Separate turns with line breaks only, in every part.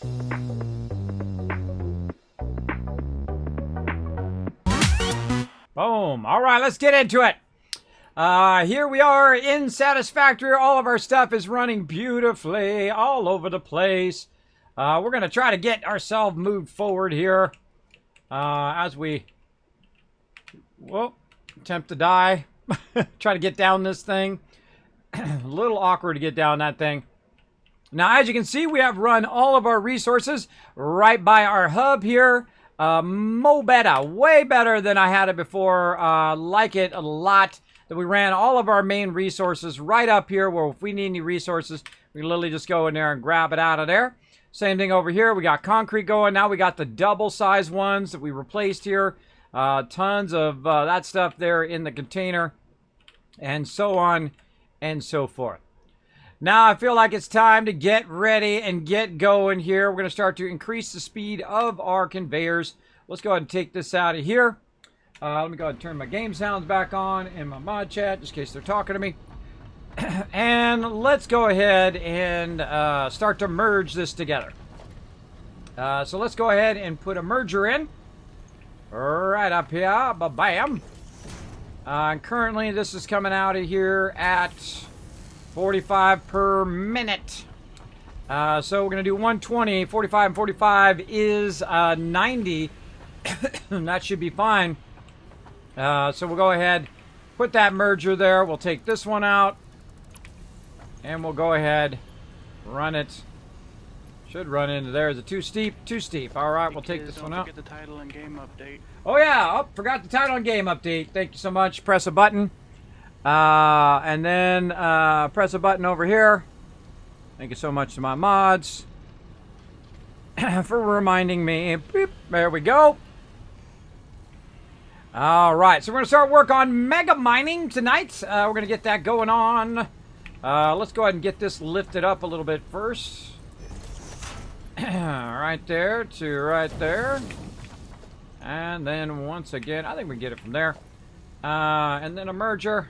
Boom. All right, let's get into it. Here we are in Satisfactory. All of our stuff is running beautifully all over the place. We're going to try to get ourselves moved forward here as we attempt to die. Try to get down this thing. A little awkward to get down that thing. Now, as you can see, we have run all of our resources right by our hub here. Mo better, way better than I had it before. Like it a lot that we ran all of our main resources right up here, where if we need any resources, we literally just go in there and grab it out of there. Same thing over here. We got concrete going. Now we got the double size ones that we replaced here. Tons of that stuff there in the container, and so on and so forth. Now I feel like it's time to get ready and get going here. We're going to start to increase the speed of our conveyors. Let's go ahead and take this out of here. Let me go ahead and turn my game sounds back on in my mod chat, just in case they're talking to me. And let's go ahead and start to merge this together. So let's go ahead and put a merger in. Right up here. Ba-bam. Currently, this is coming out of here at 45 per minute. So we're going to do 120. 45 and 45 is 90. That should be fine. So we'll go ahead, put that merger there. We'll take this one out. And we'll go ahead, run it. Should run into there. Is it too steep? Too steep. All right, we'll take this one out.
Don't forget the title and game update.
Oh, yeah. Oh, forgot the title and game update. Thank you so much. Press a button. And then press a button over here. Thank you so much to my mods for reminding me. Beep, there we go. All right, so we're going to start work on mega mining tonight. We're going to get that going on. Let's go ahead and get this lifted up a little bit first. Right there to right there. And then once again, I think we can get it from there. And then a merger.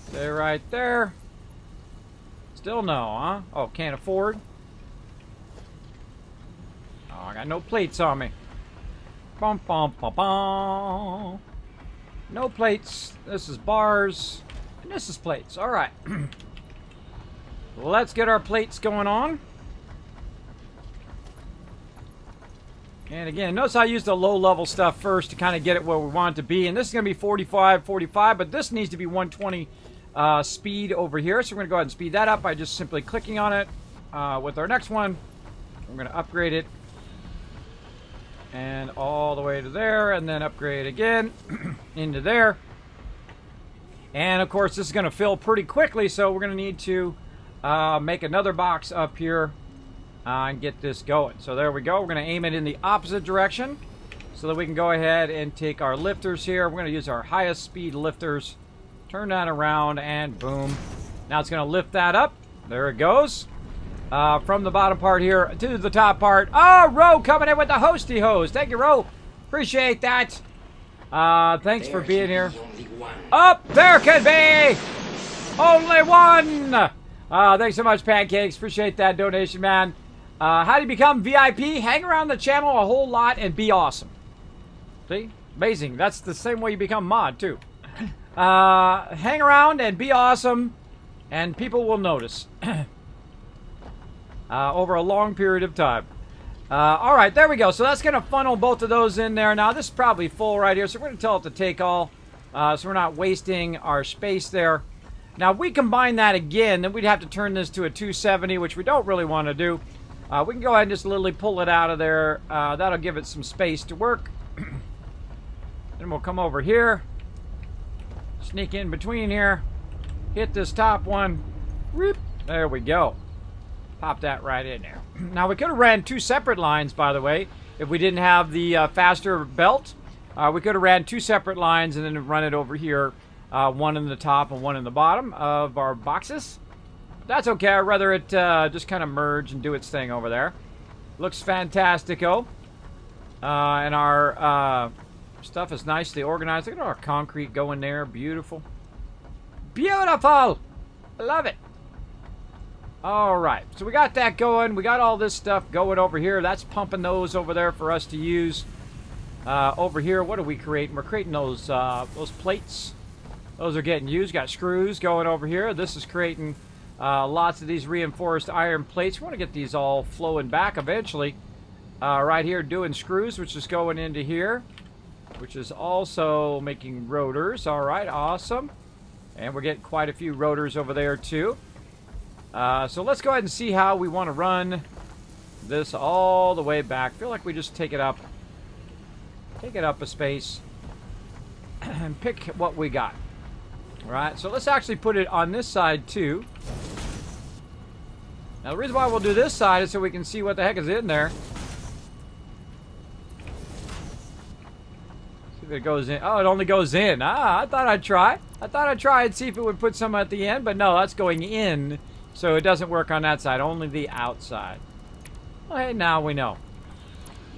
Stay right there. Still no, huh? Oh, can't afford. Oh, I got no plates on me. Bum, bum, bum, bum. No plates. This is bars. And this is plates. All right. Let's get our plates going on. And again, notice I used the low-level stuff first to kind of get it where we want it to be. And this is going to be 45, but this needs to be 120 speed over here. So we're going to go ahead and speed that up by just simply clicking on it. With our next one, we're going to upgrade it. And all the way to there, and then upgrade again into there. And of course, this is going to fill pretty quickly, so we're going to need to make another box up here and get this going. So there we go. We're going to aim it in the opposite direction so that we can go ahead and take our lifters here. We're going to use our highest speed lifters. Turn that around, and boom. Now it's going to lift that up. There it goes. From the bottom part here to the top part. Oh, Ro coming in with the hosty host. Thank you, Ro. Appreciate that. Thanks for being here. Up there can be only one. Thanks so much, Pancakes. Appreciate that donation, man. How do you become VIP? Hang around the channel a whole lot and be awesome. See? Amazing. That's the same way you become mod, too. Hang around and be awesome, and people will notice. Over a long period of time. All right, there we go. So that's going to funnel both of those in there. Now, this is probably full right here, so we're going to tell it to take all, so we're not wasting our space there. Now, if we combine that again, then we'd have to turn this to a 270, which we don't really want to do. We can go ahead and just literally pull it out of there. That'll give it some space to work. Then we'll come over here. Sneak in between here. Hit this top one. Whoop. There we go. Pop that right in there. Now, we could have ran two separate lines, by the way, if we didn't have the faster belt. We could have ran two separate lines and then run it over here. One in the top and one in the bottom of our boxes. That's okay. I'd rather it just kind of merge and do its thing over there. Looks fantastico. And our stuff is nicely organized. Look at our concrete going there. Beautiful. Beautiful! I love it. All right, so we got that going. We got all this stuff going over here. That's pumping those over there for us to use. Over here, what are we creating? We're creating those plates. Those are getting used. Got screws going over here. This is creating lots of these reinforced iron plates. We want to get these all flowing back eventually. Right here, doing screws, which is going into here, which is also making rotors. All right, awesome. And we're getting quite a few rotors over there too. So let's go ahead and see how we want to run this all the way back. I feel like we just take it up a space and pick what we got. All right, so let's actually put it on this side too. Now the reason why we'll do this side is so we can see what the heck is in there. See if it goes in. Oh, it only goes in. I thought I'd try. I thought I'd try and see if it would put some at the end, but no, that's going in. So it doesn't work on that side, only the outside. Well, hey, now we know.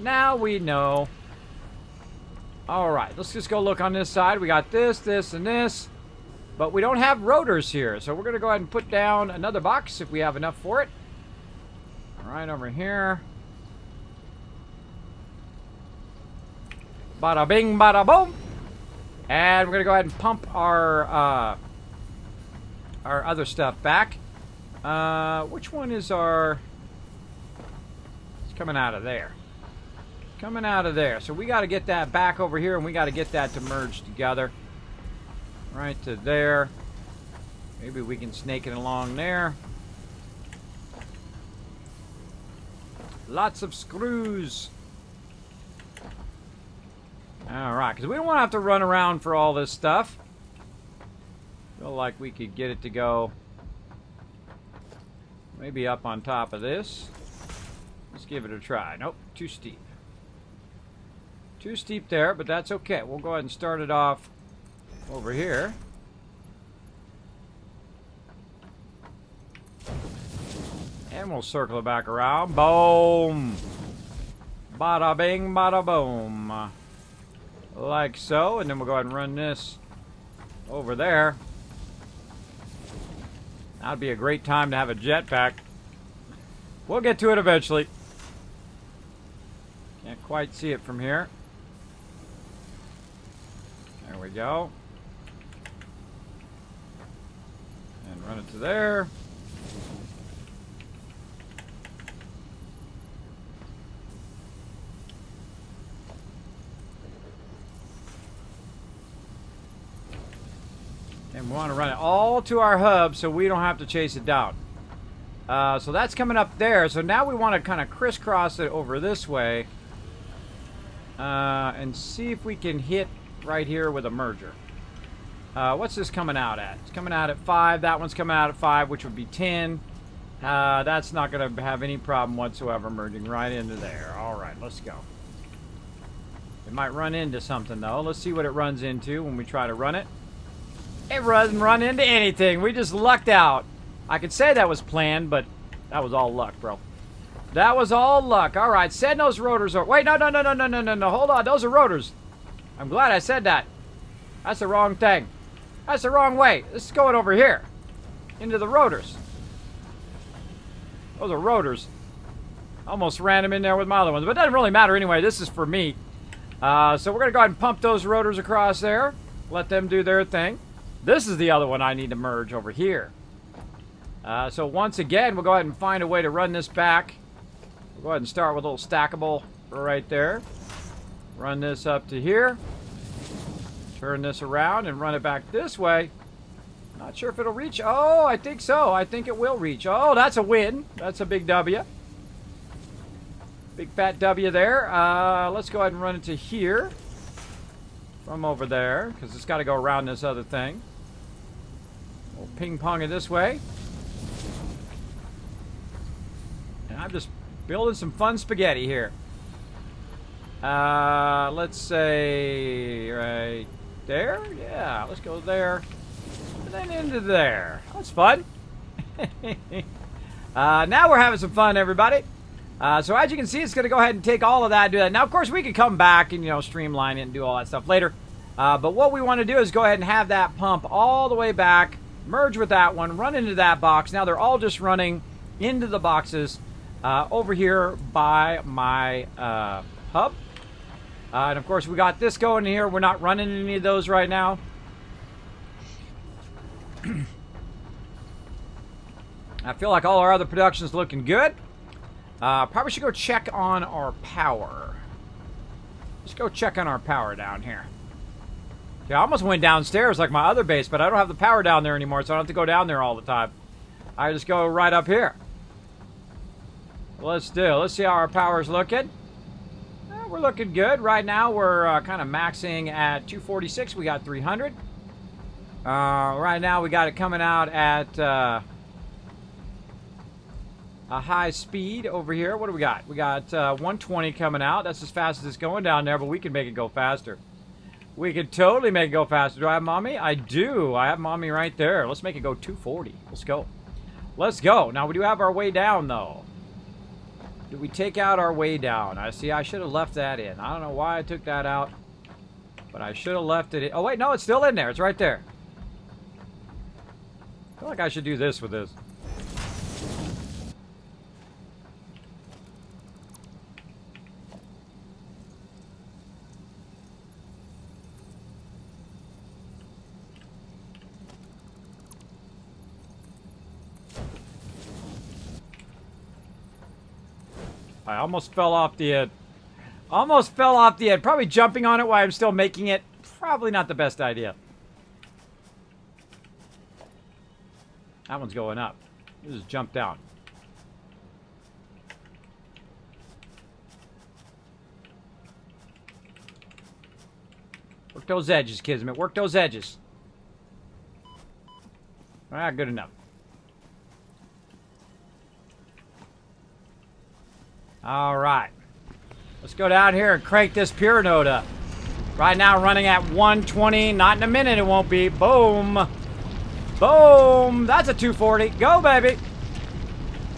Now we know. All right, let's just go look on this side. We got this, this, and this. But we don't have rotors here, so we're going to go ahead and put down another box if we have enough for it. All right, over here. Bada bing, bada boom. And we're going to go ahead and pump our other stuff back. Which one is our... It's coming out of there. Coming out of there. So we got to get that back over here, and we got to get that to merge together. Right to there. Maybe we can snake it along there. Lots of screws. Alright, because we don't want to have to run around for all this stuff. Feel like we could get it to go maybe up on top of this. Let's give it a try. Nope, too steep. Too steep there, but that's okay. We'll go ahead and start it off over here. And we'll circle it back around. Boom! Bada bing, bada boom. Like so. And then we'll go ahead and run this over there. That'd be a great time to have a jetpack. We'll get to it eventually. Can't quite see it from here. There we go. And run it to there. And we want to run it all to our hub so we don't have to chase it down. So that's coming up there. So now we want to kind of crisscross it over this way. And see if we can hit right here with a merger. What's this coming out at? It's coming out at 5. That one's coming out at 5, which would be 10. That's not going to have any problem whatsoever merging right into there. All right, let's go. It might run into something, though. Let's see what it runs into when we try to run it. It doesn't run into anything. We just lucked out. I could say that was planned, but that was all luck, bro. That was all luck. All right, send those rotors over. Wait, no. Hold on, those are rotors. I'm glad I said that. That's the wrong thing. That's the wrong way. This is going over here. Into the rotors. Those are rotors. Almost ran them in there with my other ones. But it doesn't really matter anyway. This is for me. So we're going to go ahead and pump those rotors across there. Let them do their thing. This is the other one I need to merge over here. So once again, we'll go ahead and find a way to run this back. We'll go ahead and start with a little stackable right there. Run this up to here. Turn this around and run it back this way. Not sure if it'll reach. Oh, I think so. I think it will reach. Oh, that's a win. That's a big W. Big fat W there. Let's go ahead and run it to here. From over there, because it's got to go around this other thing. We'll ping pong it this way. And I'm just building some fun spaghetti here. Let's say right there. Yeah, let's go there. And then into there. That's fun. Now we're having some fun, everybody. So as you can see, it's going to go ahead and take all of that and do that. Now, of course, we could come back and, streamline it and do all that stuff later. But what we want to do is go ahead and have that pump all the way back, merge with that one, run into that box. Now they're all just running into the boxes over here by my hub. And of course, we got this going here. We're not running any of those right now. I feel like all our other production's looking good. Probably should go check on our power. Let's go check on our power down here. Yeah, I almost went downstairs like my other base, but I don't have the power down there anymore, so I don't have to go down there all the time. I just go right up here. Let's see how our power's looking. We're looking good. Right now, we're kind of maxing at 246. We got 300. Right now, we got it coming out at a high speed over here. What do we got? We got 120 coming out. That's as fast as it's going down there, but we can make it go faster. We could totally make it go faster. Do I have mommy? I do. I have mommy right there. Let's make it go 240. Let's go. Let's go. Now, we do have our way down, though. Did we take out our way down? I see. I should have left that in. I don't know why I took that out, but I should have left it in. Oh, wait. No, it's still in there. It's right there. I feel like I should do this with this. I almost fell off the edge. Almost fell off the edge. Probably jumping on it while I'm still making it. Probably not the best idea. That one's going up. Just jump down. Work those edges, Kismet. Work those edges. Alright, good enough. Alright. Let's go down here and crank this pure node up. Right now running at 120. Not in a minute it won't be. Boom. Boom. That's a 240. Go, baby.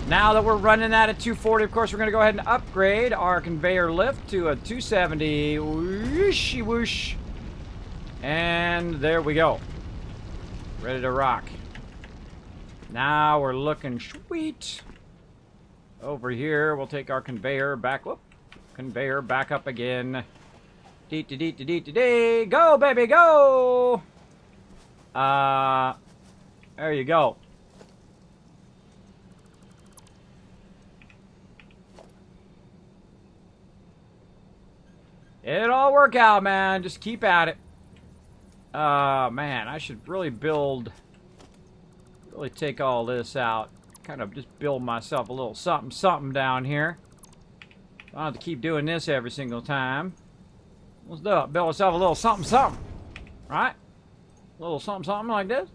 Now that we're running that at 240, of course, we're going to go ahead and upgrade our conveyor lift to a 270. Whooshy whoosh. And there we go. Ready to rock. Now we're looking sweet. Over here, we'll take our conveyor back. Whoop. Conveyor back up again. Dee-dee-dee-dee-dee-dee. Go, baby, go! There you go. It'll all work out, man. Just keep at it. Man, I should really take all this out. Kind of just build myself a little something down here. I don't have to keep doing this every single time. Let's do it. Build myself a little something. Right? A little something like this.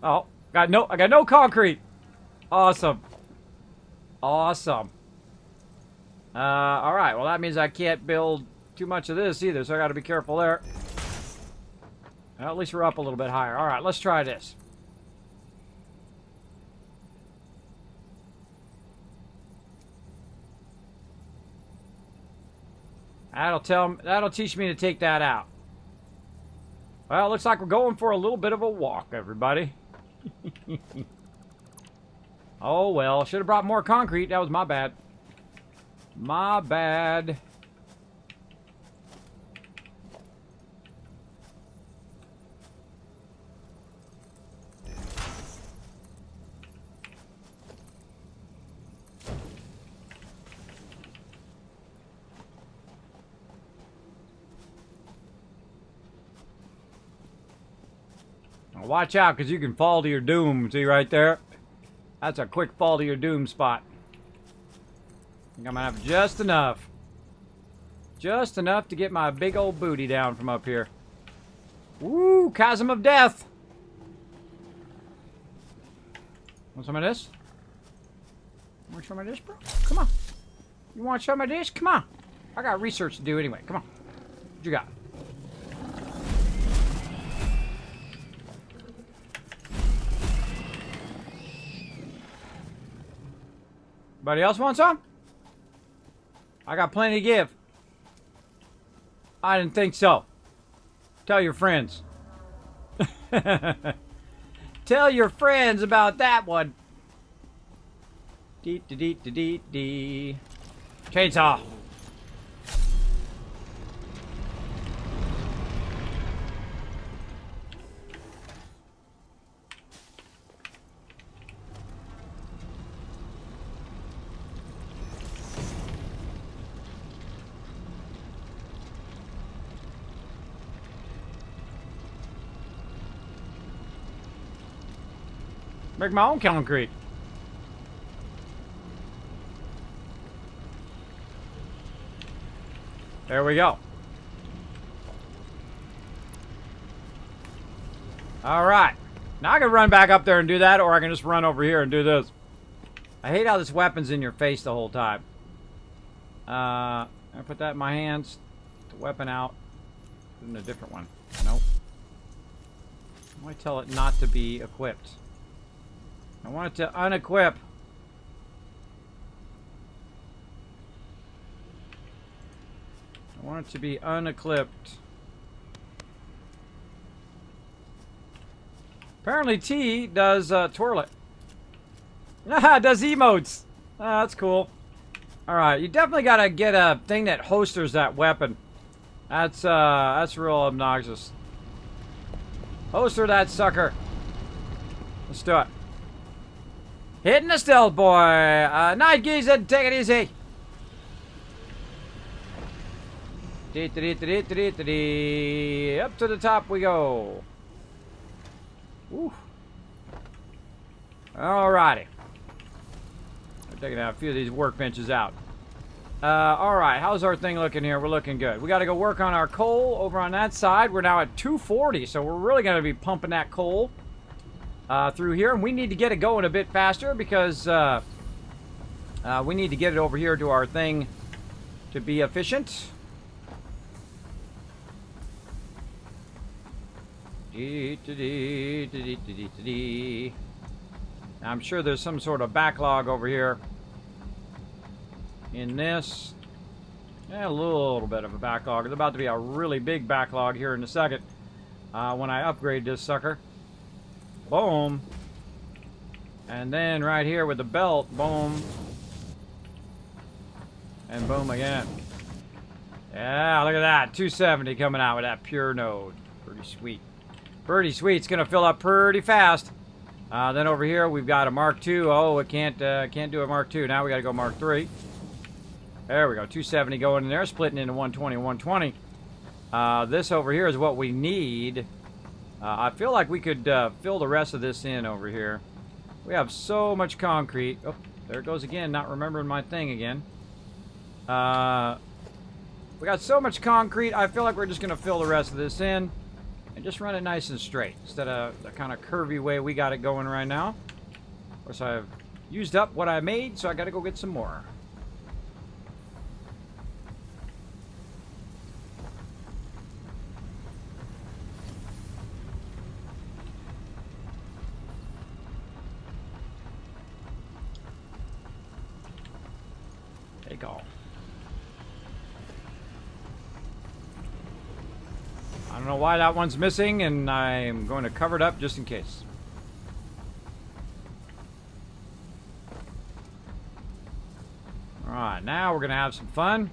Oh, I got no concrete. Awesome. Awesome. Alright, well that means I can't build too much of this either, so I gotta be careful there. Well, at least we're up a little bit higher. Alright, let's try this. That'll teach me to take that out. Well, it looks like we're going for a little bit of a walk, everybody. Oh, well. Should have brought more concrete. That was my bad. My bad. Watch out, because you can fall to your doom. See right there? That's a quick fall to your doom spot. I think I'm going to have just enough. Just enough to get my big old booty down from up here. Woo! Chasm of death! Want some of this? Want some of this, bro? Come on. You want some of this? Come on. I got research to do anyway. Come on. What you got? Anybody else want some? I got plenty to give. I didn't think so. Tell your friends. Tell your friends about that one. Dee dee dee dee dee dee. Chainsaw. Make my own concrete. There we go. All right. Now I can run back up there and do that, or I can just run over here and do this. I hate how this weapon's in your face the whole time. I put that in my hands. Put the weapon out. Put it in a different one. Nope. Why tell it not to be equipped? I want it to unequip. I want it to be unequipped. Apparently T does twirl it. Ah, does emotes. Ah, that's cool. Alright, you definitely gotta get a thing that holsters that weapon. That's real obnoxious. Holster that sucker. Let's do it. Hitting the stealth boy. Night geezer, take it easy. Up to the top we go. Woo. Alrighty. I'm taking out a few of these workbenches out. Alright, how's our thing looking here? We're looking good. We got to go work on our coal over on that side. We're now at 240, so we're really going to be pumping that coal through here. And we need to get it going a bit faster because we need to get it over here to our thing to be efficient. I'm sure there's some sort of backlog over here in this. Yeah, a little bit of a backlog. There's about to be a really big backlog here in a second when I upgrade this sucker. Boom. And then right here with the belt, boom. And boom again. Yeah, look at that. 270 coming out with that pure node. Pretty sweet. Pretty sweet. It's going to fill up pretty fast. Then over here we've got a Mark II. Oh, it can't do a Mark II. Now we got to go Mark III. There we go. 270 going in there, splitting into 120, 120. This over here is what we need. I feel like we could fill the rest of this in over here. We have so much concrete. Oh, there it goes again. Not remembering my thing again. We got so much concrete. I feel like we're just going to fill the rest of this in. And just run it nice and straight instead of the kind of curvy way we got it going right now. Of course, I've used up what I made, so I got to go get some more. Take all. I don't know why that one's missing, and I'm going to cover it up just in case. Alright, now we're going to have some fun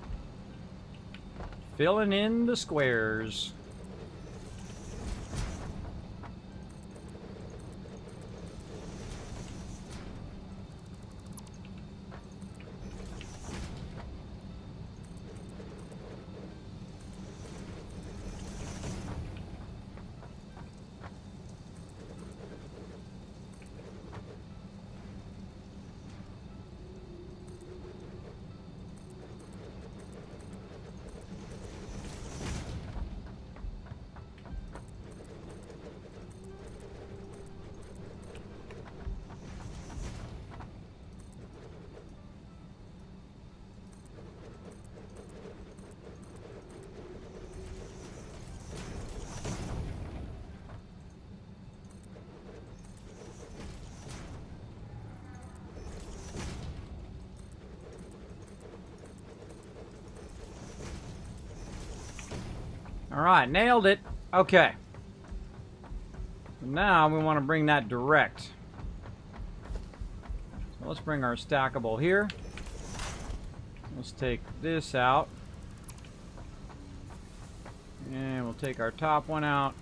filling in the squares. Alright, nailed it. Okay. Now we want to bring that direct. So Let's bring our stackable here. Let's take this out. And we'll take our top one out.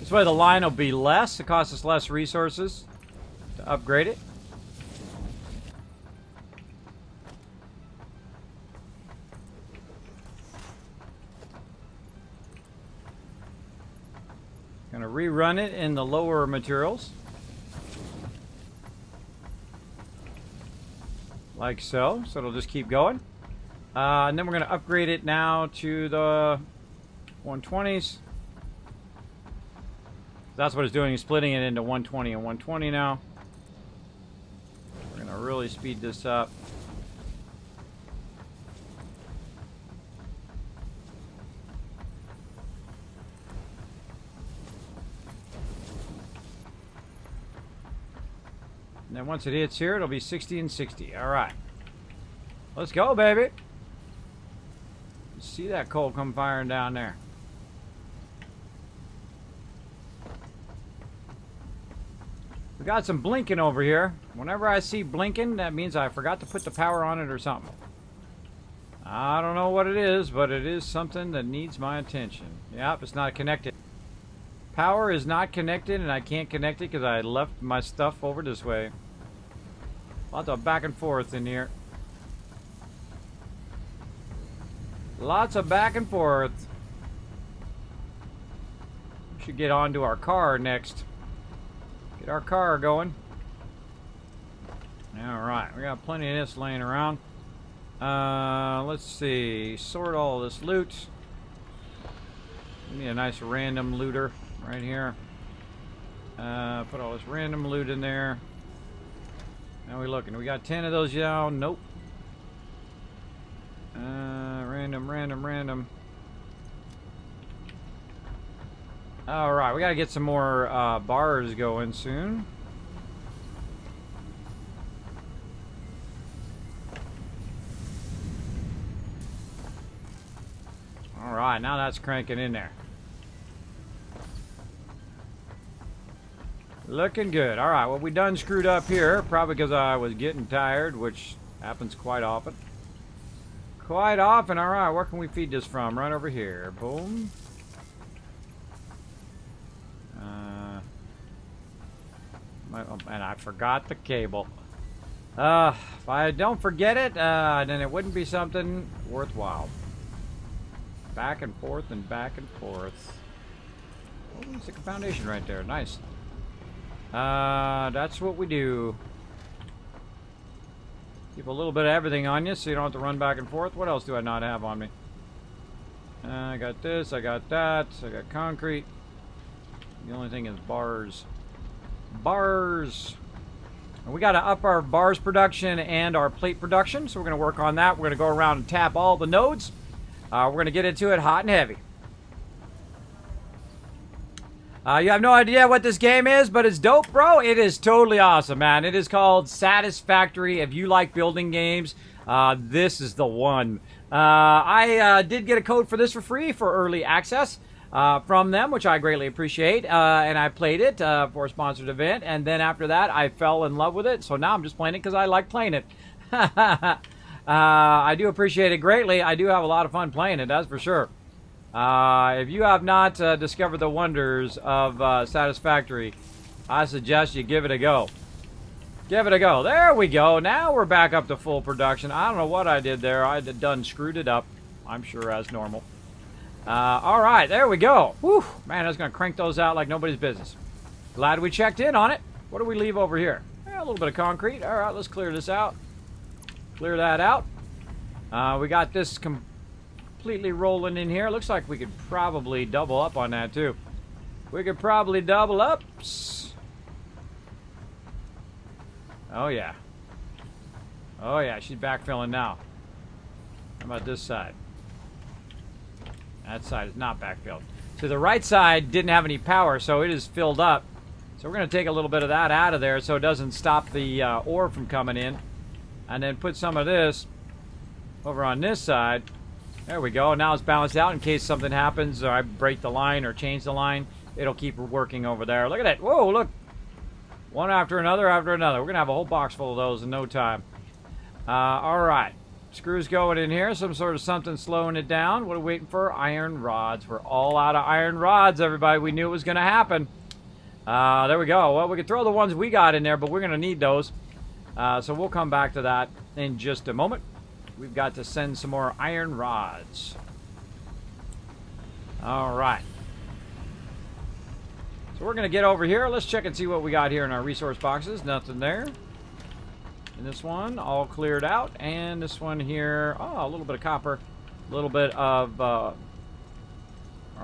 This way the line will be less. It costs us less resources to upgrade it. Gonna rerun it in the lower materials. Like so. So it'll just keep going. And then we're gonna upgrade it now to the 120s. That's what it's doing, is splitting it into 120 and 120 now. We're going to really speed this up. And then once it hits here, it'll be 60 and 60. All right. Let's go, baby. See that coal come firing down there. We got some blinking over here. Whenever I see blinking, that means I forgot to put the power on it or something. I don't know what it is, but it is something that needs my attention. Yep, it's not connected. Power is not connected, and I can't connect it because I left my stuff over this way. Lots of back and forth in here. Lots of back and forth. We should get onto our car next. Get our car going. Alright, we got plenty of this laying around. Let's see. Sort all this loot. Give me a nice random looter right here. Put all this random loot in there. How are we looking? We got 10 of those down. Nope. Random. Alright, we gotta get some more bars going soon. Alright, now that's cranking in there. Looking good. Alright, well, we done screwed up here. Probably because I was getting tired, which happens quite often. Alright, where can we feed this from? Right over here. Boom. And I forgot the cable. If I don't forget it, then it wouldn't be something worthwhile. Back and forth and back and forth. Oh, it's like a foundation right there. Nice. That's what we do. Keep a little bit of everything on you so you don't have to run back and forth. What else do I not have on me? I got this, I got that, I got concrete. The only thing is bars. Bars. And we got to up our bars production and our plate production, so we're going to work on that. We're going to go around and tap all the nodes. We're going to get into it hot and heavy. You have no idea what this game is, but it's dope, bro. It is totally awesome, man. It is called Satisfactory. If you like building games, this is the one. I did get a code for this for free for early access from them, which I greatly appreciate. And I played it for a sponsored event. And then after that, I fell in love with it. So now I'm just playing it because I like playing it. I do appreciate it greatly. I do have a lot of fun playing it, that's for sure. If you have not discovered the wonders of Satisfactory, I suggest you give it a go. Give it a go. There we go. Now we're back up to full production. I don't know what I did there. I done screwed it up. I'm sure as normal. All right, there we go. Whew, man, I was going to crank those out like nobody's business. Glad we checked in on it. What do we leave over here? A little bit of concrete. All right, let's clear this out. Clear that out. We got this completely rolling in here. Looks like we could probably double up on that too. We could probably double up. Oh yeah. Oh yeah, she's backfilling now. How about this side? That side is not backfilled. So the right side didn't have any power, so it is filled up. So we're going to take a little bit of that out of there so it doesn't stop the ore from coming in. And then put some of this over on this side. There we go. Now it's balanced out in case something happens or I break the line or change the line. It'll keep working over there. Look at that. Whoa, look. One after another after another. We're going to have a whole box full of those in no time. All right. Screws going in here. Some sort of something slowing it down. What are we waiting for? Iron rods. We're all out of iron rods, everybody. We knew it was going to happen. There we go. Well, we can throw the ones we got in there, but we're going to need those. So we'll come back to that in just a moment. We've got to send some more iron rods. All right. So we're going to get over here. Let's check and see what we got here in our resource boxes. Nothing there. And this one, all cleared out. And this one here, oh, a little bit of copper. A little bit of our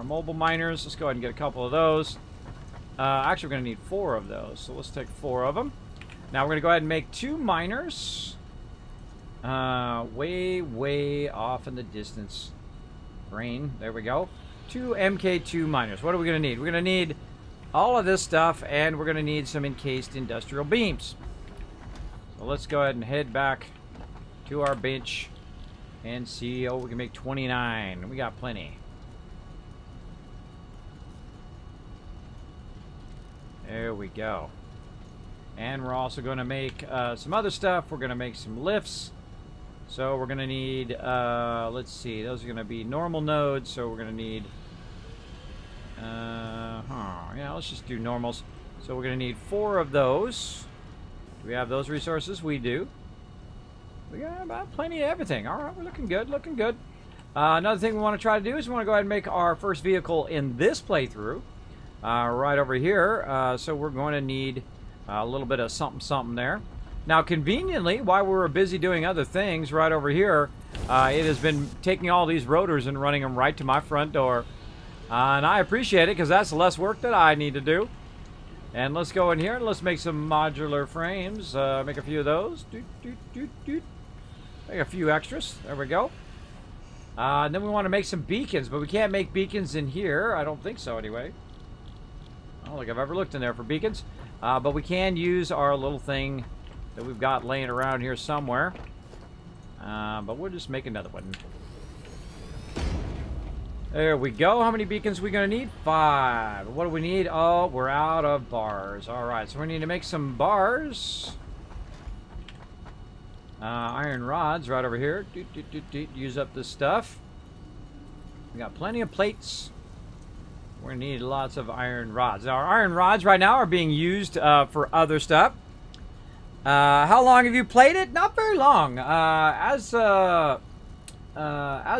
mobile miners. Let's go ahead and get a couple of those. Actually, we're going to need 4 of those. So let's take 4 of them. Now we're going to go ahead and make 2 miners. Way off in the distance. Brain, there we go. 2 MK2 miners. What are we going to need? We're going to need all of this stuff, and we're going to need some encased industrial beams. So let's go ahead and head back to our bench and see. Oh, we can make 29. We got plenty. There we go. And we're also going to make some other stuff. We're going to make some lifts. So we're going to need, let's see, those are going to be normal nodes. So we're going to need, yeah, let's just do normals. So we're going to need 4 of those. Do we have those resources? We do. We got about plenty of everything. All right, we're looking good, looking good. Another thing we want to try to do is we want to go ahead and make our first vehicle in this playthrough. Right over here. So we're going to need a little bit of something there. Now, conveniently, while we were busy doing other things, right over here, it has been taking all these rotors and running them right to my front door. And I appreciate it because that's less work that I need to do. And let's go in here and let's make some modular frames. Make a few of those. Make a few extras. There we go. And then we want to make some beacons, but we can't make beacons in here. I don't think so, anyway. I don't think I've ever looked in there for beacons. But we can use our little thing that we've got laying around here somewhere. But we'll just make another one. There we go. How many beacons are we going to need? 5. What do we need? Oh, we're out of bars. Alright, so we need to make some bars. Iron rods right over here. Use up this stuff. We got plenty of plates. We're going to need lots of iron rods. Now, our iron rods right now are being used for other stuff. How long have you played it? Not very long. As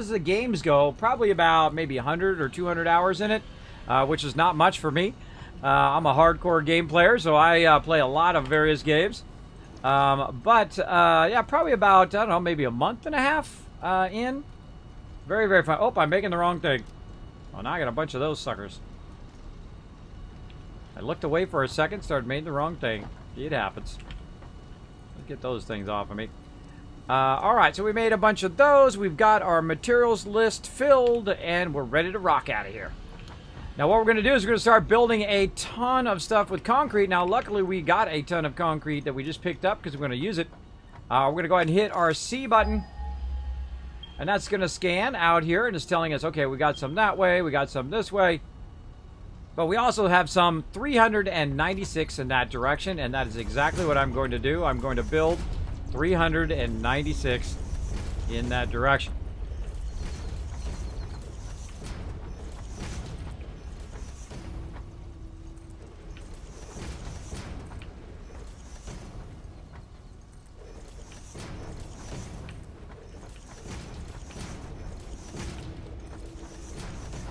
the games go, probably about maybe 100 or 200 hours in it, which is not much for me. I'm a hardcore game player, so I play a lot of various games. Yeah, probably about, I don't know, maybe a month and a half in. Very, very fun. Oh, I'm making the wrong thing. Oh, now I got a bunch of those suckers. I looked away for a second, started making the wrong thing. It happens. Let's get those things off of me. Alright, so we made a bunch of those. We've got our materials list filled, and we're ready to rock out of here. Now, what we're going to do is we're going to start building a ton of stuff with concrete. Now, luckily, we got a ton of concrete that we just picked up because we're going to use it. We're going to go ahead and hit our C button. And that's going to scan out here, and it's telling us, okay, we got some that way, we got some this way. But we also have some 396 in that direction, and that is exactly what I'm going to do. I'm going to build 396 in that direction.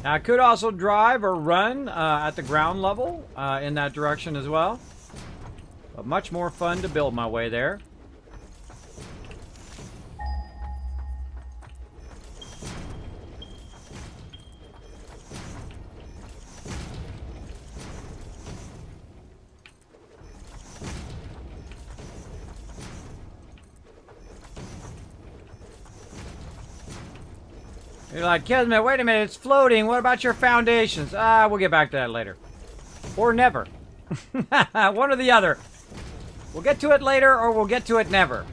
Now, I could also drive or run at the ground level in that direction as well. But much more fun to build my way there. You're like, Kismet, wait a minute, it's floating. What about your foundations? We'll get back to that later. Or never. One or the other. We'll get to it later, or we'll get to it never.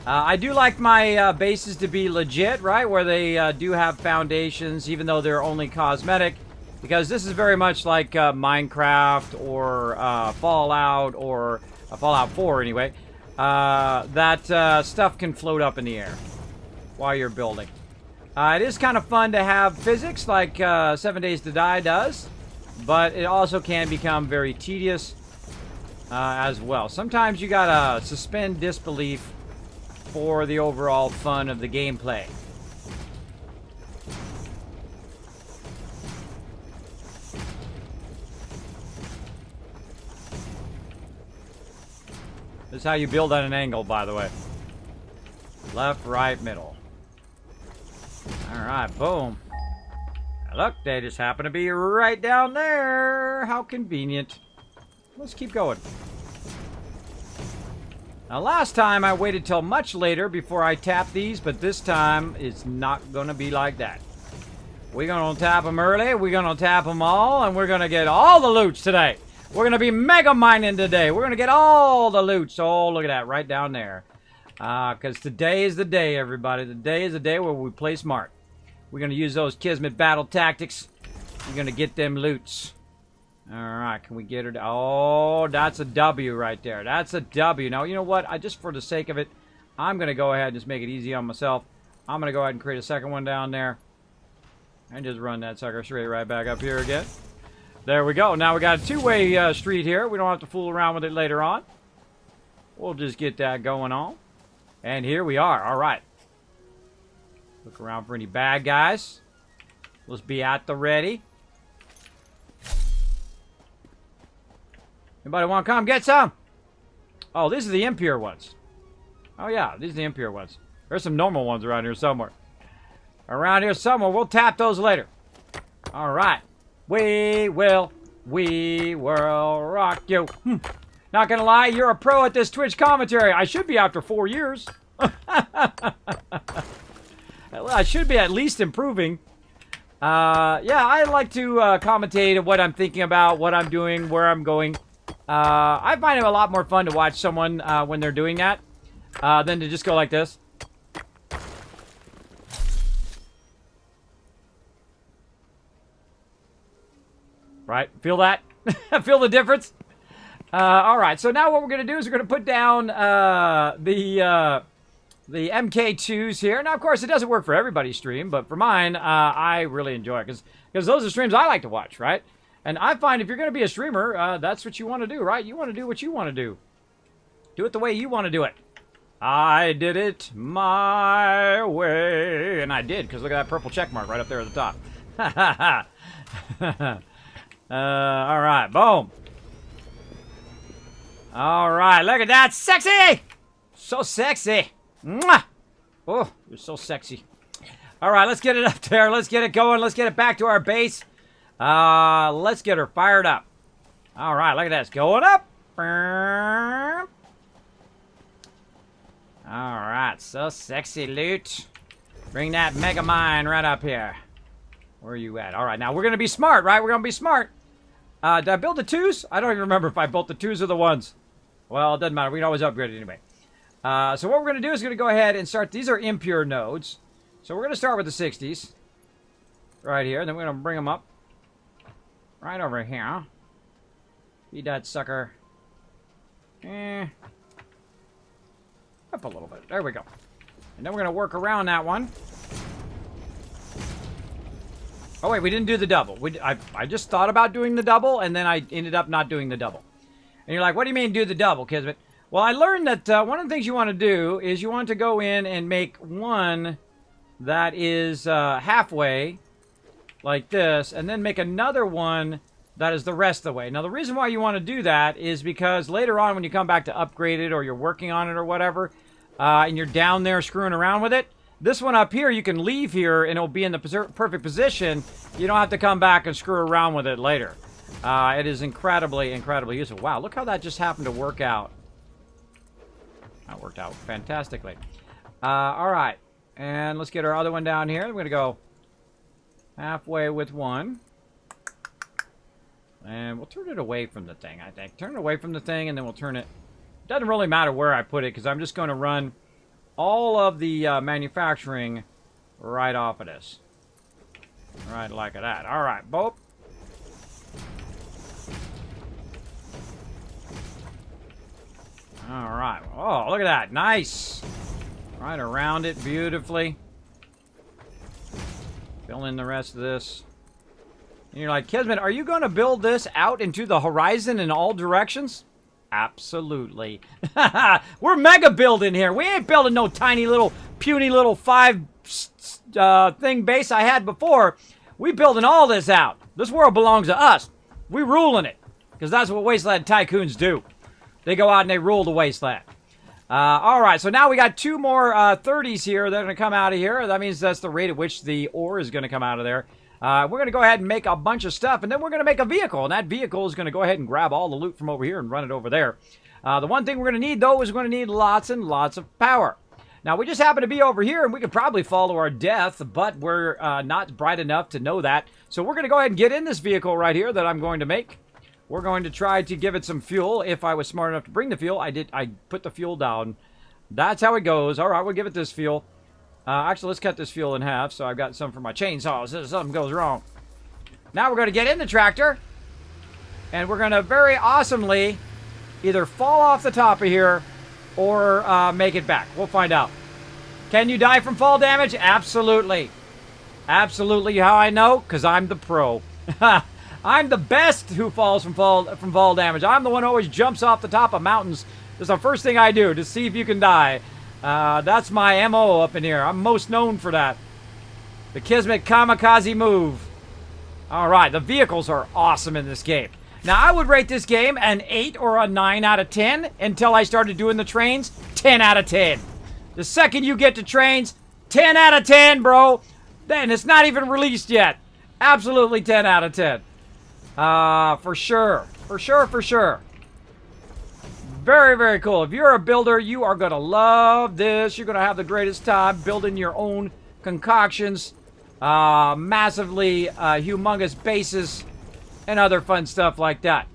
I do like my bases to be legit, right? Where they do have foundations, even though they're only cosmetic. Because this is very much like Minecraft or Fallout or Fallout 4 anyway. That stuff can float up in the air while you're building. It is kind of fun to have physics like 7 Days to Die does. But it also can become very tedious as well. Sometimes you gotta suspend disbelief for the overall fun of the gameplay. This is how you build at an angle, by the way. Left, right, middle. Alright, boom. Now look, they just happen to be right down there. How convenient. Let's keep going. Now, last time I waited till much later before I tapped these, but this time it's not going to be like that. We're going to tap them early, we're going to tap them all, and we're going to get all the loots today. We're going to be mega mining today. We're going to get all the loots. Oh, look at that, right down there. Because today is the day, everybody. Today is the day where we play smart. We're going to use those Kismet battle tactics. We're going to get them loots. Alright, can we get her? Oh, that's a W right there. That's a W. Now, you know what? Just for the sake of it, I'm going to go ahead and just make it easy on myself. I'm going to go ahead and create a second one down there. And just run that sucker straight right back up here again. There we go. Now we got a two-way street here. We don't have to fool around with it later on. We'll just get that going on. And here we are. Alright. Look around for any bad guys. Let's be at the ready. Anybody want to come get some? Oh, these are the impure ones. Oh, yeah. These are the impure ones. There's some normal ones around here somewhere. Around here somewhere. We'll tap those later. All right. We will rock you. Not gonna lie, you're a pro at this Twitch commentary. I should be after 4 years. I should be at least improving. Yeah, I like to commentate what I'm thinking about, what I'm doing, where I'm going. I find it a lot more fun to watch someone when they're doing that than to just go like this. Right? Feel that? Feel the difference? Alright, so now what we're going to do is we're going to put down the MK2s here. Now, of course, it doesn't work for everybody's stream, but for mine, I really enjoy it. Because those are streams I like to watch, right? And I find if you're going to be a streamer, that's what you want to do, right? You want to do what you want to do. Do it the way you want to do it. I did it my way. And I did, because look at that purple check mark right up there at the top. All right, boom. All right, look at that. Sexy! So sexy. Mwah! Oh, you're so sexy. All right, let's get it up there. Let's get it going. Let's get it back to our base. Let's get her fired up. All right, look at that. It's going up. All right, so sexy, loot. Bring that mega mine right up here. Where are you at? All right, now we're going to be smart, right? We're going to be smart. Did I build the 2s? I don't even remember if I built the 2s or the 1s. Well, it doesn't matter. We can always upgrade it anyway. So what we're going to do is going to go ahead and start. These are impure nodes. So we're going to start with the 60s. Right here. Then we're going to bring them up. Right over here. Feed that sucker. Up a little bit. There we go. And then we're going to work around that one. Oh, wait. We didn't do the double. I just thought about doing the double, and then I ended up not doing the double. And you're like, what do you mean do the double, Kismet? Well, I learned that one of the things you want to do is you want to go in and make one that is halfway, like this, and then make another one that is the rest of the way. Now, the reason why you want to do that is because later on when you come back to upgrade it or you're working on it or whatever, and you're down there screwing around with it, this one up here you can leave here and it'll be in the perfect position. You don't have to come back and screw around with it later. It is incredibly, incredibly useful. Wow, look how that just happened to work out. That worked out fantastically. All right. And let's get our other one down here. We're going to go halfway with one. And we'll turn it away from the thing, I think. Turn it away from the thing, and then we'll turn it... It doesn't really matter where I put it, because I'm just going to run all of the manufacturing right off of this. Right like that. All right, boop. All right. Oh, look at that. Nice. Right around it beautifully. Fill in the rest of this. And you're like, Kismet, are you going to build this out into the horizon in all directions? Absolutely. We're mega building here. We ain't building no tiny little, puny little 5 thing base I had before. We building all this out. This world belongs to us. We ruling it. Because that's what Wasteland Tycoons do. They go out and they rule the Wasteland. Alright, so now we got 2 more 30s here that are going to come out of here. That means that's the rate at which the ore is going to come out of there. We're going to go ahead and make a bunch of stuff, and then we're going to make a vehicle. And that vehicle is going to go ahead and grab all the loot from over here and run it over there. The one thing we're going to need, though, is we're going to need lots and lots of power. Now, we just happen to be over here, and we could probably follow our death, but we're not bright enough to know that. So we're going to go ahead and get in this vehicle right here that I'm going to make. We're going to try to give it some fuel. If I was smart enough to bring the fuel, I put the fuel down. That's how it goes. All right, we'll give it this fuel. Actually, let's cut this fuel in half, so I've got some for my chainsaws if something goes wrong. Now we're going to get in the tractor, and we're going to very awesomely either fall off the top of here or make it back. We'll find out. Can you die from fall damage? Absolutely. Absolutely. How I know? Because I'm the pro. I'm the best who falls from fall damage. I'm the one who always jumps off the top of mountains. That's the first thing I do, to see if you can die. That's my MO up in here. I'm most known for that. The Kismet kamikaze move. Alright, the vehicles are awesome in this game. Now, I would rate this game an 8 or a 9 out of 10 until I started doing the trains. 10 out of 10. The second you get to trains, 10 out of 10, bro. Then it's not even released yet. Absolutely 10 out of 10. For sure. For sure, for sure. Very, very cool. If you're a builder, you are going to love this. You're going to have the greatest time building your own concoctions. Massively humongous bases and other fun stuff like that.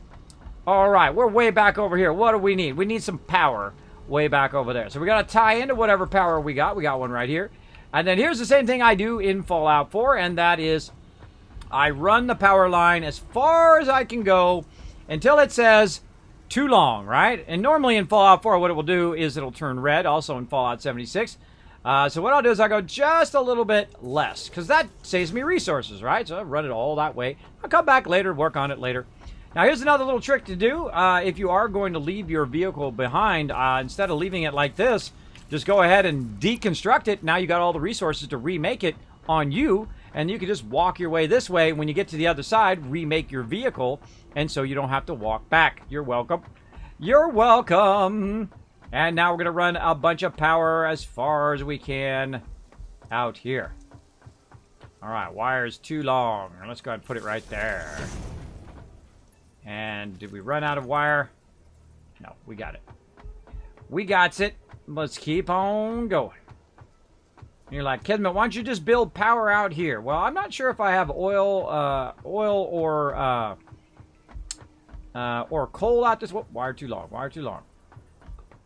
Alright, we're way back over here. What do we need? We need some power way back over there. So we got to tie into whatever power we got. We got one right here. And then here's the same thing I do in Fallout 4, and that is I run the power line as far as I can go until it says too long, right? And normally in Fallout 4, what it will do is it'll turn red, also in Fallout 76. So what I'll do is I'll go just a little bit less, because that saves me resources, right? So I'll run it all that way. I'll come back later, work on it later. Now here's another little trick to do. If you are going to leave your vehicle behind, instead of leaving it like this, just go ahead and deconstruct it. Now you got all the resources to remake it on you, and you can just walk your way this way. When you get to the other side, remake your vehicle, and so you don't have to walk back. You're welcome. You're welcome. And now we're going to run a bunch of power as far as we can out here. All right, wire's too long. Let's go ahead and put it right there. And did we run out of wire? No, we got it. We got it. Let's keep on going. And you're like, Kismet, why don't you just build power out here? Well, I'm not sure if I have oil or coal out this. Whoop, wire too long. Wire too long.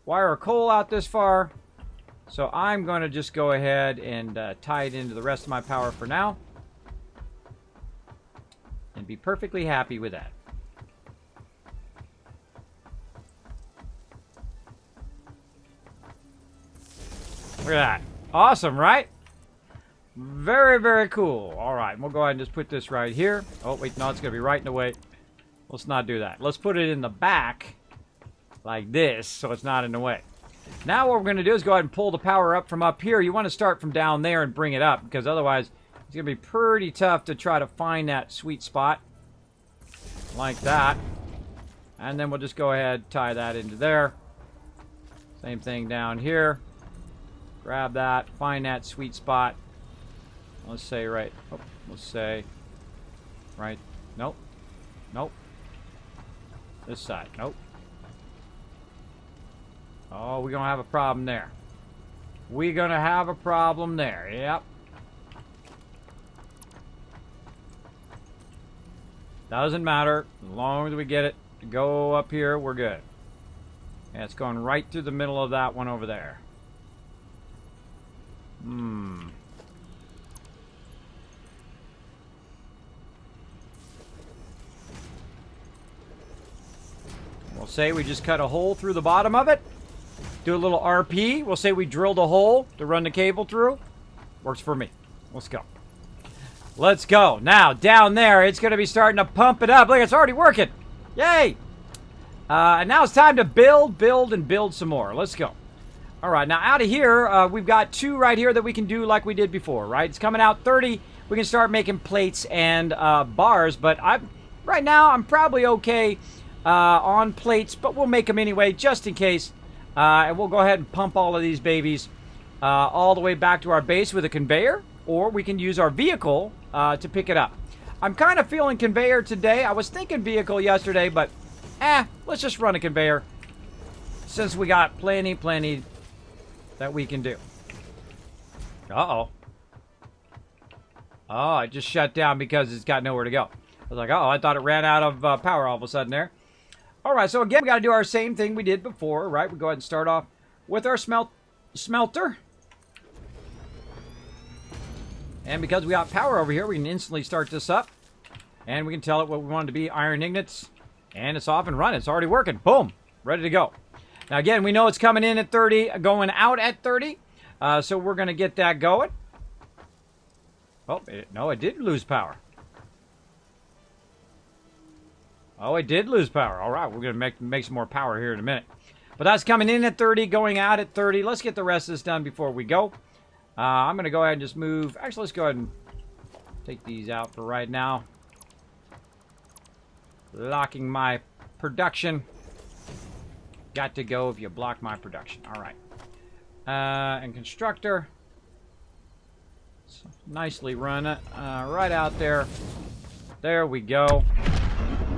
Wire or coal out this far. So I'm going to just go ahead and tie it into the rest of my power for now. And be perfectly happy with that. Look at that. Awesome, right? Very, very cool. All right, we'll go ahead and just put this right here. Oh, wait, no, it's going to be right in the way. Let's not do that. Let's put it in the back like this so it's not in the way. Now what we're going to do is go ahead and pull the power up from up here. You want to start from down there and bring it up, because otherwise it's going to be pretty tough to try to find that sweet spot like that. And then we'll just go ahead, tie that into there. Same thing down here. Grab that, find that sweet spot. Let's say right, oh, let's say right, nope, nope. This side, nope. Oh, we're gonna have a problem there. we're going to have a problem there. Yep. Doesn't matter. As long as we get it to go up here, we're good. And it's going right through the middle of that one over there. We'll say we just cut a hole through the bottom of it. Do a little RP. We'll say we drilled a hole to run the cable through. Works for me. Let's go. Let's go. Now, down there, it's going to be starting to pump it up. Look, it's already working. Yay! And now it's time to build, and build some more. Let's go. All right, now out of here, we've got 2 right here that we can do like we did before, right? It's coming out 30. We can start making plates and bars, but right now I'm probably okay on plates, but we'll make them anyway just in case. And we'll go ahead and pump all of these babies all the way back to our base with a conveyor, or we can use our vehicle to pick it up. I'm kind of feeling conveyor today. I was thinking vehicle yesterday, but let's just run a conveyor since we got plenty that we can do. Uh-oh. Oh, it just shut down because it's got nowhere to go. I was like, oh, I thought it ran out of power all of a sudden there. All right, so again, we got to do our same thing we did before, right? We go ahead and start off with our smelter. And because we got power over here, we can instantly start this up. And we can tell it what we want it to be, iron ingots. And it's off and running. It's already working. Boom. Ready to go. Now, again, we know it's coming in at 30, going out at 30. So we're going to get that going. Oh, no, it did lose power. Oh, it did lose power. All right, we're going to make some more power here in a minute. But that's coming in at 30, going out at 30. Let's get the rest of this done before we go. I'm going to go ahead and just move. Actually, let's go ahead and take these out for right now. Locking my production. Got to go if you block my production. All right. And constructor. So nicely run it. Right out there. There we go.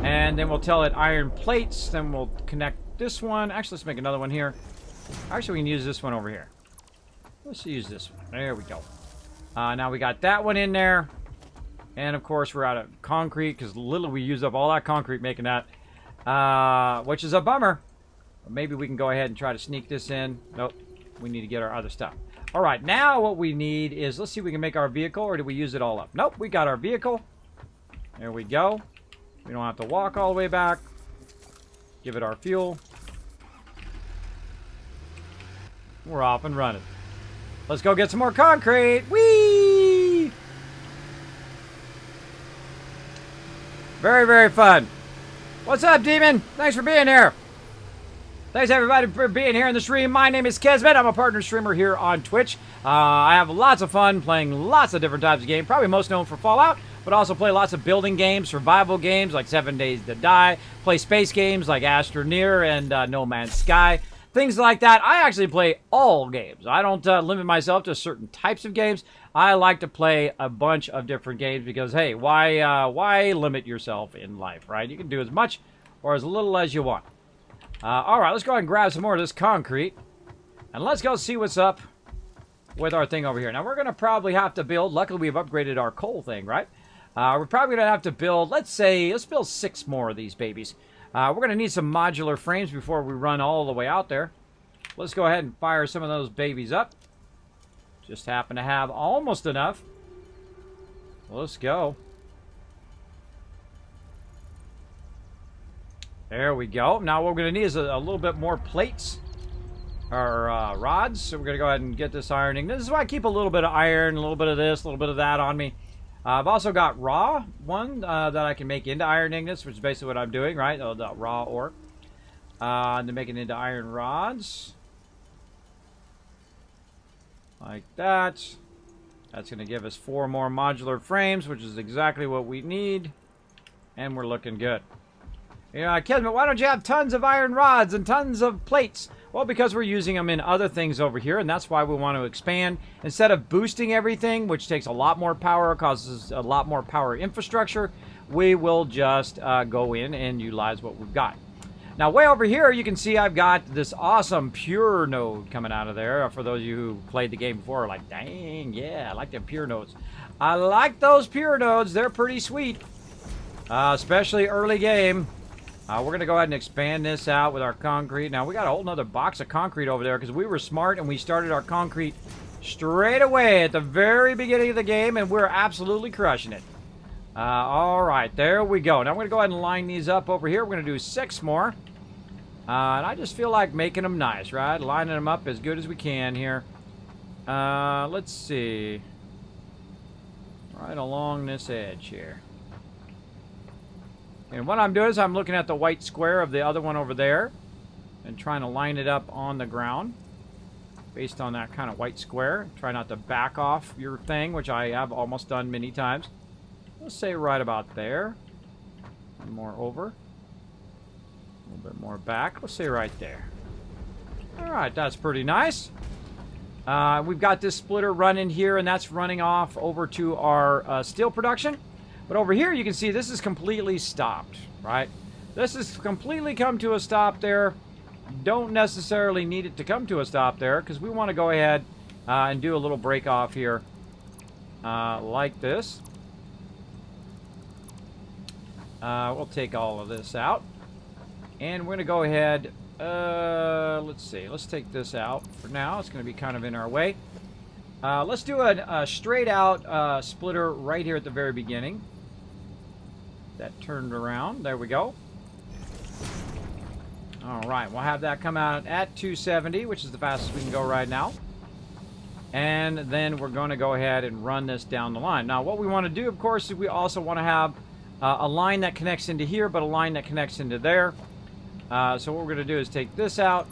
And then we'll tell it iron plates. Then we'll connect this one. Actually, let's make another one here. Actually, we can use this one over here. Let's use this one. There we go. Now we got that one in there. And, of course, we're out of concrete because literally we used up all that concrete making that, which is a bummer. Maybe we can go ahead and try to sneak this in. Nope. We need to get our other stuff. All right. Now what we need is, let's see if we can make our vehicle, or did we use it all up? Nope. We got our vehicle. There we go. We don't have to walk all the way back. Give it our fuel. We're off and running. Let's go get some more concrete. Whee! Very, very fun. What's up, Demon? Thanks for being here. Thanks, everybody, for being here in the stream. My name is Kismet. I'm a partner streamer here on Twitch. I have lots of fun playing lots of different types of games. Probably most known for Fallout, but also play lots of building games, survival games like 7 Days to Die, play space games like Astroneer and No Man's Sky, things like that. I actually play all games. I don't limit myself to certain types of games. I like to play a bunch of different games because, hey, why limit yourself in life, right? You can do as much or as little as you want. All right, let's go ahead and grab some more of this concrete, and let's go see what's up with our thing over here. Now, we're going to probably have to build, luckily we've upgraded our coal thing, right? We're probably going to have to build, let's build 6 more of these babies. We're going to need some modular frames before we run all the way out there. Let's go ahead and fire some of those babies up. Just happen to have almost enough. Let's go. There we go. Now what we're going to need is a little bit more plates or rods. So we're going to go ahead and get this ironing. This is why I keep a little bit of iron, a little bit of this, a little bit of that on me. I've also got raw one that I can make into iron ingots, which is basically what I'm doing, right? The raw ore. And to make it into iron rods. Like that. That's going to give us 4 more modular frames, which is exactly what we need. And we're looking good. Yeah, Kismet, why don't you have tons of iron rods and tons of plates? Well, because we're using them in other things over here, and that's why we want to expand. Instead of boosting everything, which takes a lot more power, causes a lot more power infrastructure, we will just go in and utilize what we've got. Now, way over here, you can see I've got this awesome pure node coming out of there. For those of you who played the game before, like, dang, yeah, I like them pure nodes. I like those pure nodes. They're pretty sweet, especially early game. We're going to go ahead and expand this out with our concrete. Now, we got a whole nother box of concrete over there because we were smart and we started our concrete straight away at the very beginning of the game, and we're absolutely crushing it. All right, there we go. Now, I'm going to go ahead and line these up over here. We're going to do 6 more. And I just feel like making them nice, right? Lining them up as good as we can here. Let's see. Right along this edge here. And what I'm doing is I'm looking at the white square of the other one over there and trying to line it up on the ground based on that kind of white square. Try not to back off your thing, which I have almost done many times. Let's say right about there. One more over. A little bit more back. Let's say right there. All right, that's pretty nice. We've got this splitter running here, and that's running off over to our steel production. But over here, you can see this is completely stopped, right? This has completely come to a stop there. Don't necessarily need it to come to a stop there because we want to go ahead and do a little break off here like this. We'll take all of this out. And we're going to go ahead, let's see, let's take this out for now. It's going to be kind of in our way. Let's do a straight out splitter right here at the very beginning. That turned around. There we go. All right, we'll have that come out at 270, which is the fastest we can go right now. And then we're going to go ahead and run this down the line. Now, what we want to do, of course, is we also want to have a line that connects into here, but a line that connects into there. So what we're going to do is take this out.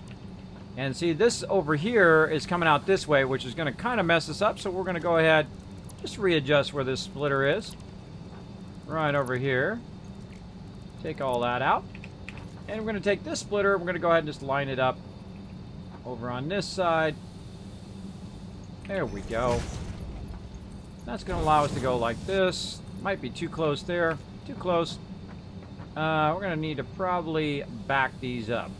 And see, this over here is coming out this way, which is going to kind of mess us up. So we're going to go ahead, just readjust where this splitter is. Right over here. Take all that out. And we're going to take this splitter, we're going to go ahead and just line it up over on this side. There we go. That's going to allow us to go like this. Might be too close there. Too close. We're going to need to probably back these up.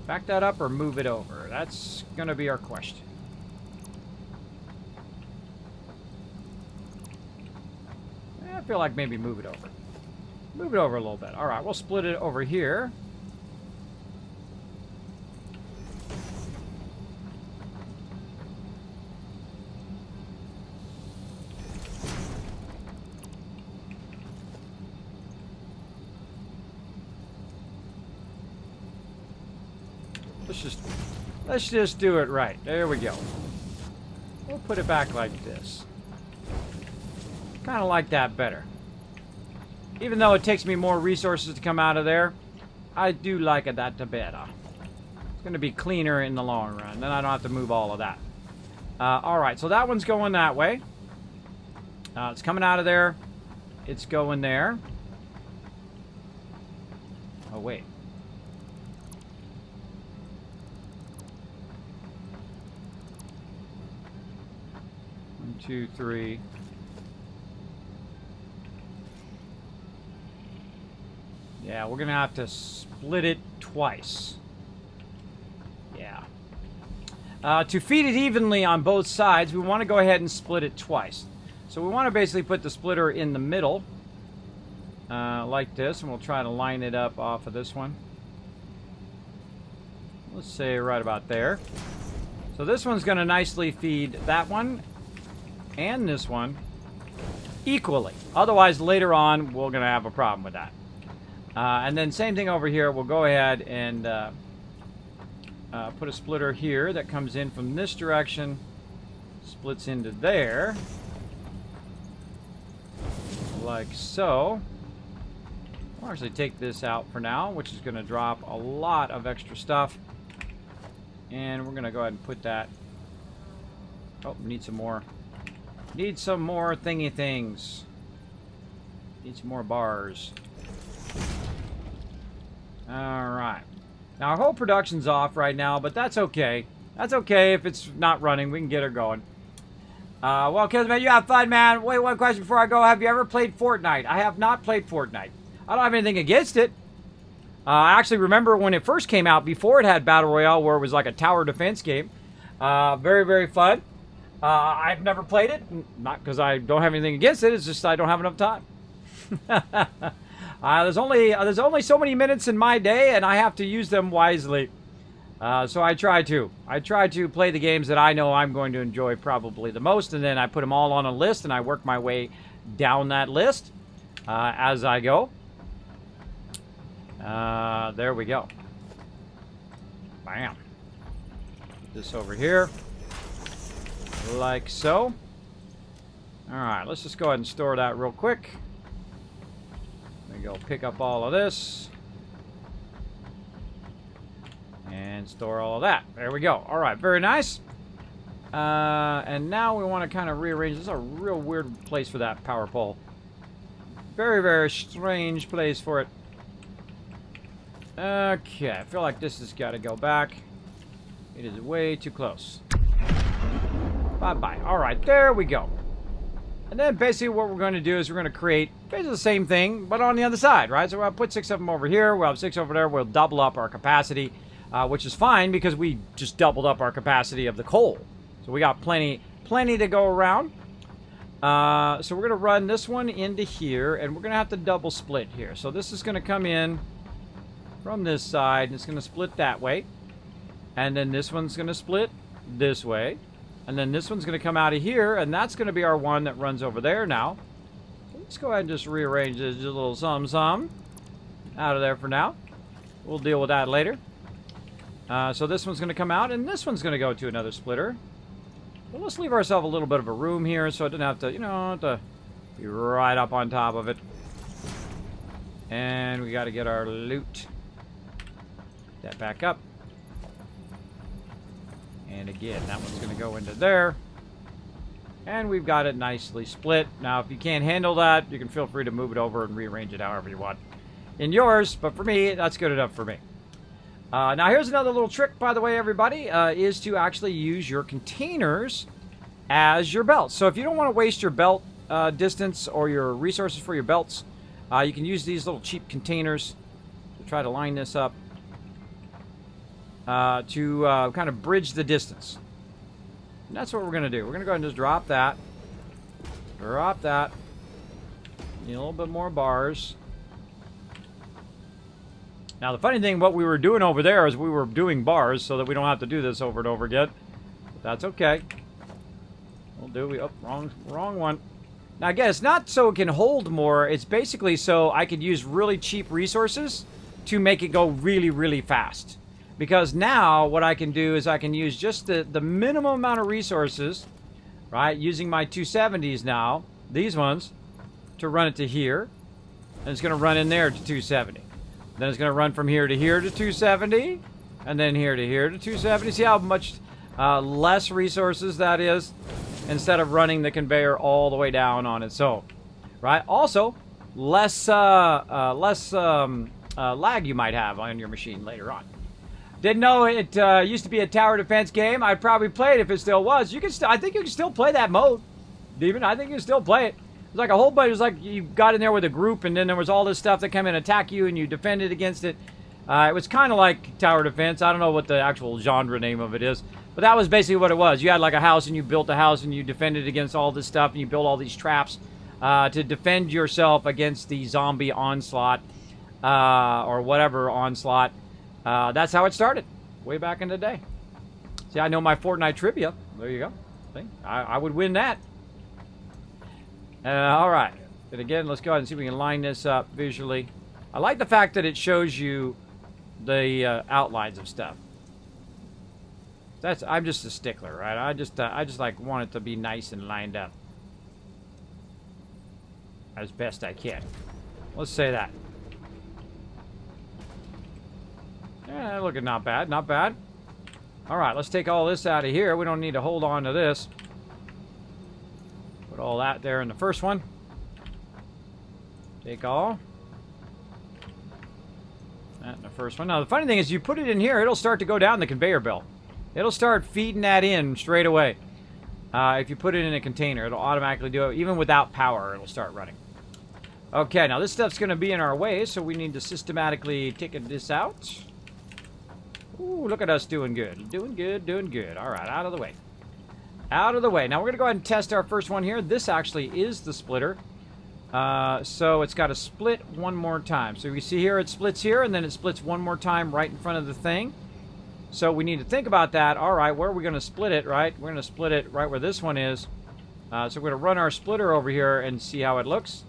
Back that up or move it over? That's going to be our question. I feel like maybe move it over. Move it over a little bit. All right, we'll split it over here. Let's just do it right. There we go. We'll put it back like this. Kind of like that better. Even though it takes me more resources to come out of there, I do like it that better. It's going to be cleaner in the long run. Then I don't have to move all of that. Alright, so that one's going that way. It's coming out of there. It's going there. Oh, wait. 1, 2, 3. Yeah, we're going to have to split it twice. Yeah. To feed it evenly on both sides, we want to go ahead and split it twice. So we want to basically put the splitter in the middle, like this, and we'll try to line it up off of this one. Let's say right about there. So this one's going to nicely feed that one and this one equally. Otherwise, later on, we're going to have a problem with that. And then same thing over here. We'll go ahead and put a splitter here that comes in from this direction, splits into there, like so. I'll actually take this out for now, which is going to drop a lot of extra stuff. And we're going to go ahead and put that. Oh, need some more. Need some more thingy things. Need some more bars. Alright. Now, our whole production's off right now, but that's okay. That's okay if it's not running. We can get her going. Well, Kismet, you have fun, man. Wait, one question before I go. Have you ever played Fortnite? I have not played Fortnite. I don't have anything against it. I actually remember when it first came out, before it had Battle Royale, where it was like a tower defense game. Very, very fun. I've never played it, not because I don't have anything against it. It's just I don't have enough time. There's only so many minutes in my day, and I have to use them wisely. So I try to play the games that I know I'm going to enjoy probably the most, and then I put them all on a list, and I work my way down that list as I go. There we go. Bam. Put this over here. Like so. Alright, let's just go ahead and store that real quick. Let me go pick up all of this. And store all of that. There we go. Alright, very nice. And now we want to kind of rearrange. This is a real weird place for that power pole. Very, very strange place for it. Okay, I feel like this has got to go back. It is way too close. Bye-bye. Alright, there we go. And then basically what we're going to do is we're going to create basically the same thing, but on the other side, right? So we'll put 6 of them over here. We'll have 6 over there. We'll double up our capacity, which is fine because we just doubled up our capacity of the coal. So we got plenty to go around. So we're going to run this one into here, and we're going to have to double split here. So this is going to come in from this side, and it's going to split that way. And then this one's going to split this way. And then this one's going to come out of here, and that's going to be our one that runs over there now. Let's go ahead and just rearrange this, just a little some out of there for now. We'll deal with that later. So this one's going to come out, and this one's going to go to another splitter. Well, let's leave ourselves a little bit of a room here so it doesn't have to, you know, to be right up on top of it. And we got to get our loot. That back up. And again, that one's going to go into there. And we've got it nicely split. Now, if you can't handle that, you can feel free to move it over and rearrange it however you want in yours. But for me, that's good enough for me. Now, here's another little trick, by the way, everybody, is to actually use your containers as your belts. So if you don't want to waste your belt distance or your resources for your belts, you can use these little cheap containers to try to line this up. To kind of bridge the distance. And that's what we're going to do. We're going to go ahead and just drop that. Drop that. Need a little bit more bars. Now, the funny thing, what we were doing over there is we were doing bars so that we don't have to do this over and over again. But that's okay. We'll do. Oh, wrong one. Now, again, it's not so it can hold more. It's basically so I could use really cheap resources to make it go really, really fast. Because now what I can do is I can use just the minimum amount of resources, right, using my 270s now, these ones, to run it to here. And it's going to run in there to 270. Then it's going to run from here to here to 270. And then here to here to 270. See how much less resources that is instead of running the conveyor all the way down on its own. Right? Also, less lag you might have on your machine later on. Didn't know it used to be a tower defense game. I'd probably play it if it still was. You can I think you can still play that mode. Demon, I think you can still play it. It's like a whole bunch. It was like you got in there with a group, and then there was all this stuff that came in and attack you, and you defended against it. It was kind of like tower defense. I don't know what the actual genre name of it is, but that was basically what it was. You had like a house, and you built a house, and you defended against all this stuff, and you built all these traps to defend yourself against the zombie onslaught or whatever onslaught. That's how it started, way back in the day. See, I know my Fortnite trivia. There you go. See? I would win that. All right. And again, let's go ahead and see if we can line this up visually. I like the fact that it shows you the outlines of stuff. I'm just a stickler, right? I just like want it to be nice and lined up as best I can. Let's say that. Yeah, looking not bad, not bad. All right, let's take all this out of here. We don't need to hold on to this. Put all that there in the first one. Take all. That in the first one. Now, the funny thing is you put it in here, it'll start to go down the conveyor belt. It'll start feeding that in straight away. If you put it in a container, it'll automatically do it. Even without power, it'll start running. Okay, now this stuff's going to be in our way, so we need to systematically take this out. Ooh, look at us doing good. Doing good, doing good. All right, out of the way. Out of the way. Now we're going to go ahead and test our first one here. This actually is the splitter. So it's got to split one more time. So you see here it splits here, and then it splits one more time right in front of the thing. So we need to think about that. All right, where are we going to split it, right? We're going to split it right where this one is. So we're going to run our splitter over here and see how it looks.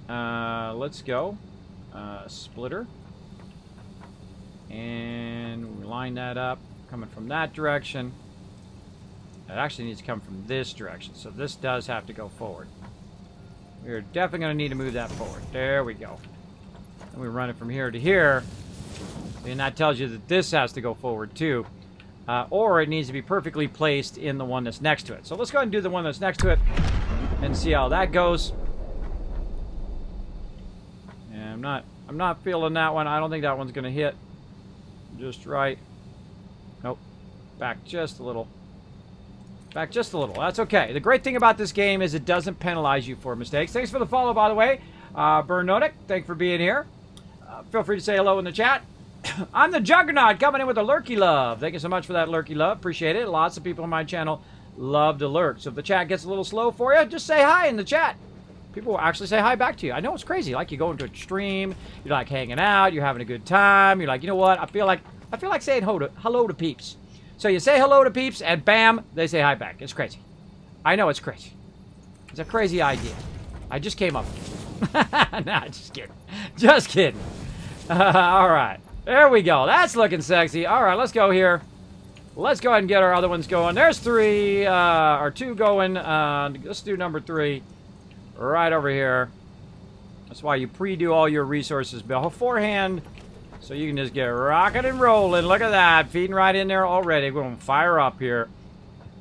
Let's go. Splitter. And we line that up, coming from that direction. It actually needs to come from this direction, so this does have to go forward. We're definitely going to need to move that forward. There we go. And we run it from here to here. And that tells you that this has to go forward too. Or it needs to be perfectly placed in the one that's next to it. So let's go ahead and do the one that's next to it and see how that goes. Yeah, I'm not feeling that one. I don't think that one's going to hit just right. Nope. Back just a little. Back just a little. That's okay. The great thing about this game is it doesn't penalize you for mistakes. Thanks for the follow, by the way. Bernodic, thanks for being here. Feel free to say hello in the chat. I'm the Juggernaut coming in with a lurky love. Thank you so much for that lurky love. Appreciate it. Lots of people on my channel love to lurk. So if the chat gets a little slow for you, just say hi in the chat. People will actually say hi back to you. I know it's crazy. Like you go into a stream, you're like hanging out, you're having a good time. You're like, you know what? I feel like saying hello to peeps. So you say hello to peeps, and bam, they say hi back. It's crazy. I know it's crazy. It's a crazy idea. I just came up with it. Nah, just kidding. Just kidding. All right. There we go. That's looking sexy. All right, let's go here. Let's go ahead and get our other ones going. There's three, or two going. Let's do number 3. Right over here. That's why you pre-do all your resources beforehand, so you can just get rocking and rolling. Look at that. Feeding right in there already. We're going to fire up here.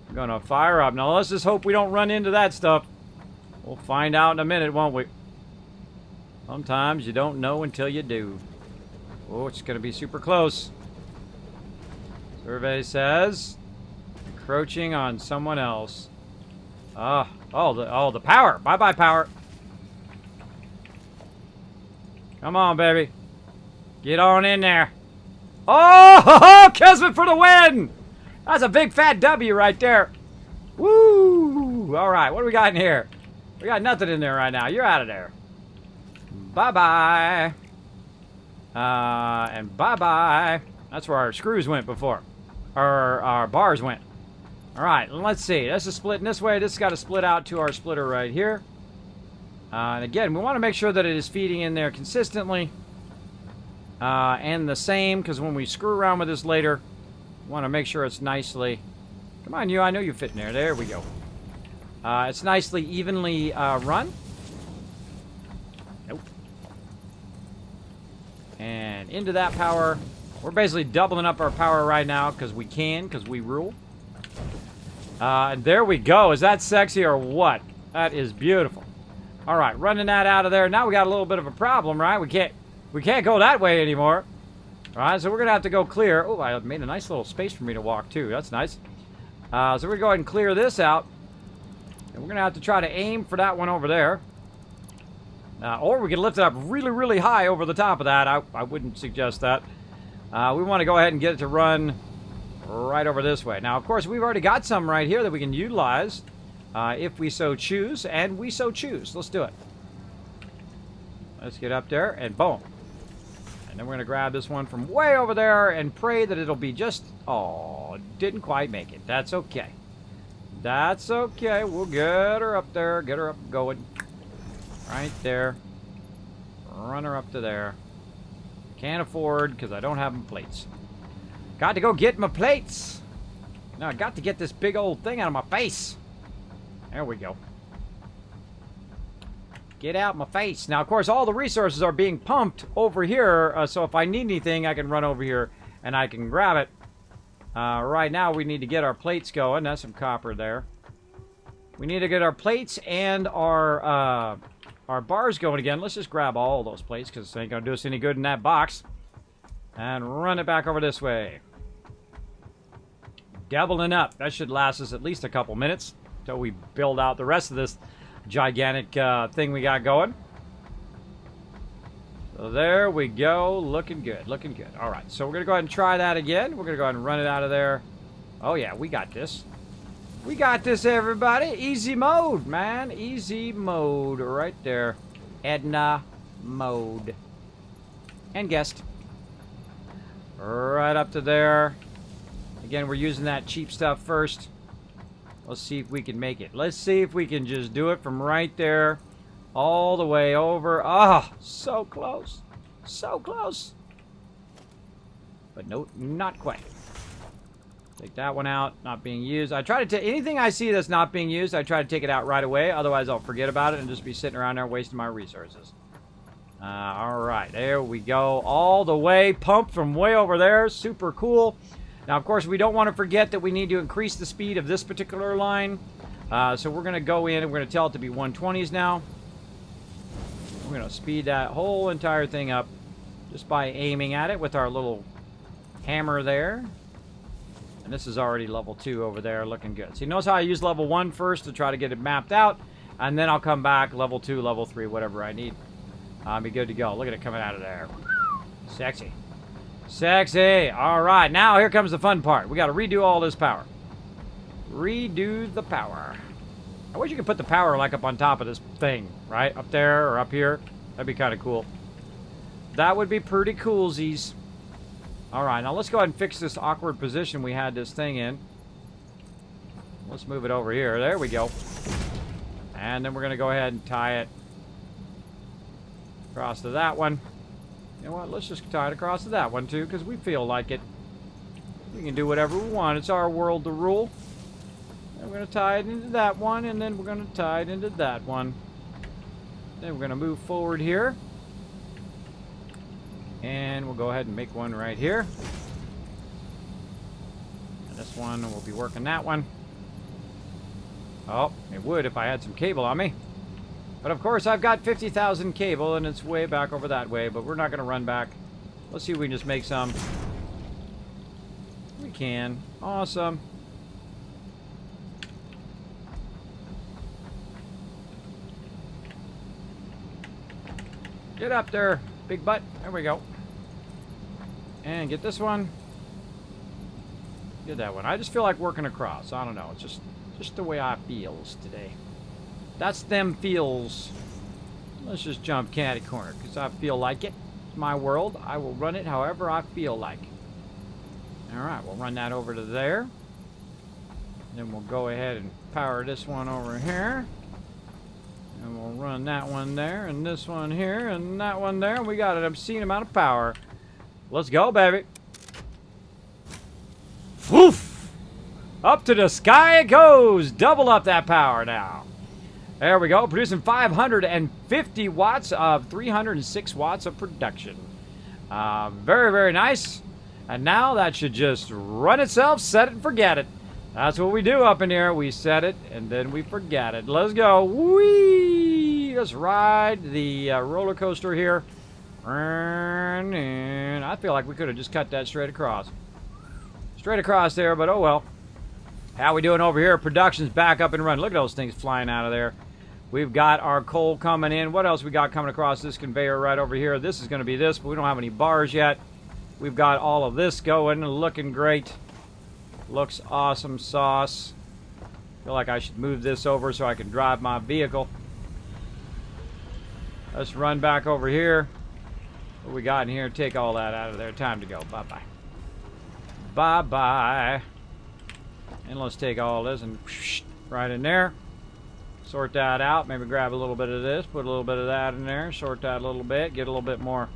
We're going to fire up. Now, let's just hope we don't run into that stuff. We'll find out in a minute, won't we? Sometimes you don't know until you do. Oh, it's going to be super close. Survey says encroaching on someone else. Oh, the power. Bye-bye, power. Come on, baby. Get on in there. Oh, Kismet for the win! That's a big fat W right there. Woo! All right, what do we got in here? We got nothing in there right now. You're out of there. Bye-bye. And bye-bye. That's where our screws went before. Our bars went. All right, let's see. This is splitting this way. This has got to split out to our splitter right here. And again, we want to make sure that it is feeding in there consistently. And the same, because when we screw around with this later, we want to make sure it's nicely... Come on, you. I know you fit in there. There we go. It's nicely, evenly run. Nope. And into that power. We're basically doubling up our power right now because we can, because we rule. And there we go. Is that sexy or what? That is beautiful. All right, running that out of there. Now we got a little bit of a problem, right? We can't go that way anymore. All right, so we're going to have to go clear. Oh, I made a nice little space for me to walk, too. That's nice. So we're going to go ahead and clear this out. And we're going to have to try to aim for that one over there. Or we can lift it up really, really high over the top of that. I wouldn't suggest that. We want to go ahead and get it to run right over this way. Now, of course, we've already got some right here that we can utilize if we so choose, and we so choose. Let's do it. Let's get up there, and boom. And then we're going to grab this one from way over there and pray that it'll be just... Oh, didn't quite make it. That's okay. That's okay. We'll get her up there. Get her up going. Right there. Run her up to there. Can't afford because I don't have my plates. Got to go get my plates. Now I got to get this big old thing out of my face. There we go. Get out my face. Now, of course, all the resources are being pumped over here. So if I need anything, I can run over here and I can grab it. Right now, we need to get our plates going. That's some copper there. We need to get our plates and our bars going again. Let's just grab all those plates because it ain't going to do us any good in that box. And run it back over this way. Doubling up. That should last us at least a couple minutes until we build out the rest of this gigantic thing we got going. So there we go. Looking good. Looking good. All right. So we're going to go ahead and try that again. We're going to go ahead and run it out of there. Oh, yeah. We got this. We got this, everybody. Easy mode, man. Easy mode right there. Edna mode. And guest. Right up to there. Again, we're using that cheap stuff first. Let's see if we can make it. Let's see if we can just do it from right there all the way over. Ah, oh, so close. So close. But no, not quite. Take that one out. Not being used. I try to take anything I see that's not being used, I try to take it out right away. Otherwise, I'll forget about it and just be sitting around there wasting my resources. All right. There we go. All the way. Pump from way over there. Super cool. Now, of course, we don't want to forget that we need to increase the speed of this particular line. So we're going to go in and we're going to tell it to be 120s now. We're going to speed that whole entire thing up just by aiming at it with our little hammer there. And this is already level 2 over there, looking good. So you notice how I use level 1 first to try to get it mapped out. And then I'll come back, level 2, level 3, whatever I need. I'll be good to go. Look at it coming out of there. Sexy. Sexy. All right, now here comes the fun part. We got to redo all this power. Redo the power. I wish you could put the power like up on top of this thing, right? Up there or up here. That'd be kind of cool. That would be pretty coolsies. All right, now let's go ahead and fix this awkward position we had this thing in. Let's move it over here. There we go. And then we're going to go ahead and tie it across to that one. You know what? Let's just tie it across to that one, too, because we feel like it. We can do whatever we want. It's our world to rule. And we're going to tie it into that one, and then we're going to tie it into that one. Then we're going to move forward here. And we'll go ahead and make one right here. And this one, we'll be working that one. Oh, it would if I had some cable on me. But of course, I've got 50,000 cable, and it's way back over that way, but we're not going to run back. Let's see if we can just make some. We can. Awesome. Get up there, big butt. There we go. And get this one. Get that one. I just feel like working across. I don't know. It's just the way I feels today. That's them feels. Let's just jump catty corner because I feel like it. It's my world. I will run it however I feel like. All right, we'll run that over to there. Then we'll go ahead and power this one over here. And we'll run that one there, and this one here, and that one there. And we got an obscene amount of power. Let's go, baby. Woof! Up to the sky it goes. Double up that power now. There we go, producing 550 watts of 306 watts of production. Very, very nice. And now that should just run itself, set it and forget it. That's what we do up in here. We set it and then we forget it. Let's go. Whee! Let's ride the roller coaster here. And I feel like we could have just cut that straight across. Straight across there, but oh well. How we doing over here? Production's back up and running. Look at those things flying out of there. We've got our coal coming in. What else we got coming across this conveyor right over here? This is going to be this, but we don't have any bars yet. We've got all of this going and looking great. Looks awesome sauce. Feel like I should move this over so I can drive my vehicle. Let's run back over here. What we got in here? Take all that out of there. Time to go. Bye-bye. Bye-bye. And let's take all this and right in there. Sort that out. Maybe grab a little bit of this. Put a little bit of that in there. Sort that a little bit. Get a little bit more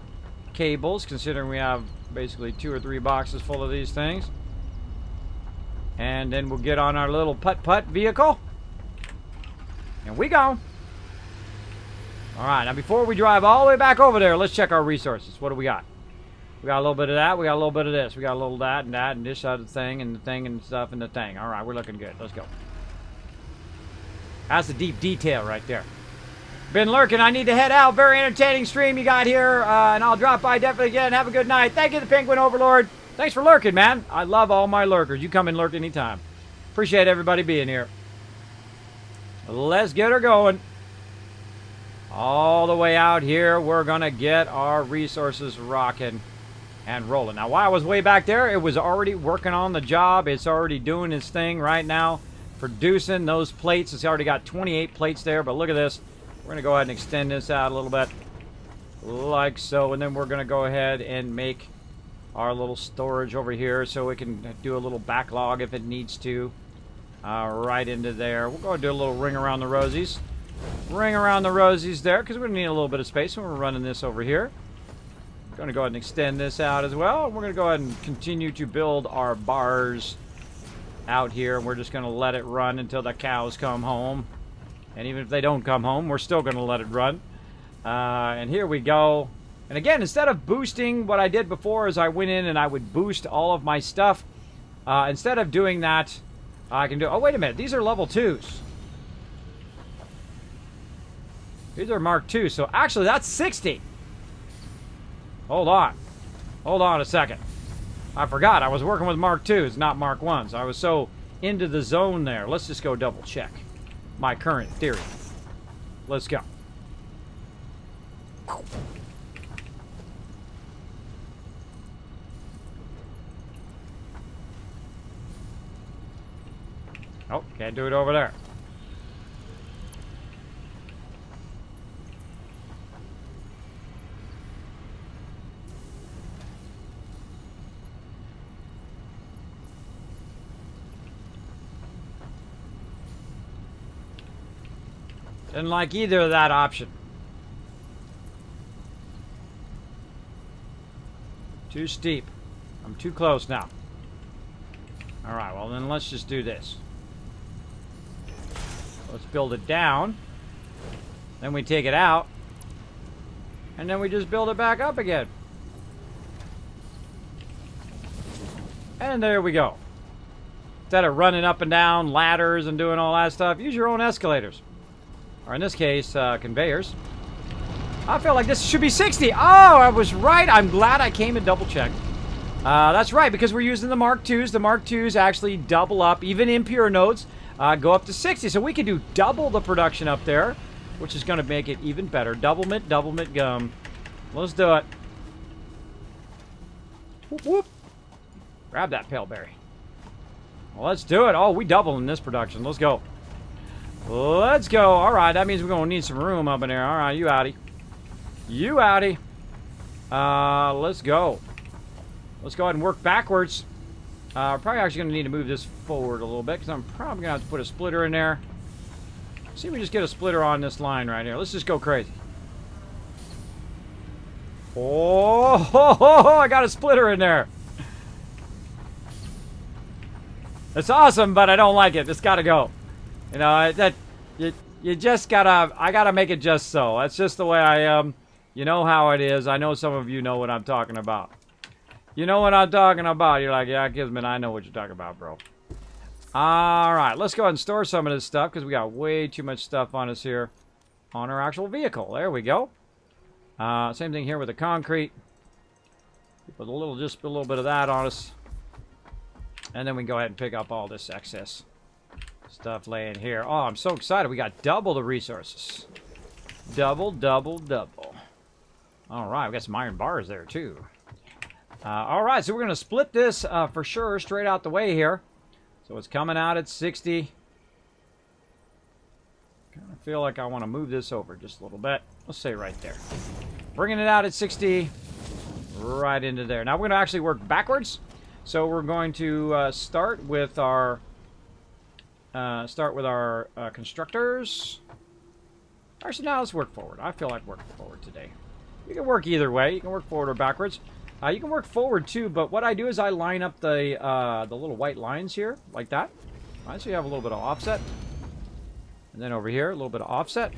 cables, considering we have basically 2 or 3 boxes full of these things. And then we'll get on our little putt-putt vehicle. And we go. Alright, now before we drive all the way back over there, let's check our resources. What do we got? We got a little bit of that. We got a little bit of this. We got a little of that, and this other thing, and the thing, and stuff, and the thing. Alright, we're looking good. Let's go. That's the deep detail right there. Been lurking. I need to head out. Very entertaining stream you got here. And I'll drop by definitely again. Have a good night. Thank you, the Penguin Overlord. Thanks for lurking, man. I love all my lurkers. You come and lurk anytime. Appreciate everybody being here. Let's get her going. all the way out here. We're going to get our resources rocking and rolling. Now, while I was way back there, it was already working on the job. It's already doing its thing right now, producing those plates. It's already got 28 plates there, but look at this. We're going to go ahead and extend this out a little bit, like so, and then we're going to go ahead and make our little storage over here so we can do a little backlog if it needs to. Right into there. We'll go and do a little ring around the rosies. Ring around the rosies there, because we're going to need a little bit of space when we're running this over here. We're going to go ahead and extend this out as well. We're going to go ahead and continue to build our bars out here, and we're just going to let it run until the cows come home. And even if they don't come home, we're still going to let it run. And here we go. And again, instead of boosting, what I did before is I went in and I would boost all of my stuff. Instead of doing that, I can do... Oh, wait a minute. These are level 2s. These are Mark 2. So actually, that's 60. Hold on. Hold on a second. I forgot. I was working with Mark 2s, not Mark 1s. I was so into the zone there. Let's just go double check my current theory. Let's go. Oh, can't do it over there. Didn't like either of that option. Too steep. I'm too close now. Alright, well then let's just do this. Let's build it down. Then we take it out. And then we just build it back up again. And there we go. Instead of running up and down ladders and doing all that stuff, use your own escalators. Or in this case, conveyors. I feel like this should be 60. Oh, I was right. I'm glad I came and double-checked. That's right, because we're using the Mark IIs. The Mark IIs actually double up. Even impure nodes go up to 60. So we can do double the production up there, which is going to make it even better. Doublemint gum. Let's do it. Whoop, whoop. Grab that paleberry. Well, let's do it. Oh, we double in this production. Let's go. Let's go. All right, that means we're going to need some room up in there. All right, you outie. You outie. Let's go. Let's go ahead and work backwards. We're probably actually going to need to move this forward a little bit, because I'm probably going to have to put a splitter in there. See if we just get a splitter on this line right here. Let's just go crazy. Oh, I got a splitter in there. It's awesome, but I don't like it. It's got to go. You know, you just gotta, I gotta make it just so. That's just the way I am. You know how it is. I know some of you know what I'm talking about. You know what I'm talking about. You're like, yeah, Kismet, I know what you're talking about, bro. Alright, let's go ahead and store some of this stuff, because we got way too much stuff on us here on our actual vehicle. There we go. Same thing here with the concrete. Put just a little bit of that on us. And then we can go ahead and pick up all this excess stuff laying here. Oh, I'm so excited. We got double the resources. Double. All right, we got some iron bars there, too. All right, so we're going to split this for sure straight out the way here. So it's coming out at 60. Kind of feel like I want to move this over just a little bit. Let's say right there. Bringing it out at 60. Right into there. Now we're going to actually work backwards. So we're going to start with our constructors. Actually, now let's work forward. I feel like working forward today. You can work either way. You can work forward or backwards. You can work forward too, but what I do is I line up the little white lines here, like that. All right, so you have a little bit of offset. And then over here, a little bit of offset.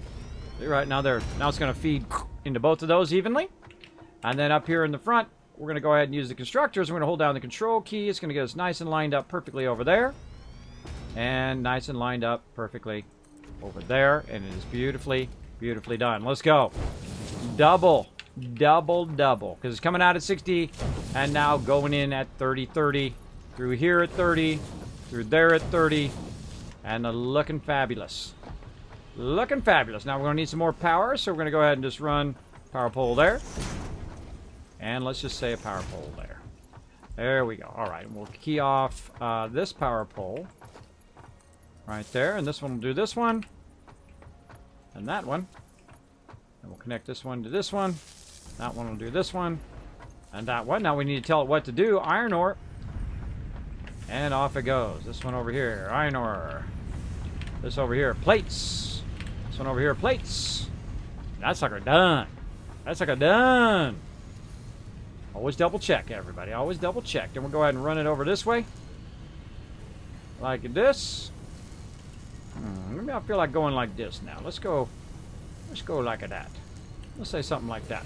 Right, now it's going to feed into both of those evenly. And then up here in the front, we're going to go ahead and use the constructors. We're going to hold down the control key. It's going to get us nice and lined up perfectly over there. And nice and lined up perfectly over there. And it is beautifully, beautifully done. Let's go. Double. Because it's coming out at 60 and now going in at 30. Through here at 30. Through there at 30. And looking fabulous. Looking fabulous. Now we're going to need some more power, so we're going to go ahead and just run power pole there. And let's just say a power pole there. There we go. All right, we'll key off this power pole right there, and this one will do this one, and that one. And we'll connect this one to this one. That one will do this one, and that one. Now we need to tell it what to do. Iron ore. And off it goes. This one over here, iron ore. This over here, plates. This one over here, plates. That sucker done. That sucker done. Always double check, everybody. Always double check. Then we'll go ahead and run it over this way. Like this. Maybe I feel like going like this now. Let's go like that. Let's say something like that.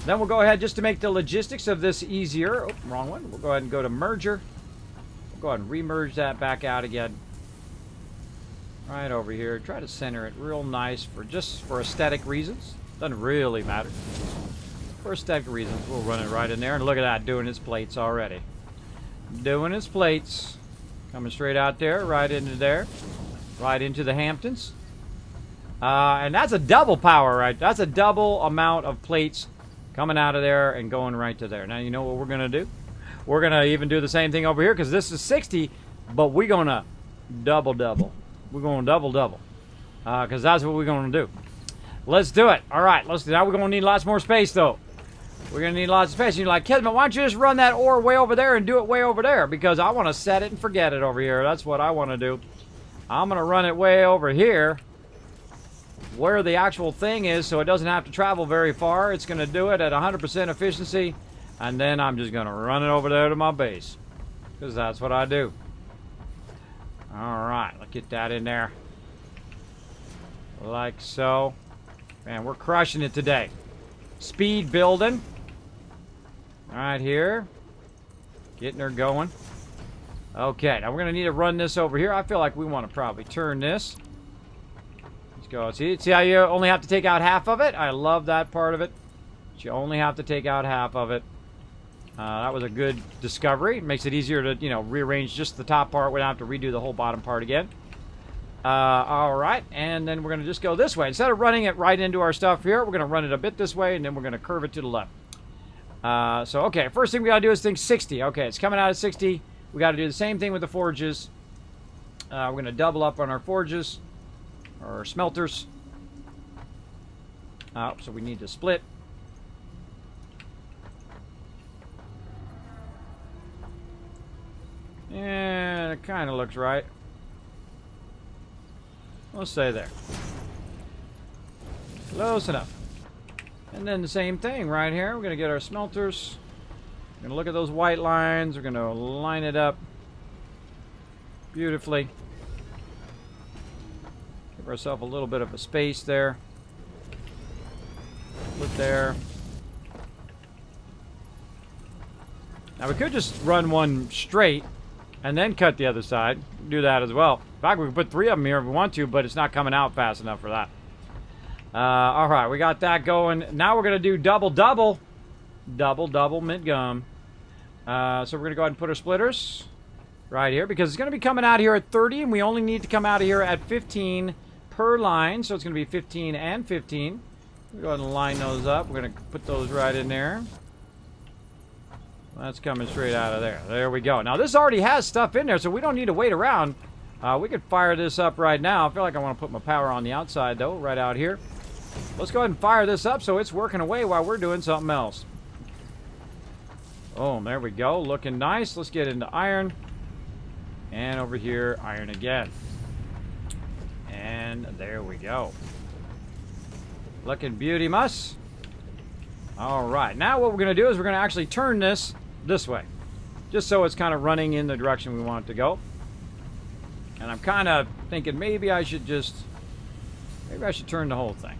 Then we'll go ahead, just to make the logistics of this easier. Oh, wrong one. We'll go ahead and go to merger. We'll go ahead and remerge that back out again. Right over here. Try to center it real nice just for aesthetic reasons. Doesn't really matter. For aesthetic reasons, we'll run it right in there. And look at that, doing its plates already. Doing its plates. Coming straight out there, right into there. Right into the Hamptons. And that's a double power, right? That's a double amount of plates coming out of there and going right to there. Now, you know what we're going to do? We're going to even do the same thing over here, because this is 60, but we're going to double. We're going to double. Because that's what we're going to do. Let's do it. All right, let's do that. We're going to need lots more space, though. We're going to need lots of space. And you're like, Kismet, why don't you just run that ore way over there and do it way over there? Because I want to set it and forget it over here. That's what I want to do. I'm going to run it way over here where the actual thing is, so it doesn't have to travel very far. It's going to do it at 100% efficiency, and then I'm just going to run it over there to my base, because that's what I do. All right, let's get that in there like so. Man, we're crushing it today. Speed building right here, getting her going. Okay, now we're going to need to run this over here. I feel like we want to probably turn this. Let's go. See how you only have to take out half of it? I love that part of it. But you only have to take out half of it. That was a good discovery. It makes it easier to, you know, rearrange just the top part. We don't have to redo the whole bottom part again. All right, and then we're going to just go this way. Instead of running it right into our stuff here, we're going to run it a bit this way, and then we're going to curve it to the left. So, okay, first thing we got to do is think 60. Okay, it's coming out at 60. We got to do the same thing with the forges. We're going to double up on our forges, or smelters. So we need to split. And it kind of looks right. Let's say there. Close enough. And then the same thing right here. We're going to get our smelters. We're going to look at those white lines. We're going to line it up beautifully. Give ourselves a little bit of a space there. Put there. Now we could just run one straight and then cut the other side. Do that as well. In fact, we can put 3 of them here if we want to, but it's not coming out fast enough for that. All right, we got that going. Now we're going to do double mint gum. So we're going to go ahead and put our splitters right here, because it's going to be coming out here at 30, and we only need to come out of here at 15 per line. So it's going to be 15 and 15. We'll go ahead and line those up. We're going to put those right in there. That's coming straight out of there. There we go. Now, this already has stuff in there, so we don't need to wait around. We could fire this up right now. I feel like I want to put my power on the outside, though, right out here. Let's go ahead and fire this up so it's working away while we're doing something else. Oh, there we go. Looking nice. Let's get into iron. And over here, iron again. And there we go. Looking beauty-muss. All right. Now what we're going to do is we're going to actually turn this way, just so it's kind of running in the direction we want it to go. And I'm kind of thinking maybe I should turn the whole thing.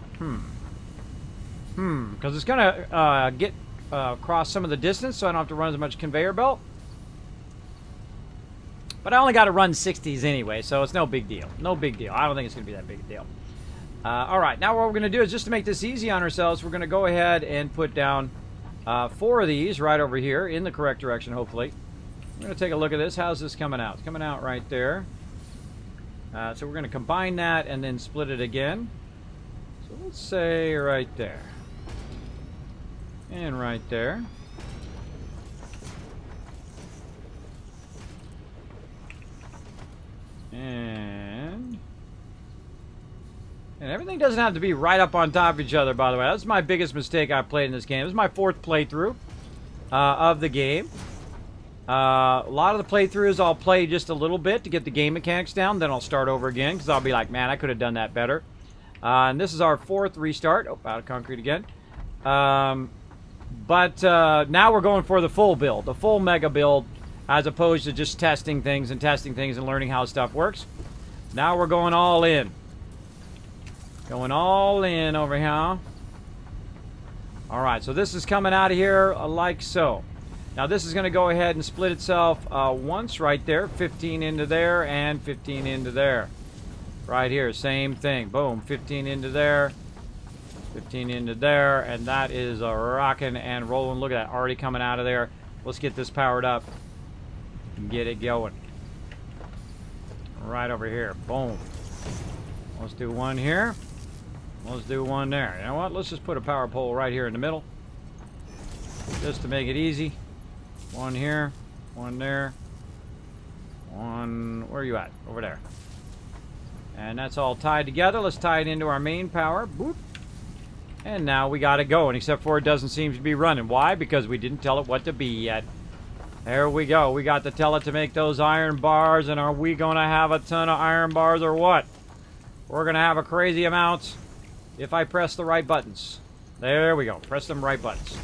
Because it's going to get across some of the distance, so I don't have to run as much conveyor belt. But I only got to run 60s anyway, so it's no big deal. No big deal. I don't think it's going to be that big a deal. All right, now what we're going to do is, just to make this easy on ourselves, we're going to go ahead and put down 4 of these right over here in the correct direction, hopefully. We're going to take a look at this. How's this coming out? It's coming out right there. So we're going to combine that and then split it again. So let's say right there. And right there. And everything doesn't have to be right up on top of each other, by the way. That's my biggest mistake I've played in this game. This is my 4th playthrough of the game. A lot of the playthroughs I'll play just a little bit to get the game mechanics down. Then I'll start over again because I'll be like, man, I could have done that better. And this is our 4th restart. Oh, out of concrete again. But now we're going for the full build, the full mega build, as opposed to just testing things and learning how stuff works. Now we're going all in. Going all in over here. Alright, so this is coming out of here like so. Now this is going to go ahead and split itself once right there. 15 into there and 15 into there. Right here, same thing. Boom, 15 into there. 15 into there. And that is rocking and rolling. Look at that, already coming out of there. Let's get this powered up and get it going. Right over here. Boom. Let's do one here. Let's do one there. You know what? Let's just put a power pole right here in the middle. Just to make it easy. One here. One there. One... Where are you at? Over there. And that's all tied together. Let's tie it into our main power. Boop. And now we got it going. Except for it doesn't seem to be running. Why? Because we didn't tell it what to be yet. There we go. We got to tell it to make those iron bars. And are we going to have a ton of iron bars or what? We're going to have a crazy amount if I press the right buttons. There we go. Press them right buttons.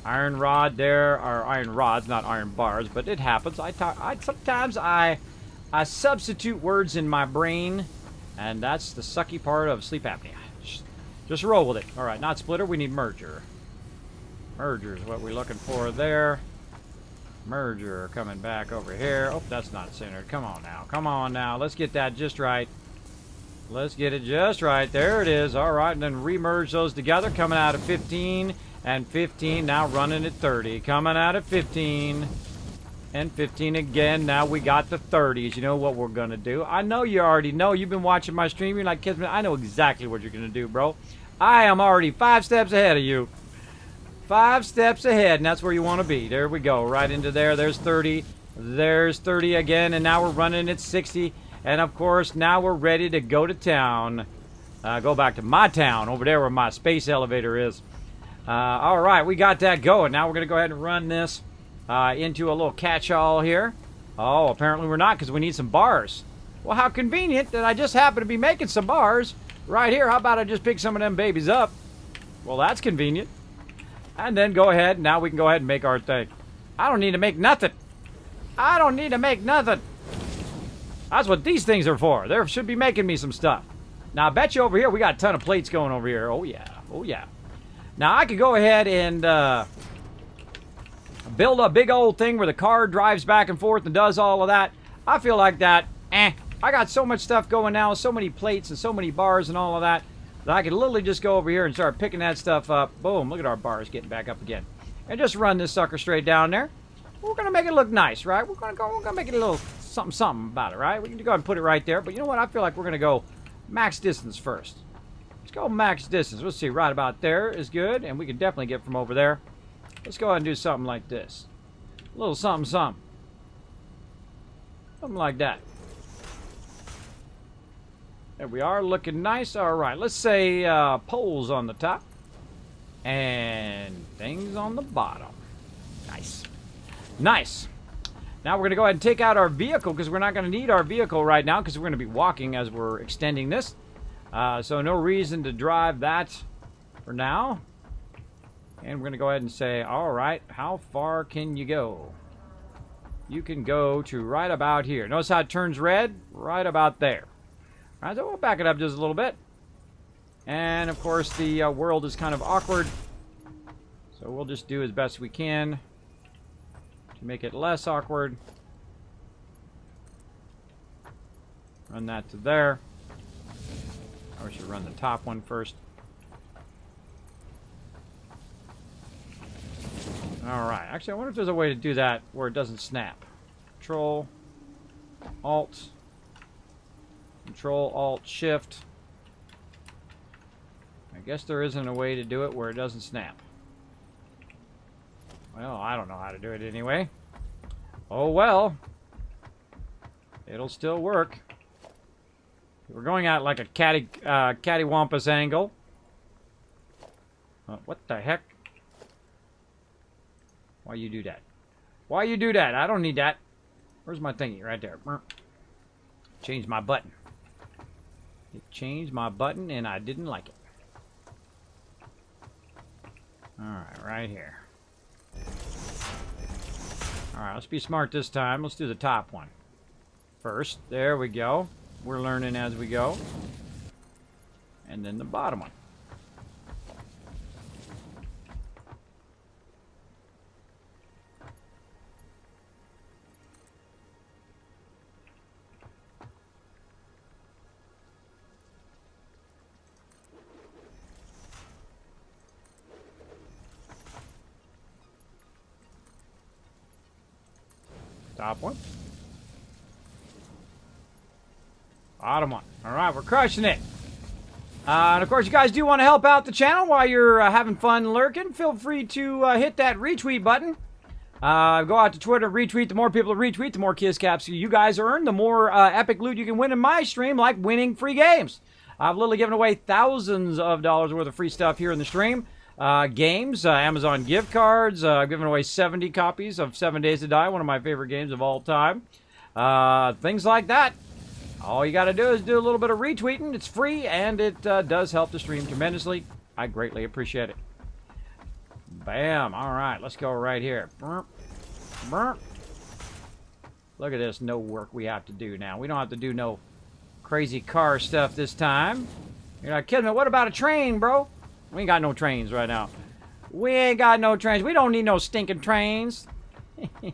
Iron rod there. Are iron rods, not iron bars. But it happens. Sometimes I substitute words in my brain. And that's the sucky part of sleep apnea. Just roll with it. Alright, not splitter. We need merger. Merger is what we're looking for there. Merger coming back over here. Oh, that's not centered. Come on now. Come on now. Let's get that just right. Let's get it just right. There it is. All right, and then remerge those together. Coming out of 15 and 15. Now running at 30. Coming out of 15 and 15 again. Now we got the 30s. You know what we're going to do. I know you already know. You've been watching my stream. You're like, Kismet, I know exactly what you're going to do, bro. I am already 5 steps ahead of you. 5 steps ahead, and that's where you want to be. There we go. Right into there. There's 30. There's 30 again, and now we're running at 60. And, of course, now we're ready to go to town. Go back to my town over there where my space elevator is. All right, we got that going. Now we're going to go ahead and run this into a little catch-all here. Oh, apparently we're not because we need some bars. Well, how convenient that I just happen to be making some bars right here. How about I just pick some of them babies up? Well, that's convenient. And then go ahead. Now we can go ahead and make our thing. I don't need to make nothing. I don't need to make nothing. That's what these things are for. They should be making me some stuff. Now, I bet you over here we got a ton of plates going over here. Oh, yeah. Oh, yeah. Now, I could go ahead and build a big old thing where the car drives back and forth and does all of that. I feel like that, I got so much stuff going now, so many plates and so many bars and all of that, that I could literally just go over here and start picking that stuff up. Boom, look at our bars getting back up again. And just run this sucker straight down there. We're going to make it look nice, right? We're going to make it a little something about it, right? We can go ahead and put it right there. But you know what? I feel like we're going to go max distance first. Let's go max distance. Let's see, right about there is good. And we can definitely get from over there. Let's go ahead and do something like this. A little something. Something like that. There we are, looking nice. All right, let's say poles on the top. And things on the bottom. Nice. Nice. Now we're going to go ahead and take out our vehicle because we're not going to need our vehicle right now because we're going to be walking as we're extending this. So no reason to drive that for now. And we're going to go ahead and say, all right, how far can you go? You can go to right about here. Notice how it turns red? Right about there. All right, so we'll back it up just a little bit. And, of course, the world is kind of awkward. So we'll just do as best we can to make it less awkward. Run that to there. Or we should run the top one first. Alright, actually I wonder if there's a way to do that where it doesn't snap. Control, Alt, Control-Alt-Shift. I guess there isn't a way to do it where it doesn't snap. Well, I don't know how to do it anyway. Oh well. It'll still work. We're going at like a cattywampus angle. What the heck? Why you do that? Why you do that? I don't need that. Where's my thingy? Right there. Change my button. It changed my button and I didn't like it. Alright, right here. Alright, let's be smart this time. Let's do the top one first. There we go. We're learning as we go. And then the bottom one. Top one. Bottom one. Alright, we're crushing it. And of course, you guys do want to help out the channel while you're having fun lurking. Feel free to hit that retweet button. Go out to Twitter, retweet. The more people retweet, the more kiss caps you guys earn. The more epic loot you can win in my stream, like winning free games. I've literally given away thousands of dollars worth of free stuff here in the stream. Games, Amazon gift cards. I've given away 70 copies of 7 Days to Die, one of my favorite games of all time. Things like that. All you got to do is do a little bit of retweeting. It's free, and it does help the stream tremendously. I greatly appreciate it. Bam. All right, let's go right here. Burp. Burp. Look at this no work we have to do now. We don't have to do no crazy car stuff this time. You're like, Kismet, what about a train, bro? We ain't got no trains right now. We ain't got no trains. We don't need no stinking trains. We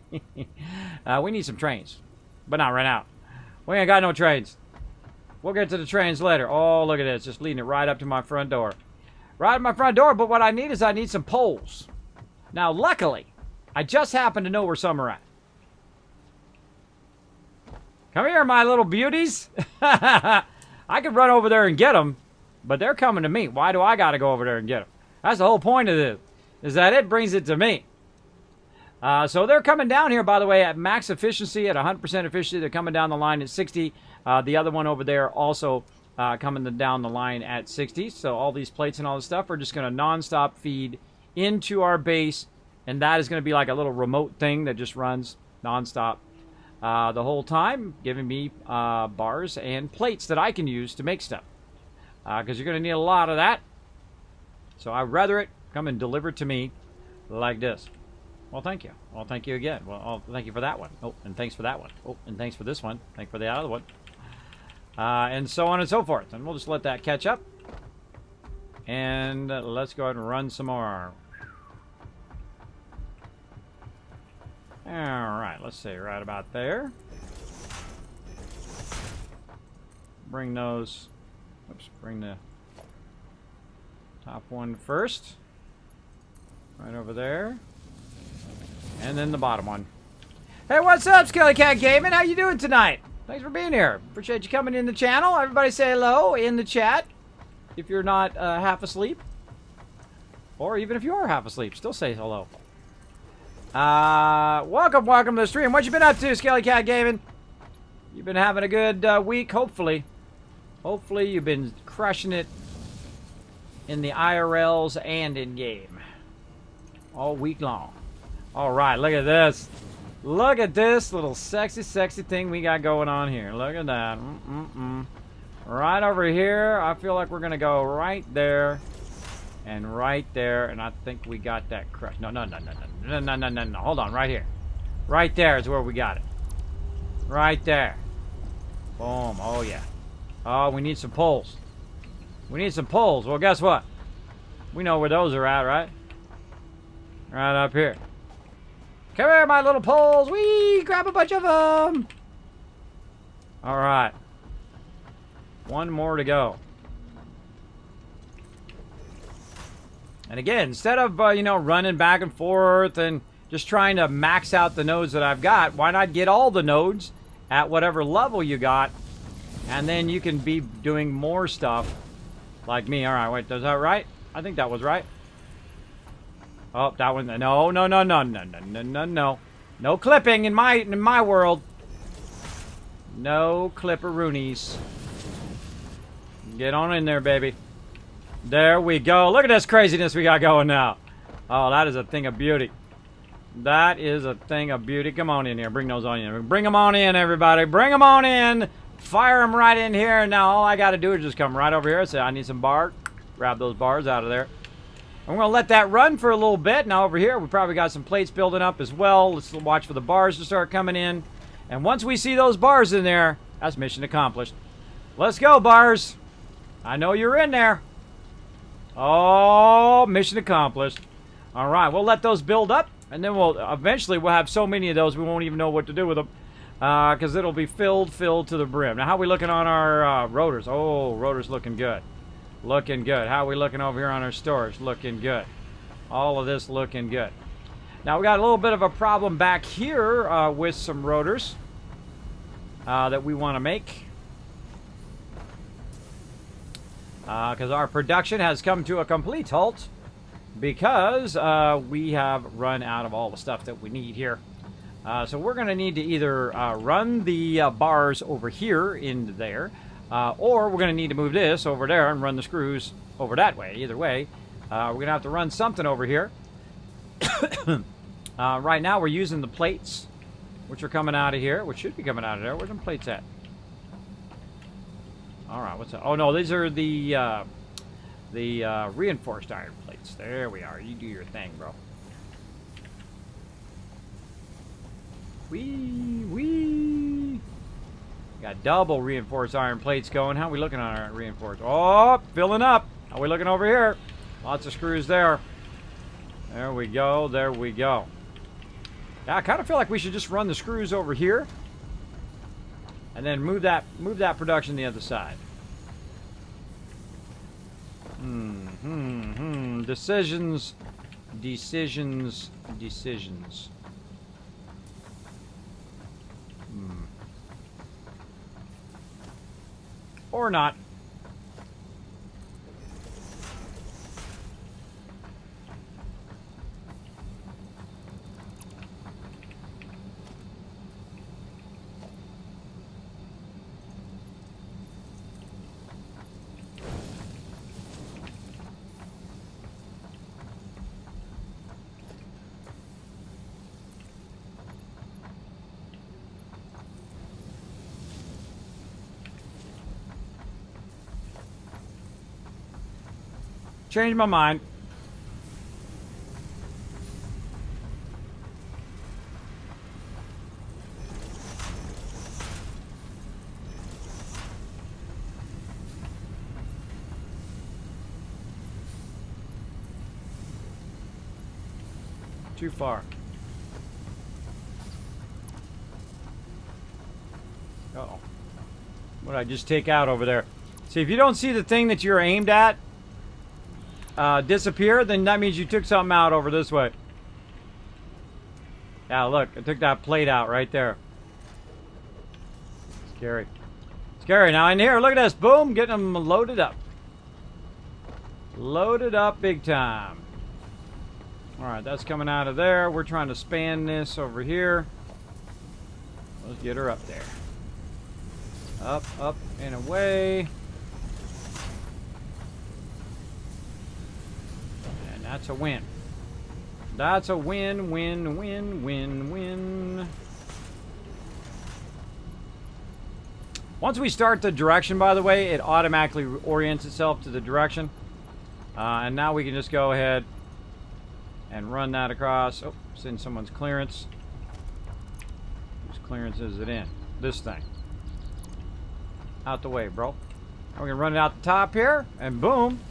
need some trains, but not right now. We ain't got no trains. We'll get to the trains later. Oh, look at this. Just leading it right up to my front door. Right at my front door, but what I need is I need some poles. Now, luckily, I just happen to know where some are at. Come here, my little beauties. I could run over there and get them, but they're coming to me. Why do I got to go over there and get them? That's the whole point of this, is that it brings it to me. So they're coming down here, by the way, at max efficiency, at 100% efficiency. They're coming down the line at 60. The other one over there also coming down the line at 60. So all these plates and all this stuff are just going to non-stop feed into our base. And that is going to be like a little remote thing that just runs non-stop the whole time, giving me bars and plates that I can use to make stuff. Because you're going to need a lot of that. So I'd rather it come and deliver to me like this. Well, thank you. Well, thank you again. Well, thank you for that one. Oh, and thanks for that one. Oh, and thanks for this one. Thank you for the other one. And so on and so forth. And we'll just let that catch up. And let's go ahead and run some more. All right, let's see, right about there. Bring those. Oops, bring the top one first. Right over there. And then the bottom one. Hey, what's up, Skelly Cat Gaming? How you doing tonight? Thanks for being here. Appreciate you coming in the channel. Everybody say hello in the chat. If you're not half asleep. Or even if you are half asleep, still say hello. Welcome to the stream. What you been up to, Skelly Cat Gaming? You've been having a good week, hopefully. Hopefully you've been crushing it in the IRLs and in-game. All week long. All right, look at this. Look at this little sexy thing we got going on here. Look at that. Right over here, I feel like we're going to go right there and right there, and I think we got that crushed. No. Hold on, right here. Right there is where we got it. Right there. Boom. Oh, yeah. Oh, we need some poles. We need some poles. Well, guess what? We know where those are at, right? Right up here. Come here, my little poles. Whee! Grab a bunch of them. All right. One more to go. And again, instead of, running back and forth and just trying to max out the nodes that I've got, why not get all the nodes at whatever level you got And then you can be doing more stuff like me. All right, wait, is that right? I think that was right. Oh, that one. No, no, no, no, no, no, no, no, no. No clipping in my world. No clipperoonies. Get on in there, baby. There we go. Look at this craziness we got going now. Oh, that is a thing of beauty. That is a thing of beauty. Come on in here. Bring those on in. Bring them on in, everybody. Bring them on in. Fire them right in here. Now all I got to do is just come right over here and say, I need some bars. Grab those bars out of there. I'm going to let that run for a little bit. Now over here, we probably got some plates building up as well. Let's watch for the bars to start coming in. And once we see those bars in there, that's mission accomplished. Let's go, bars. I know you're in there. Oh, mission accomplished. All right, we'll let those build up. And then we'll have so many of those we won't even know what to do with them. Because it'll be filled to the brim. Now, how are we looking on our rotors? Oh, rotors looking good. Looking good. How are we looking over here on our storage? Looking good. All of this looking good. Now, we got a little bit of a problem back here with some rotors that we want to make. Because our production has come to a complete halt because we have run out of all the stuff that we need here. So we're going to need to either run the bars over here into there, or we're going to need to move this over there and run the screws over that way. Either way, we're going to have to run something over here. Right now we're using the plates, which are coming out of here, which should be coming out of there. Where's them plates at? All right, what's that? Oh, no, these are the reinforced iron plates. There we are. You do your thing, bro. Wee. Got double reinforced iron plates going. How are we looking on our reinforced? Oh, filling up. How are we looking over here? Lots of screws there. There we go. There we go. Yeah, I kind of feel like we should just run the screws over here. And then move that production to the other side. Decisions. Or not. Changed my mind. Too far. Uh-oh. What did I just take out over there? See, if you don't see the thing that you're aimed at disappear, then that means you took something out over this way. Yeah, look, I took that plate out right there. Scary. Scary. Now in here, look at this. Boom, getting them loaded up. Loaded up big time. Alright, that's coming out of there. We're trying to span this over here. Let's get her up there. Up, up, and away. And that's a win. That's a win, win, win, win, win. Once we start the direction, by the way, it automatically orients itself to the direction. And now we can just go ahead and run that across. Oh, send someone's clearance. Whose clearance is it in? This thing. Out the way, bro. We're going to run it out the top here, and boom.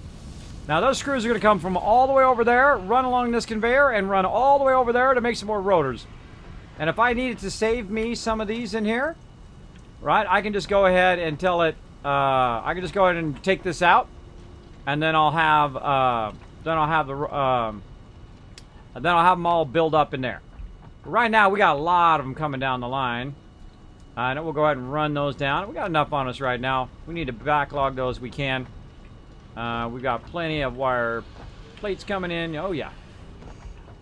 Now those screws are going to come from all the way over there, run along this conveyor, and run all the way over there to make some more rotors. And if I needed to save me some of these in here, right, I can just go ahead and tell it, I can just go ahead and take this out, and then I'll have, then I'll have them all build up in there. Right now, we got a lot of them coming down the line. And we'll go ahead and run those down. We got enough on us right now. We need to backlog those we can. We got plenty of wire plates coming in. Oh, yeah.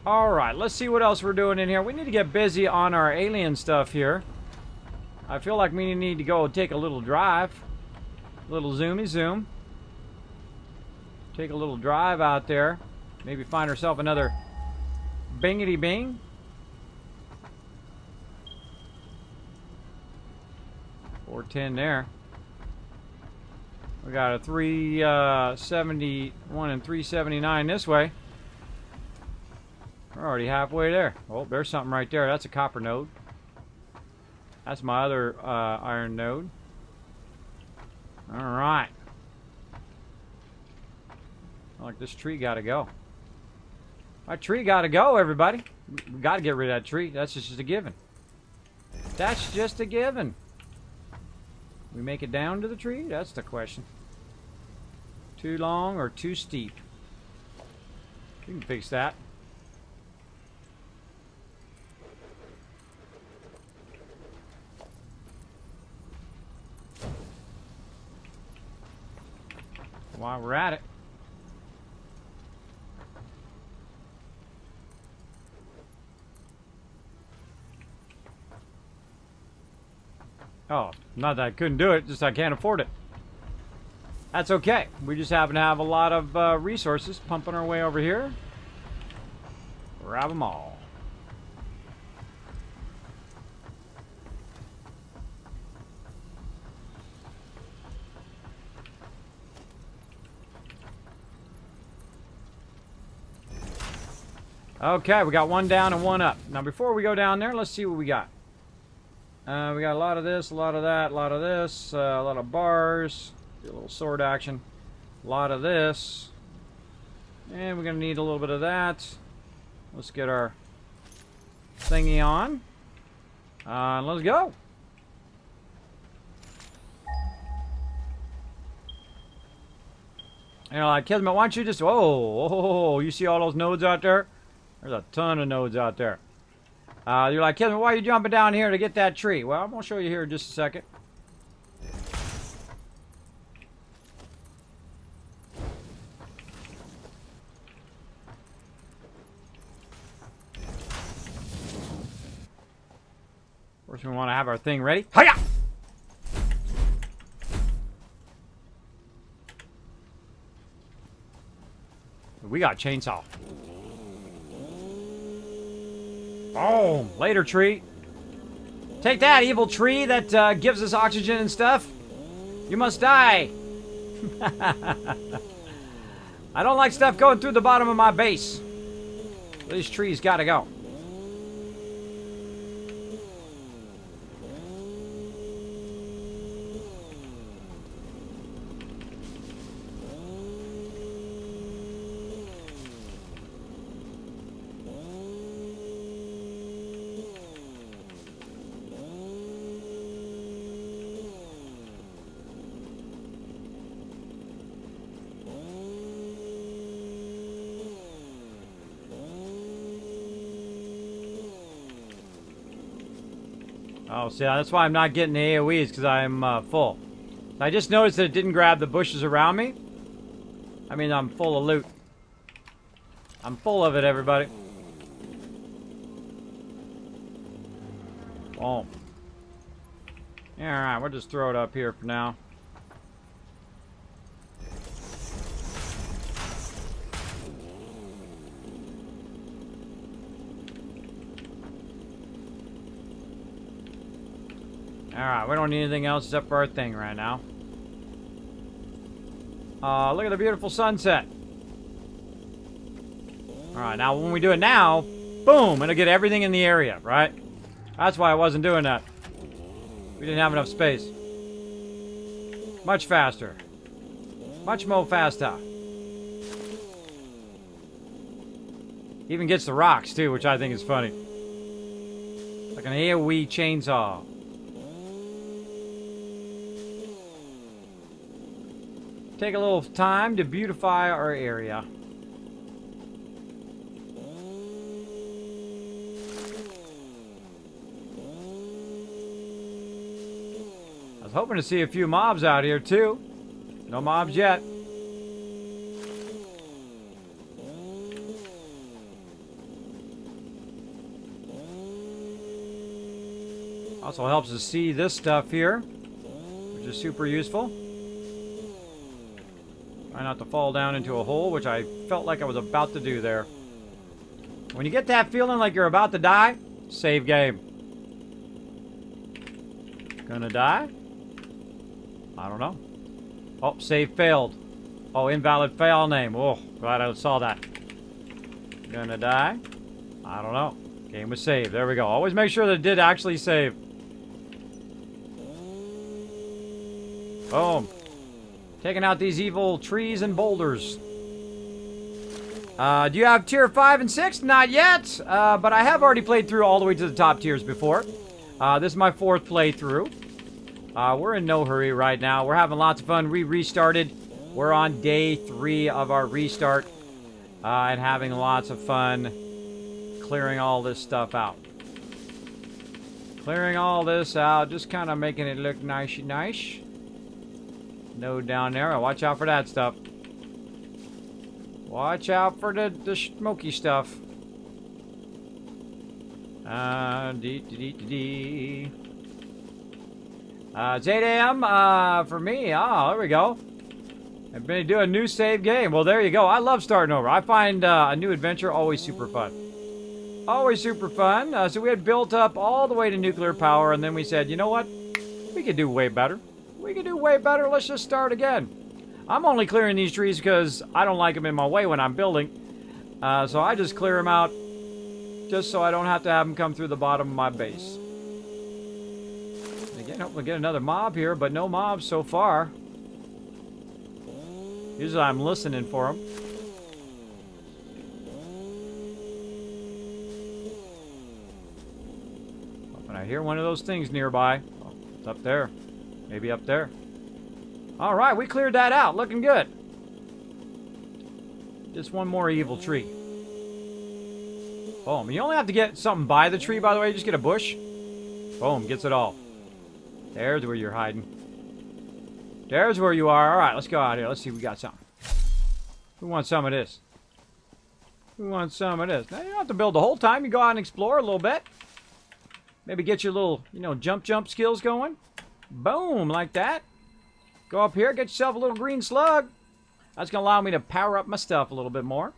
All right, let's see what else we're doing in here. We need to get busy on our alien stuff here. I feel like we need to go take a little drive. A little zoomy zoom. Take a little drive out there. Maybe find ourselves another bingity bing. $410 there. We got a 371 and 379 this way. We're already halfway there. Oh, there's something right there. That's a copper node. That's my other iron node. All right. Like this tree got to go. My tree got to go, everybody. We got to get rid of that tree. That's just a given. That's just a given. We make it down to the tree? That's the question. Too long or too steep? We can fix that. While we're at it. Oh, not that I couldn't do it, just I can't afford it. That's okay. We just happen to have a lot of resources pumping our way over here. Grab them all. Okay, we got one down and one up. Now, before we go down there, let's see what we got. We got a lot of this, a lot of that, a lot of this, a lot of bars. Do a little sword action. A lot of this. And we're going to need a little bit of that. Let's get our thingy on. Let's go. You know, like, Kismet, why don't you just... Oh, you see all those nodes out there? There's a ton of nodes out there. You're like, Kismet, why are you jumping down here to get that tree? Well, I'm going to show you here in just a second. First, we want to have our thing ready. Hiya! We got chainsaw. Boom! Later, tree. Take that, evil tree that gives us oxygen and stuff. You must die. I don't like stuff going through the bottom of my base. These trees gotta go. Oh, see, that's why I'm not getting the AoEs, because I'm full. I just noticed that it didn't grab the bushes around me. I mean, I'm full of loot. I'm full of it, everybody. Boom. Yeah, alright, we'll just throw it up here for now. Alright, we don't need anything else except for our thing right now. Look at the beautiful sunset. Alright, now when we do it now, boom, it'll get everything in the area, right? That's why I wasn't doing that. We didn't have enough space. Much faster. Much more faster. Even gets the rocks, too, which I think is funny. Like an AoE chainsaw. Take a little time to beautify our area. was hoping to see a few mobs out here, too. No mobs yet. Also helps us see this stuff here, which is super useful. Try not to fall down into a hole, which I felt like I was about to do there. When you get that feeling like you're about to die, save game. Gonna die? I don't know. Oh, save failed. Oh, invalid file name. Oh, glad I saw that. Gonna die? I don't know. Game was saved. There we go. Always make sure that it did actually save. Boom. Taking out these evil trees and boulders. Do you have tier 5 and 6? Not yet, but I have already played through all the way to the top tiers before. This is my 4th playthrough. We're in no hurry right now. We're having lots of fun. We restarted. We're on day 3 of our restart. And having lots of fun clearing all this stuff out. Clearing all this out, just kind of making it look nice. Node down there. Watch out for that stuff. Watch out for the smoky stuff. It's 8 a.m. For me. Oh, there we go. I've been doing a new save game. Well, there you go. I love starting over. I find a new adventure always super fun. Always super fun. So we had built up all the way to nuclear power, and then we said, you know what? We could do way better. We could do way better. Let's just start again. I'm only clearing these trees because I don't like them in my way when I'm building. So I just clear them out just so I don't have to have them come through the bottom of my base. Again, hopefully get another mob here, but no mobs so far. Usually I'm listening for them. Hoping I hear one of those things nearby. Oh, it's up there. Maybe up there. Alright, we cleared that out. Looking good. Just one more evil tree. Boom. You only have to get something by the tree, by the way. You just get a bush. Boom. Gets it all. There's where you're hiding. There's where you are. Alright, let's go out here. Let's see if we got something. Who wants some of this? Who wants some of this? Now, you don't have to build the whole time. You go out and explore a little bit. Maybe get your little, jump skills going. Boom, like that. Go up here, get yourself a little green slug. That's going to allow me to power up my stuff a little bit more.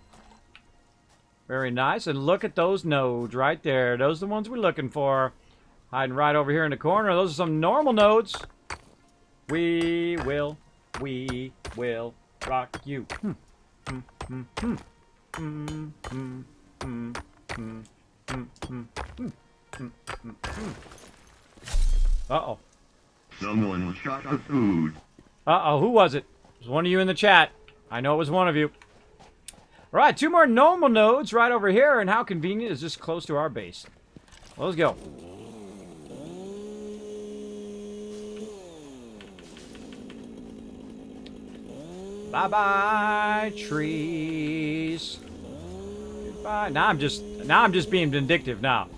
Very nice. And look at those nodes right there. Those are the ones we're looking for. Hiding right over here in the corner. Those are some normal nodes. We will rock you. Uh-oh.
Someone was shot of food.
Uh-oh, who was it? It was one of you in the chat. I know it was one of you. All right, 2 more normal nodes right over here, and how convenient is this close to our base? Let's go. Bye-bye, trees. Goodbye. Now I'm just being vindictive now.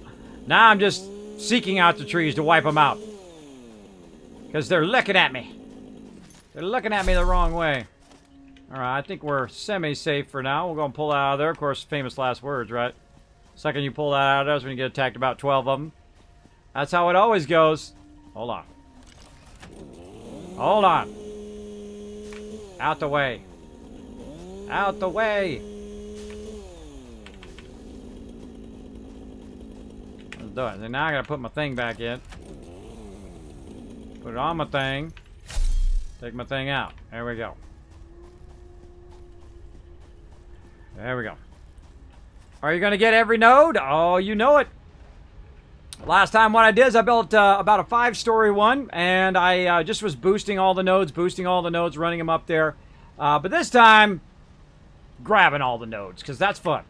Now I'm just seeking out the trees to wipe them out. Because they're looking at me. They're looking at me the wrong way. Alright, I think we're semi-safe for now. We're going to pull out of there. Of course, famous last words, right? Second you pull that out of there is when you get attacked about 12 of them. That's how it always goes. Hold on. Hold on. Out the way. Out the way. Let's do it. Then now I gotta put my thing back in. Put it on my thing. Take my thing out. There we go. There we go. Are you gonna get every node? Oh, you know it. Last time what I did is I built about a 5-story one, and I just was boosting all the nodes, running them up there. But this time, grabbing all the nodes, because that's fun.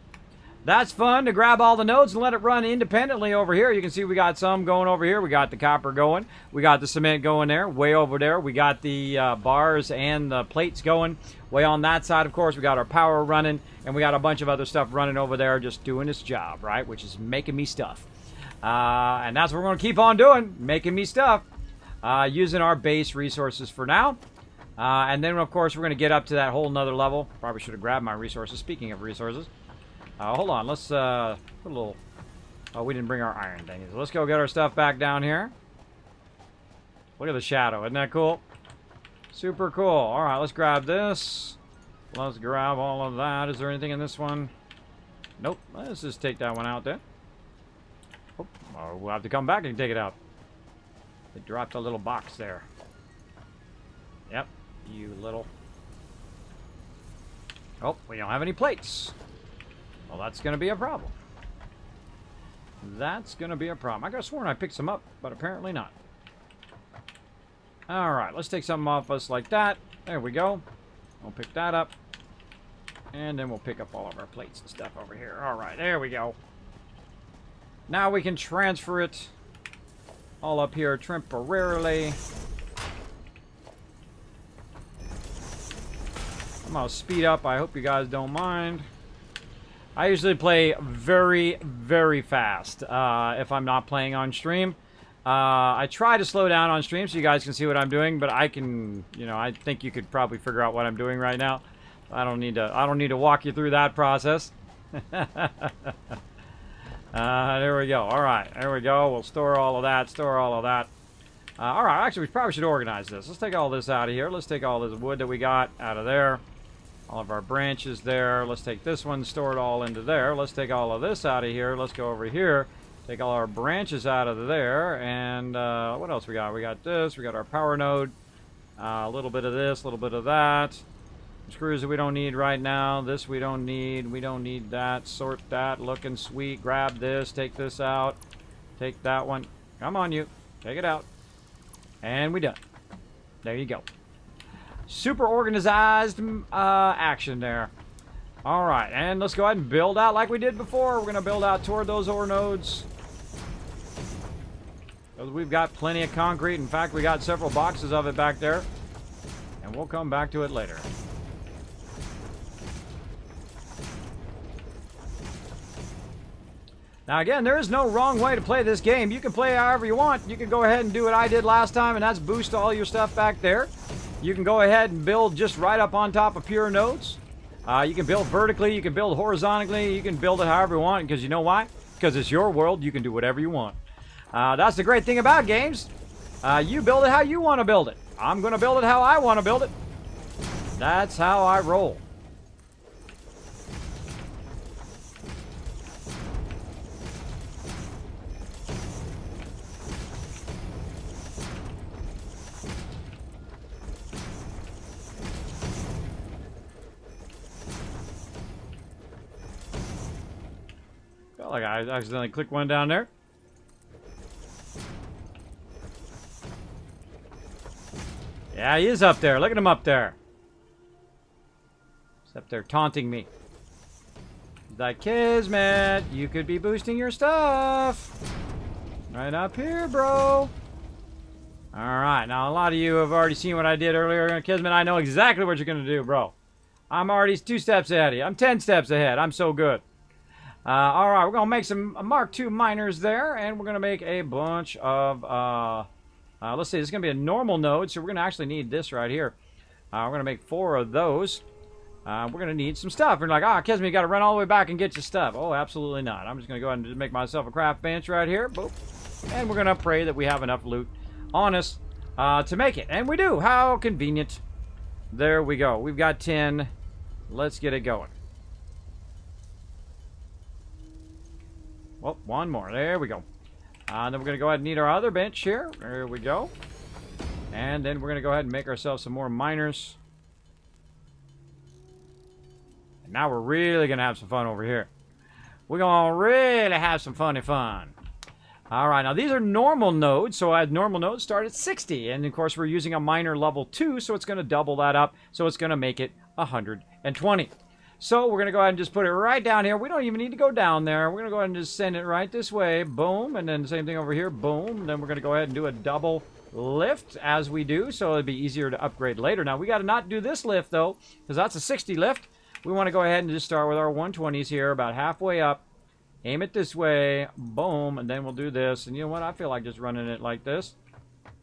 That's fun to grab all the nodes and let it run independently over here. You can see we got some going over here. We got the copper going. We got the cement going there, way over there. We got the bars and the plates going way on that side, of course. We got our power running, and we got a bunch of other stuff running over there just doing its job, right? Which is making me stuff. And that's what we're going to keep on doing, making me stuff. using our base resources for now. And then, of course, we're going to get up to that whole nother level. Probably should have grabbed my resources. Speaking of resources. Hold on. Let's put a little... Oh, we didn't bring our iron thing. So let's go get our stuff back down here. Look at the shadow. Isn't that cool? Super cool. All right, let's grab this. Let's grab all of that. Is there anything in this one? Nope. Let's just take that one out there. Oh, we'll have to come back and take it out. They dropped a little box there. Yep. You little... Oh, we don't have any plates. Well, that's going to be a problem. That's going to be a problem. I could have sworn I picked some up, but apparently not. Alright, let's take something off us like that. There we go. We'll pick that up. And then we'll pick up all of our plates and stuff over here. Alright, there we go. Now we can transfer it all up here temporarily. I'm going to speed up. I hope you guys don't mind. I usually play very, very fast if I'm not playing on stream. I try to slow down on stream so you guys can see what I'm doing, but I can, you know, I think you could probably figure out what I'm doing right now. I don't need to walk you through that process. There we go. All right, there we go. We'll store all of that. Store all of that. All right, actually, we probably should organize this. Let's take all this out of here. Let's take all this wood that we got out of there. All of our branches there. Let's take this one, store it all into there. Let's take all of this out of here. Let's go over here. Take all our branches out of there. And what else we got? We got this. We got our power node. A little bit of this, a little bit of that. Screws that we don't need right now. This we don't need. We don't need that. Sort that. Looking sweet. Grab this. Take this out. Take that one. Come on, you. Take it out. And we done. There you go. Super organized action there. All right, and let's go ahead and build out like we did before. We're going to build out toward those ore nodes. We've got plenty of concrete. In fact, we got several boxes of it back there. And we'll come back to it later. Now, again, there is no wrong way to play this game. You can play however you want. You can go ahead and do what I did last time, and that's boost all your stuff back there. You can go ahead and build just right up on top of pure nodes. You can build vertically. You can build horizontally. You can build it however you want, because you know why? Because it's your world. You can do whatever you want. That's the great thing about games. You build it how you want to build it. I'm going to build it how I want to build it. That's how I roll. Felt like I accidentally clicked one down there. Yeah, he is up there. Look at him up there. He's up there taunting me. He's like, Kismet, you could be boosting your stuff. Right up here, bro. Alright, now a lot of you have already seen what I did earlier. Kismet, I know exactly what you're going to do, bro. I'm already 2 steps ahead of you. I'm 10 steps ahead. I'm so good. Alright, we're going to make some Mark II miners there. And we're going to make a bunch of... let's see, this is going to be a normal node, so we're going to actually need this right here. We're going to make 4 of those. We're going to need some stuff. You're like, Kismet, you got to run all the way back and get your stuff. Oh, absolutely not. I'm just going to go ahead and just make myself a craft bench right here. Boop. And we're going to pray that we have enough loot on us to make it. And we do. How convenient. There we go. We've got 10. Let's get it going. Well, one more. There we go. And then we're going to go ahead and need our other bench here. There we go. And then we're going to go ahead and make ourselves some more miners. And now we're really going to have some fun over here. We're going to really have some funny fun. All right, now these are normal nodes. So normal nodes start at 60. And of course, we're using a miner level 2. So it's going to double that up. So it's going to make it 120. So we're going to go ahead and just put it right down here. We don't even need to go down there. We're going to go ahead and just send it right this way. Boom. And then the same thing over here. Boom. Then we're going to go ahead and do a double lift as we do. So it'll be easier to upgrade later. Now, we got to not do this lift, though, because that's a 60 lift. We want to go ahead and just start with our 120s here, about halfway up. Aim it this way. Boom. And then we'll do this. And you know what? I feel like just running it like this.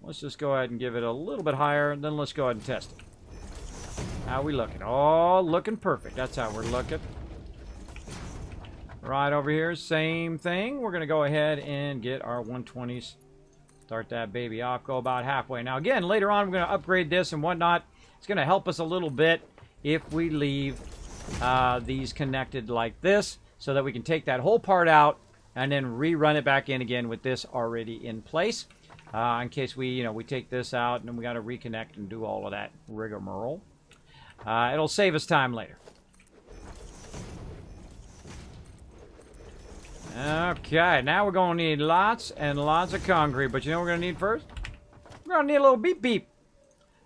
Let's just go ahead and give it a little bit higher, and then let's go ahead and test it. How we looking? Oh, looking perfect. That's how we're looking. Right over here, same thing. We're going to go ahead and get our 120s. Start that baby off. Go about halfway. Now, again, later on, we're going to upgrade this and whatnot. It's going to help us a little bit if we leave these connected like this, so that we can take that whole part out and then rerun it back in again with this already in place. In case we take this out and then we got to reconnect and do all of that rigmarole. It'll save us time later. Okay, now we're going to need lots and lots of concrete. But you know what we're going to need first? We're going to need a little beep beep.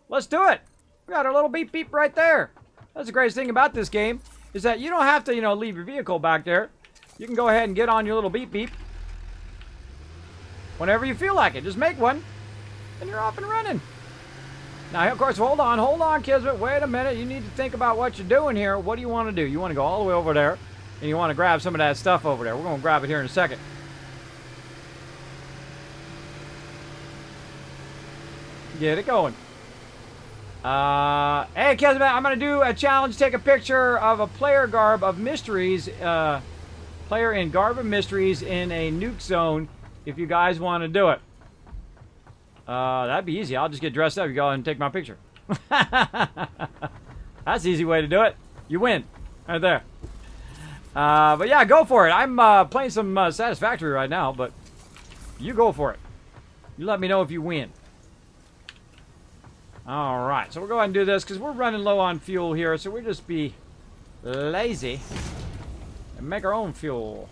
Let's do it. We got our little beep beep right there. That's the greatest thing about this game, is that you don't have to, leave your vehicle back there. You can go ahead and get on your little beep beep whenever you feel like it. Just make one, and you're off and running. Now, of course, hold on, Kismet. Wait a minute. You need to think about what you're doing here. What do you want to do? You want to go all the way over there, and you want to grab some of that stuff over there. We're going to grab it here in a second. Get it going. Hey, Kismet, I'm going to do a challenge. Take a picture of a player garb of mysteries. Player in garb of mysteries in a nuke zone, if you guys want to do it. That'd be easy. I'll just get dressed up. You go and take my picture. That's the easy way to do it. You win. Right there. But yeah, go for it. I'm playing some Satisfactory right now, but you go for it. You let me know if you win. Alright, so we'll go ahead and do this because we're running low on fuel here, so we'll just be lazy and make our own fuel.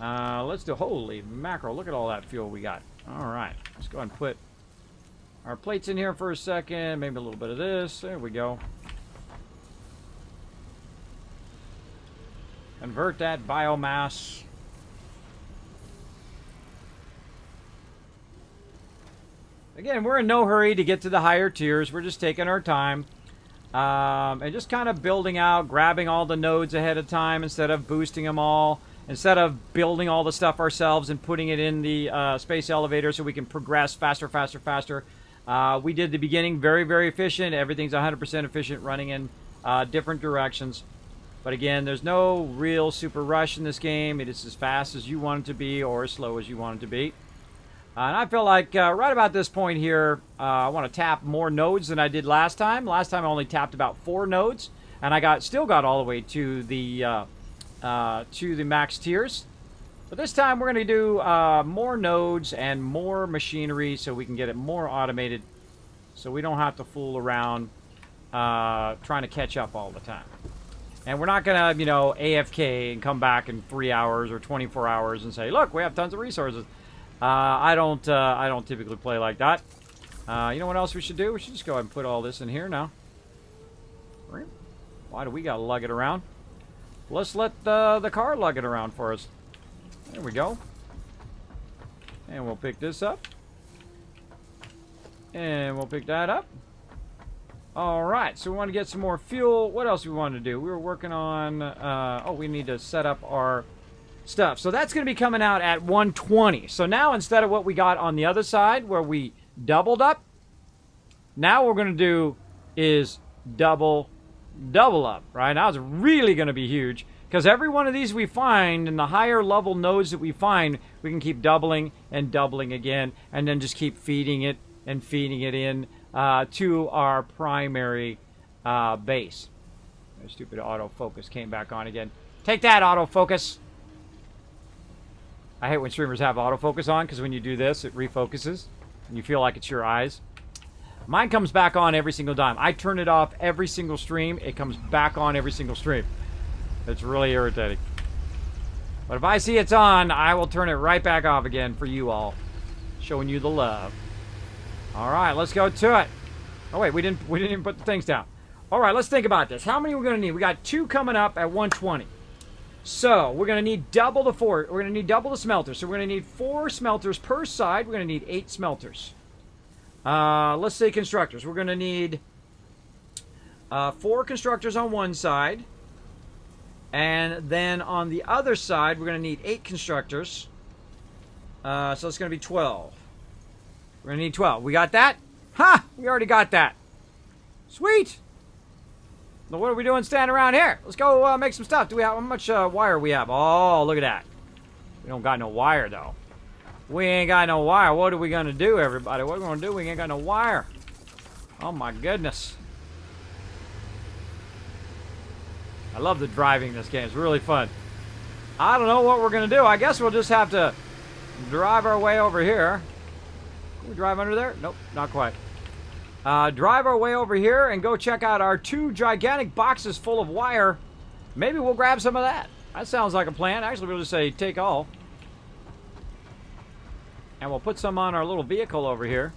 Let's do, holy mackerel, look at all that fuel we got. Alright, let's go ahead and put our plates in here for a second, maybe a little bit of this. There we go. Convert that biomass. Again, we're in no hurry to get to the higher tiers. We're just taking our time. And just kind of building out, grabbing all the nodes ahead of time instead of boosting them all. Instead of building all the stuff ourselves and putting it in the space elevator so we can progress faster. We did the beginning very, very efficient. Everything's 100% efficient, running in different directions. But again, there's no real super rush in this game. It is as fast as you want it to be or as slow as you want it to be. And I feel like right about this point here, I want to tap more nodes than I did last time. Last time I only tapped about 4 nodes, and I still got all the way to the max tiers. But this time we're going to do more nodes and more machinery so we can get it more automated, so we don't have to fool around trying to catch up all the time. And we're not going to, AFK and come back in 3 hours or 24 hours and say, look, we have tons of resources. I don't typically play like that. You know what else we should do? We should just go ahead and put all this in here now. Why do we gotta lug it around? Let's let the car lug it around for us. There we go. And we'll pick this up. And we'll pick that up. Alright, so we want to get some more fuel. What else do we want to do? We were working on... we need to set up our stuff. So that's going to be coming out at 120. So now instead of what we got on the other side where we doubled up, now what we're going to do is double up, right? Now it's really going to be huge because every one of these we find and the higher level nodes that we find, we can keep doubling and doubling again and then just keep feeding it and feeding it in to our primary base. The stupid autofocus came back on again. Take that, autofocus! I hate when streamers have autofocus on because when you do this, it refocuses and you feel like it's your eyes. Mine comes back on every single time. I turn it off every single stream. It comes back on every single stream. It's really irritating. But if I see it's on, I will turn it right back off again for you all. Showing you the love. Alright, let's go to it. Oh wait, we didn't even put the things down. Alright, let's think about this. How many we're going to need? We got 2 coming up at 120. So, we're going to need double the we're going to need double the smelters. So, we're going to need 4 smelters per side. We're going to need 8 smelters. Let's say constructors. We're going to need 4 constructors on one side. And then on the other side, we're going to need 8 constructors. So, it's going to be 12. We're gonna need 12. We got that? Ha! We already got that. Sweet! Now what are we doing standing around here? Let's go make some stuff. Do we have, how much wire we have? Oh, look at that. We don't got no wire, though. We ain't got no wire. What are we gonna do, everybody? What are we gonna do? We ain't got no wire. Oh, my goodness. I love the driving in this game. It's really fun. I don't know what we're gonna do. I guess we'll just have to drive our way over here. Can we drive under there? Nope, not quite. Drive our way over here and go check out our 2 gigantic boxes full of wire. Maybe we'll grab some of that. That sounds like a plan. Actually, we'll just say take all. And we'll put some on our little vehicle over here.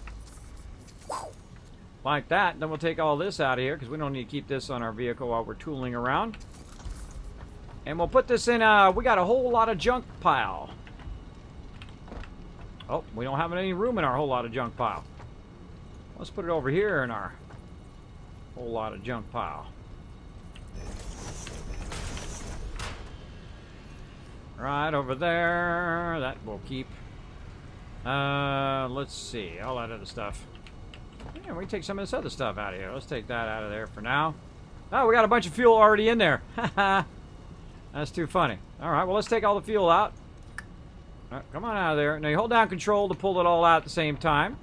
Like that. Then we'll take all this out of here because we don't need to keep this on our vehicle while we're tooling around. And we'll put this in, we got a whole lot of junk pile. Oh, we don't have any room in our whole lot of junk pile. Let's put it over here in our whole lot of junk pile. Right over there. That will keep. Let's see. All that other stuff. Yeah, we can take some of this other stuff out of here. Let's take that out of there for now. Oh, we got a bunch of fuel already in there. That's too funny. All right, well, let's take all the fuel out. All right, come on out of there. Now, you hold down control to pull it all out at the same time.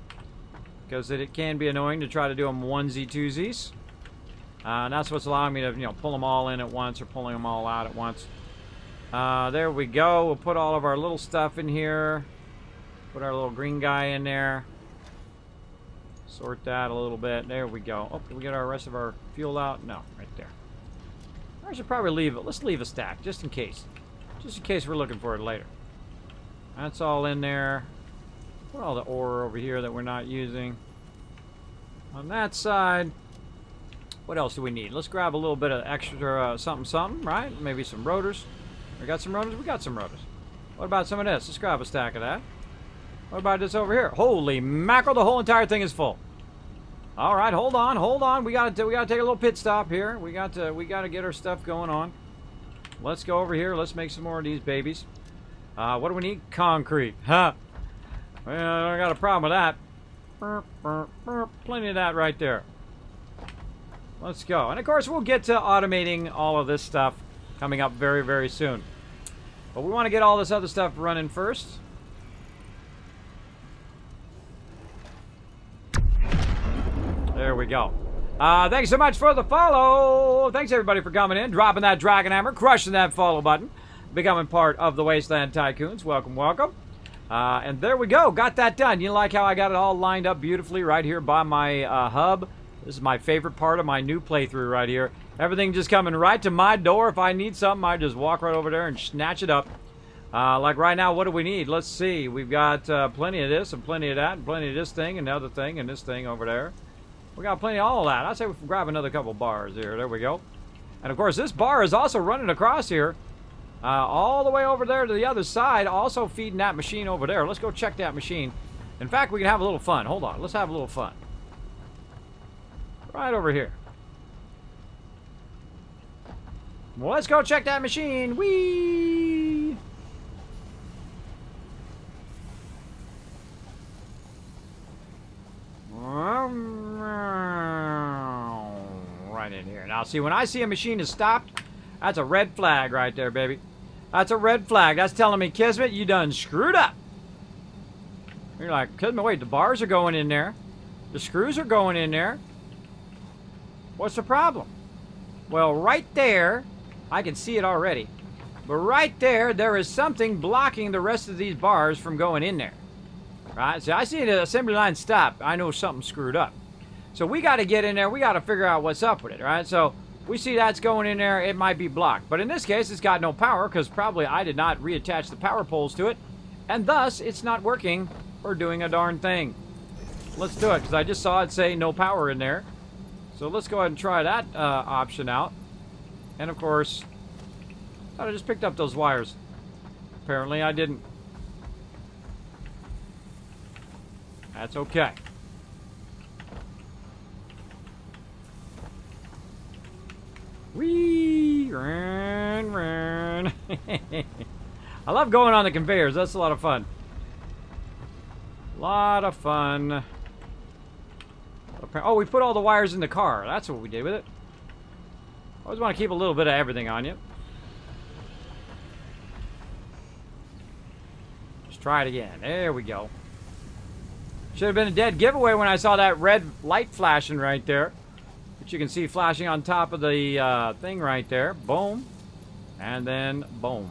Because it can be annoying to try to do them onesie-twosies. And that's what's allowing me to, you know, pull them all in at once or pulling them all out at once. There we go. We'll put all of our little stuff in here. Put our little green guy in there. Sort that a little bit. There we go. Oh, did we get our rest of our fuel out? No, right there. I should probably leave it. Let's leave a stack, just in case. Just in case we're looking for it later. That's all in there. Put all the ore over here that we're not using. On that side, what else do we need? Let's grab a little bit of extra something, right? Maybe some rotors. We got some rotors? We got some rotors. What about some of this? Let's grab a stack of that. What about this over here? Holy mackerel, the whole entire thing is full. All right, hold on. We gotta take a little pit stop here. We gotta get our stuff going on. Let's go over here. Let's make some more of these babies. What do we need? Concrete. Huh. Well, I got a problem with that. Plenty of that right there. Let's go. And of course, we'll get to automating all of this stuff coming up very, very soon. But we want to get all this other stuff running first. There we go. Thanks so much for the follow. Thanks everybody for coming in, dropping that dragon hammer, crushing that follow button, becoming part of the Wasteland Tycoons. Welcome, welcome. And there we go. Got that done. You like how I got it all lined up beautifully right here by my hub? This is my favorite part of my new playthrough right here. Everything just coming right to my door. If I need something, I just walk right over there and snatch it up. Like right now, what do we need? Let's see. We've got plenty of this and plenty of that and plenty of this thing and another thing and this thing over there. We got plenty of all of that. I'd say we can grab another couple bars here. There we go. And of course, this bar is also running across here. All the way over there to the other side, also feeding that machine over there. Let's go check that machine. In fact, we can have a little fun. Hold on. Let's have a little fun. Right over here. Well, let's go check that machine. Whee! Right in here. Now, see, when I see a machine is stopped, that's a red flag right there, baby. That's a red flag. That's telling me, Kismet, you done screwed up. You're like, Kismet, wait, the bars are going in there. The screws are going in there. What's the problem? Well, right there, I can see it already. But right there, there is something blocking the rest of these bars from going in there. Right? See, I see the assembly line stop. I know something's screwed up. So we got to get in there. We got to figure out what's up with it, right? So we see that's going in there. It might be blocked. But in this case, it's got no power because probably I did not reattach the power poles to it. And thus, it's not working or doing a darn thing. Let's do it because I just saw it say no power in there. So let's go ahead and try that option out. And of course, I thought I just picked up those wires. Apparently I didn't. That's okay. Whee! Run, run. I love going on the conveyors. That's a lot of fun. Lot of fun. Oh, we put all the wires in the car. That's what we did with it. Always want to keep a little bit of everything on you. Let's try it again. There we go. Should have been a dead giveaway when I saw that red light flashing right there. Which you can see flashing on top of the thing right there. Boom. And then boom.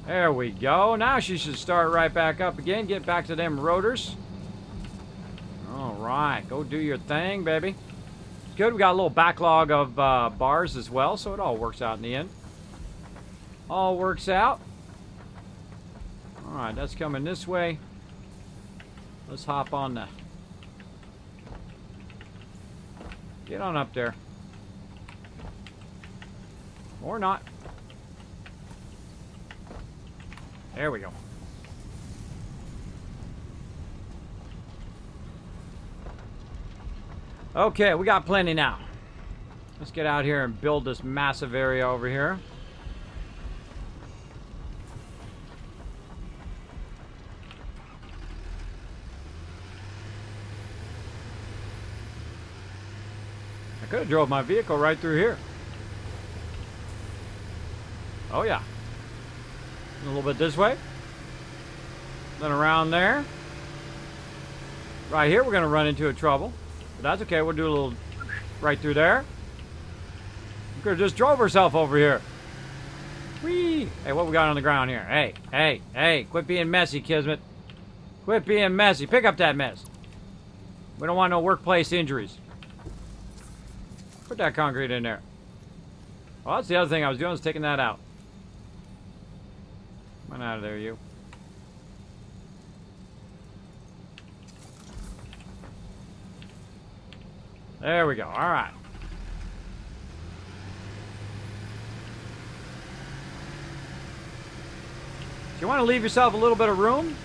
There we go. Now she should start right back up again. Get back to them rotors. Alright. Go do your thing, baby. It's good. We got a little backlog of bars as well. So it all works out in the end. All works out. Alright. That's coming this way. Let's hop on the... Get on up there. Or not. There we go. Okay, we got plenty now. Let's get out here and build this massive area over here. I could have drove my vehicle right through here. Oh yeah. A little bit this way. Then around there. Right here we're going to run into a trouble. But that's okay. We'll do a little right through there. We could have just drove herself over here. Whee! Hey, what we got on the ground here? Hey, hey, hey. Quit being messy, Kismet. Quit being messy. Pick up that mess. We don't want no workplace injuries. Put that concrete in there. Well, that's the other thing I was doing, was taking that out. Come on out of there, you. There we go. All right. Do you want to leave yourself a little bit of room?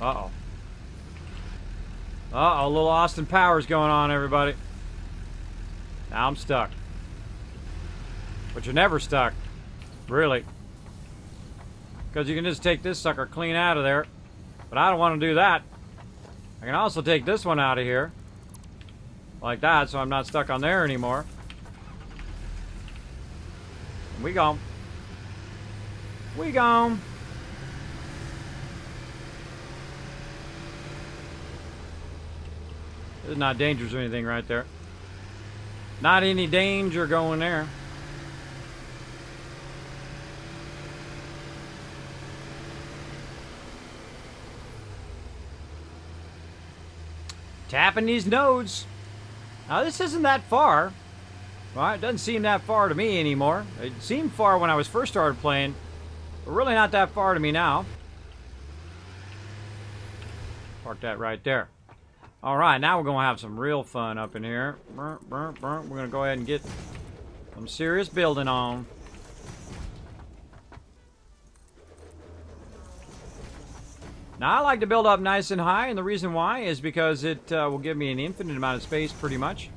Uh-oh. Uh-oh, a little Austin Powers going on, everybody. Now I'm stuck. But you're never stuck. Really. Because you can just take this sucker clean out of there. But I don't want to do that. I can also take this one out of here. Like that, so I'm not stuck on there anymore. And we gone. We gone. There's not dangerous or anything right there. Not any danger going there. Tapping these nodes. Now this isn't that far. Well, it doesn't seem that far to me anymore. It seemed far when I was first started playing. But really not that far to me now. Park that right there. Alright, now we're going to have some real fun up in here. We're going to go ahead and get some serious building on. Now, I like to build up nice and high, and the reason why is because it will give me an infinite amount of space, pretty much,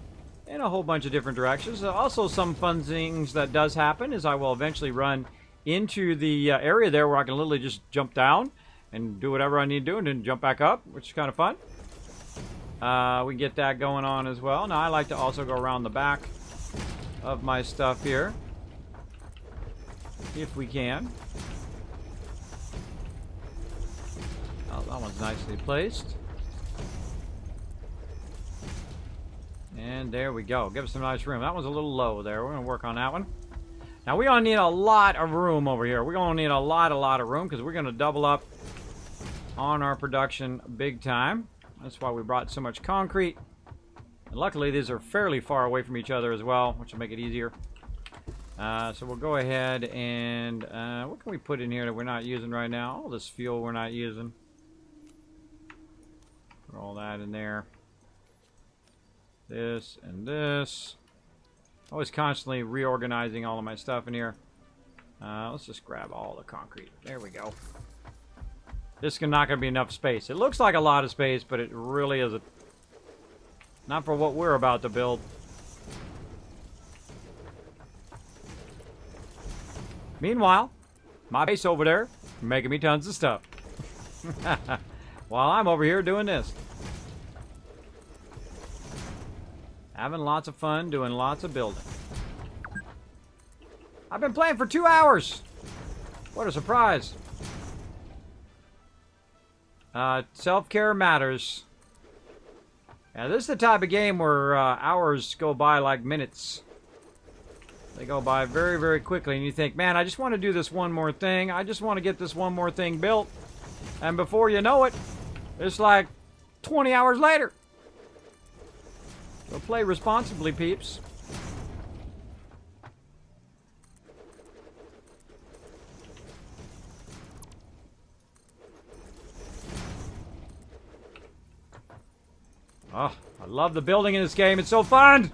in a whole bunch of different directions. Also, some fun things that does happen is I will eventually run into the area there where I can literally just jump down and do whatever I need to do and then jump back up, which is kind of fun. We get that going on as well. Now, I like to also go around the back of my stuff here, if we can. Oh, that one's nicely placed. And there we go. Give us some nice room. That one's a little low there. We're going to work on that one. Now, we're going to need a lot of room over here. We're going to need a lot of room because we're going to double up on our production big time. That's why we brought so much concrete. And luckily, these are fairly far away from each other as well, which will make it easier. So we'll go ahead and... what can we put in here that we're not using right now? All this fuel we're not using. Put all that in there. This and this. Always constantly reorganizing all of my stuff in here. Let's just grab all the concrete. There we go. This is not going to be enough space. It looks like a lot of space, but it really isn't. Not for what we're about to build. Meanwhile, my base over there Making me tons of stuff. While I'm over here doing this. Having lots of fun, doing lots of building. I've been playing for 2 hours. What a surprise. Self-care matters. Yeah, this is the type of game where hours go by like minutes. They go by very, very quickly, and you think, man, I just want to do this one more thing. I just want to get this one more thing built. And before you know it, it's like 20 hours later. So play responsibly, peeps. Oh, I love the building in this game. It's so fun.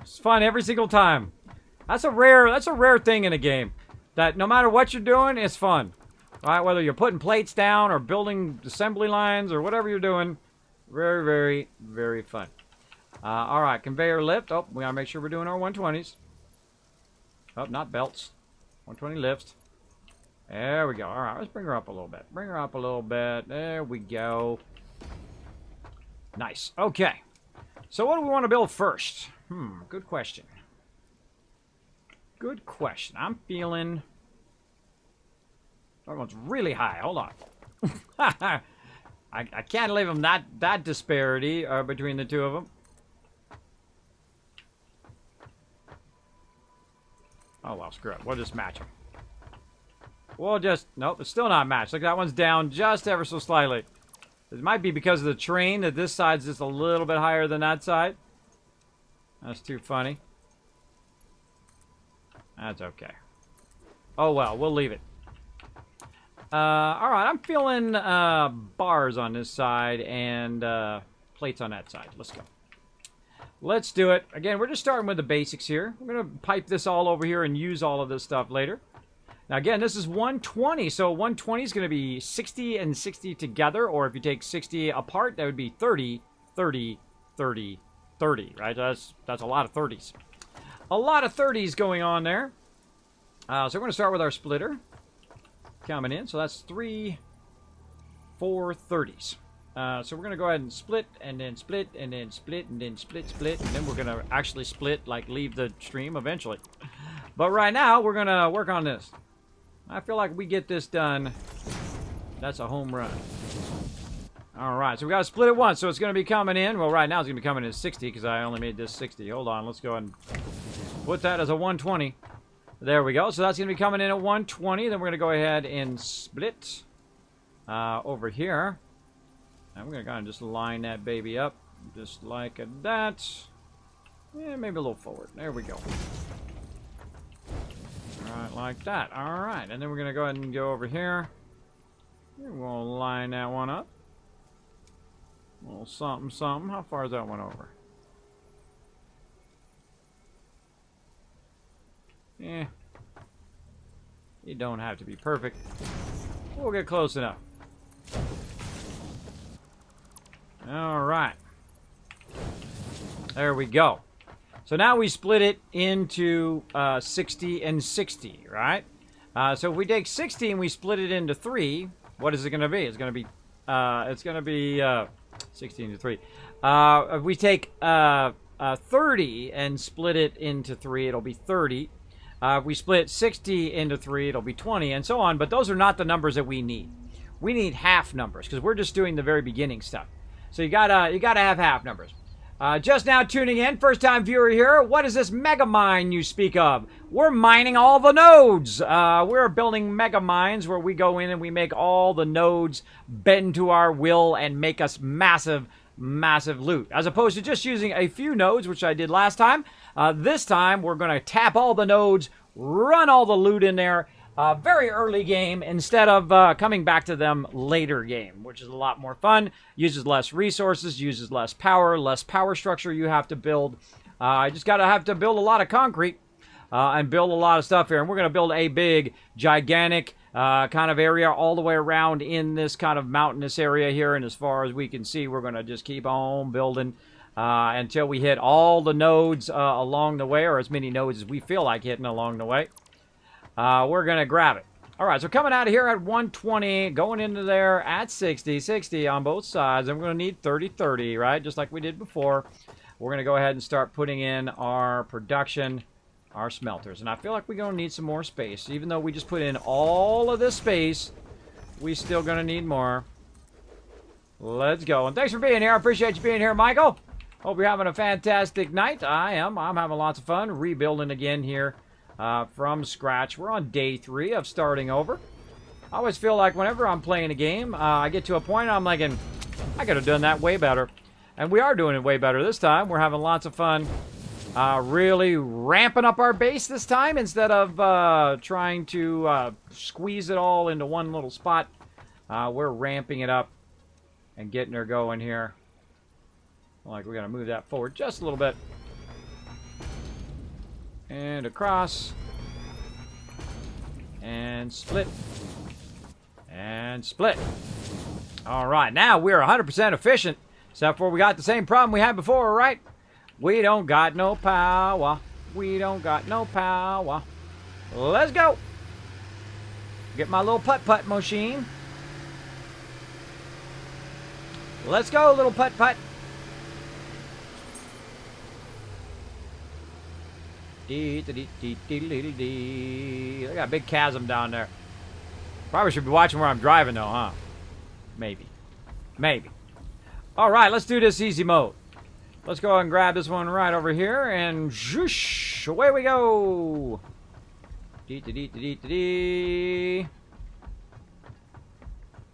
It's fun every single time. That's a rare thing in a game. That no matter what you're doing, it's fun. Right? Whether you're putting plates down or building assembly lines or whatever you're doing. Very, very, very fun. All right, conveyor lift. Oh, we gotta make sure we're doing our 120s. Oh, not belts. 120 lifts. There we go. All right, let's bring her up a little bit. Bring her up a little bit. There we go. Nice. Okay. So what do we want to build first? Good question. Good question. I'm feeling... That one's really high. Hold on. I can't leave them that disparity between the two of them. Oh, well, screw it. We'll just match them. We'll just... Nope, it's still not matched. Look, that one's down just ever so slightly. It might be because of the train that this side's just a little bit higher than that side. That's too funny. That's okay. Oh, well, we'll leave it. Alright, I'm feeling bars on this side and plates on that side. Let's go. Let's do it. Again, we're just starting with the basics here. We're going to pipe this all over here and use all of this stuff later. Now, again, this is 120, so 120 is going to be 60 and 60 together, or if you take 60 apart, that would be 30, 30, 30, 30, right? That's a lot of 30s. A lot of 30s going on there. So we're going to start with our splitter coming in. So that's 3, 4 30s. So we're going to go ahead and split, and then split, and then split, and then split, split, and then we're going to actually split, like leave the stream eventually. But right now, we're going to work on this. I feel like we get this done. That's a home run. All right, so we got to split it once, so it's going to be coming in. Well, right now it's going to be coming in 60 because I only made this 60. Hold on, let's go ahead and put that as a 120. There we go. So that's going to be coming in at 120. Then we're going to go ahead and split over here. And we're going to kind of just line that baby up just like that. Yeah, maybe a little forward. There we go. Alright, like that. Alright, and then we're going to go ahead and go over here. We'll line that one up. A little something, something. How far is that one over? Yeah. You don't have to be perfect. We'll get close enough. Alright. There we go. So now we split it into 60 and 60, right? So if we take 60 and we split it into 3, what is it going to be? It's going to be 60 into 3. If we take 30 and split it into 3, it'll be 30. If we split 60 into 3, it'll be 20, and so on. But those are not the numbers that we need. We need half numbers because we're just doing the very beginning stuff. So you gotta have half numbers. Just now tuning in, first time viewer here, what is this mega mine you speak of? We're mining all the nodes. We're building mega mines where we go in and we make all the nodes bend to our will and make us massive, massive loot. As opposed to just using a few nodes, which I did last time. This time, we're going to tap all the nodes, run all the loot in there, very early game instead of coming back to them later game, which is a lot more fun, uses less resources, uses less power structure you have to build. I just have to build a lot of concrete and build a lot of stuff here. And we're going to build a big, gigantic kind of area all the way around in this kind of mountainous area here. And as far as we can see, we're going to just keep on building until we hit all the nodes along the way, or as many nodes as we feel like hitting along the way. we're going to grab it. All right, so coming out of here at 120, going into there at 60, 60 on both sides, and we're going to need 30, 30, right? Just like we did before. We're going to go ahead and start putting in our production, our smelters. And I feel like we're going to need some more space. Even though we just put in all of this space, we still going to need more. Let's go. And thanks for being here. I appreciate you being here, Michael. Hope you're having a fantastic night. I am. I'm having lots of fun rebuilding again here. From scratch. We're on day 3 of starting over. I always feel like whenever I'm playing a game, I get to a point I'm like, I could have done that way better. And we are doing it way better this time. We're having lots of fun really ramping up our base this time instead of trying to squeeze it all into one little spot. We're ramping it up and getting her going here. Like we're going to move that forward just a little bit. And across. And split. And split. Alright, now we're 100% efficient. Except for we got the same problem we had before, right? We don't got no power. We don't got no power. Let's go. Get my little putt-putt machine. Let's go, little putt-putt. They got a big chasm down there. Probably should be watching where I'm driving though, huh? Maybe. Maybe. Alright, let's do this easy mode. Let's go ahead and grab this one right over here and zhoosh, away we go.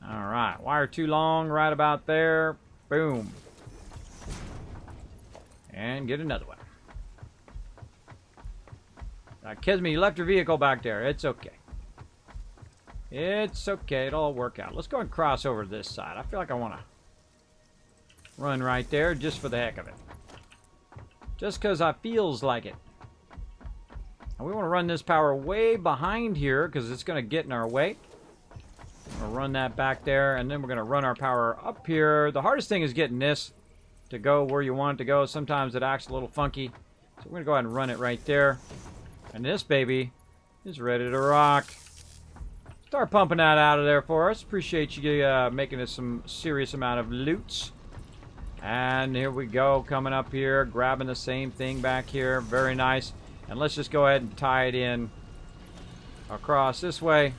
Alright, wire too long right about there. Boom. And get another one. Kismet, you left your vehicle back there. It's okay. It's okay. It'll all work out. Let's go and cross over to this side. I feel like I want to run right there just for the heck of it. Just because I feels like it. And we want to run this power way behind here because it's going to get in our way. I'm going to run that back there, and then we're going to run our power up here. The hardest thing is getting this to go where you want it to go. Sometimes it acts a little funky. So we're going to go ahead and run it right there. And this baby is ready to rock. Start pumping that out of there for us. Appreciate you making us some serious amount of loots. And here we go, coming up here, grabbing the same thing back here. Very nice. And let's just go ahead and tie it in across this way.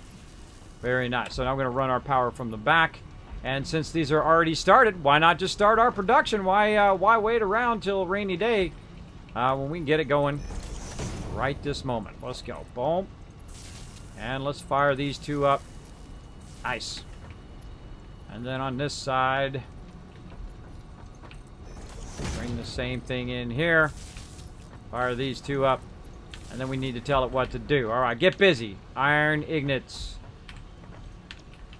Very nice. So now we're going to run our power from the back. And since these are already started, why not just start our production? Why wait around till a rainy day when we can get it going right this moment? Let's go. Boom. And let's fire these two up. Nice. And then on this side, bring the same thing in here. Fire these two up. And then we need to tell it what to do. Alright, get busy. Iron ignits.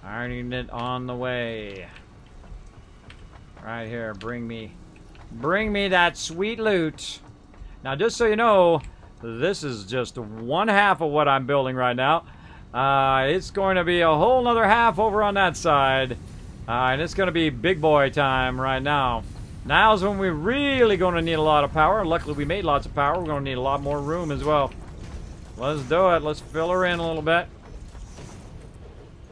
Iron ignite on the way. Right here. Bring me that sweet loot. Now, just so you know, this is just one half of what I'm building right now. It's going to be a whole nother half over on that side. And it's going to be big boy time right now. Now's when we're really going to need a lot of power. Luckily, we made lots of power. We're going to need a lot more room as well. Let's do it. Let's fill her in a little bit.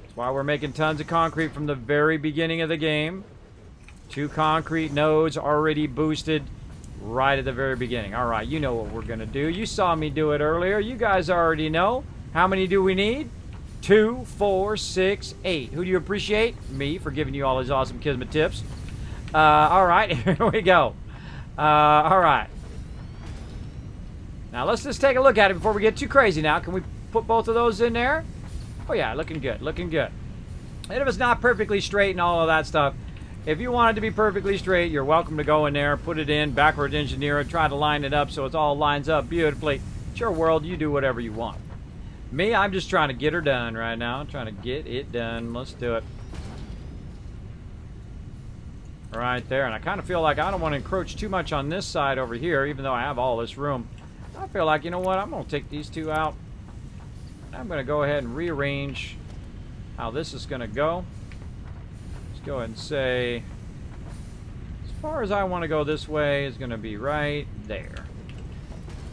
That's why we're making tons of concrete from the very beginning of the game. 2 concrete nodes already boosted right at the very beginning. All right, you know what we're going to do. You saw me do it earlier. You guys already know. How many do we need? 2, 4, 6, 8. Who do you appreciate? Me, for giving you all these awesome Kismet tips. All right, here we go. All right. Now, let's just take a look at it before we get too crazy now. Can we put both of those in there? Oh, yeah, looking good, looking good. And if it's not perfectly straight and all of that stuff, if you want it to be perfectly straight, you're welcome to go in there, put it in, backward engineer it, try to line it up so it all lines up beautifully. It's your world, you do whatever you want. Me, I'm just trying to get her done right now. I'm trying to get it done. Let's do it. Right there. And I kind of feel like I don't want to encroach too much on this side over here, even though I have all this room. I feel like, you know what, I'm going to take these two out. I'm going to go ahead and rearrange how this is going to go. Let's go ahead and say, as far as I want to go this way is going to be right there.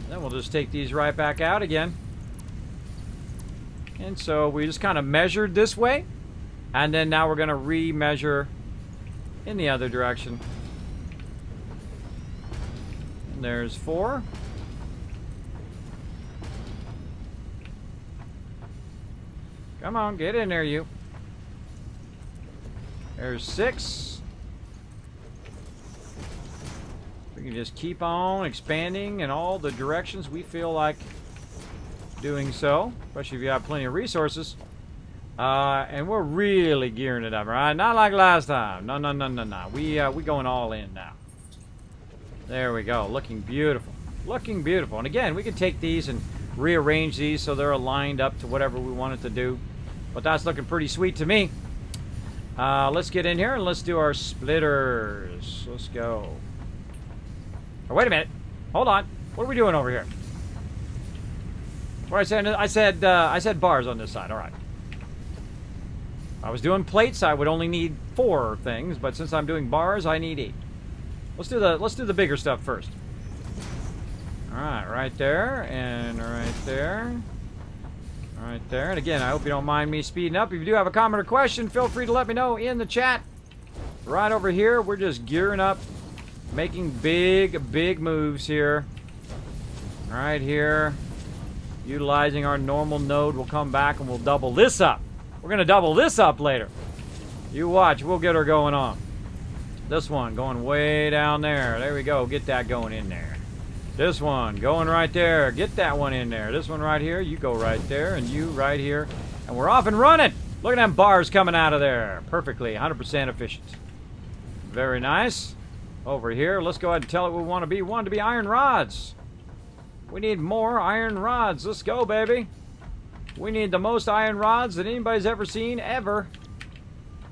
Then we'll just take these right back out again. And so we just kind of measured this way. And then now we're going to re-measure in the other direction. And there's 4. Come on, get in there, you. There's 6. We can just keep on expanding in all the directions we feel like doing so, especially if you have plenty of resources. And we're really gearing it up, right? Not like last time. No. We going all in now. There we go. Looking beautiful. Looking beautiful. And again, we can take these and rearrange these so they're aligned up to whatever we want it to do. But that's looking pretty sweet to me. Let's get in here and let's do our splitters. Let's go. Oh, wait a minute. Hold on. What are we doing over here? What I said bars on this side. All right. If I was doing plates, I would only need 4 things, but since I'm doing bars, I need 8. Let's do the bigger stuff first. All right, right there and right there. Right there. And again, I hope you don't mind me speeding up. If you do have a comment or question, feel free to let me know in the chat. Right over here, we're just gearing up, making big moves here. Right here. Utilizing our normal node, we'll come back and we'll double this up. We're going to double this up later. You watch, we'll get her going on. This one going way down there. There we go. Get that going in there. This one going right there. Get that one in there. This one right here. You go right there and you right here. And we're off and running. Look at them bars coming out of there. Perfectly. 100% efficient. Very nice. Over here, let's go ahead and tell it what we want to be. We want to be iron rods. We need more iron rods. Let's go, baby. We need the most iron rods that anybody's ever seen, ever.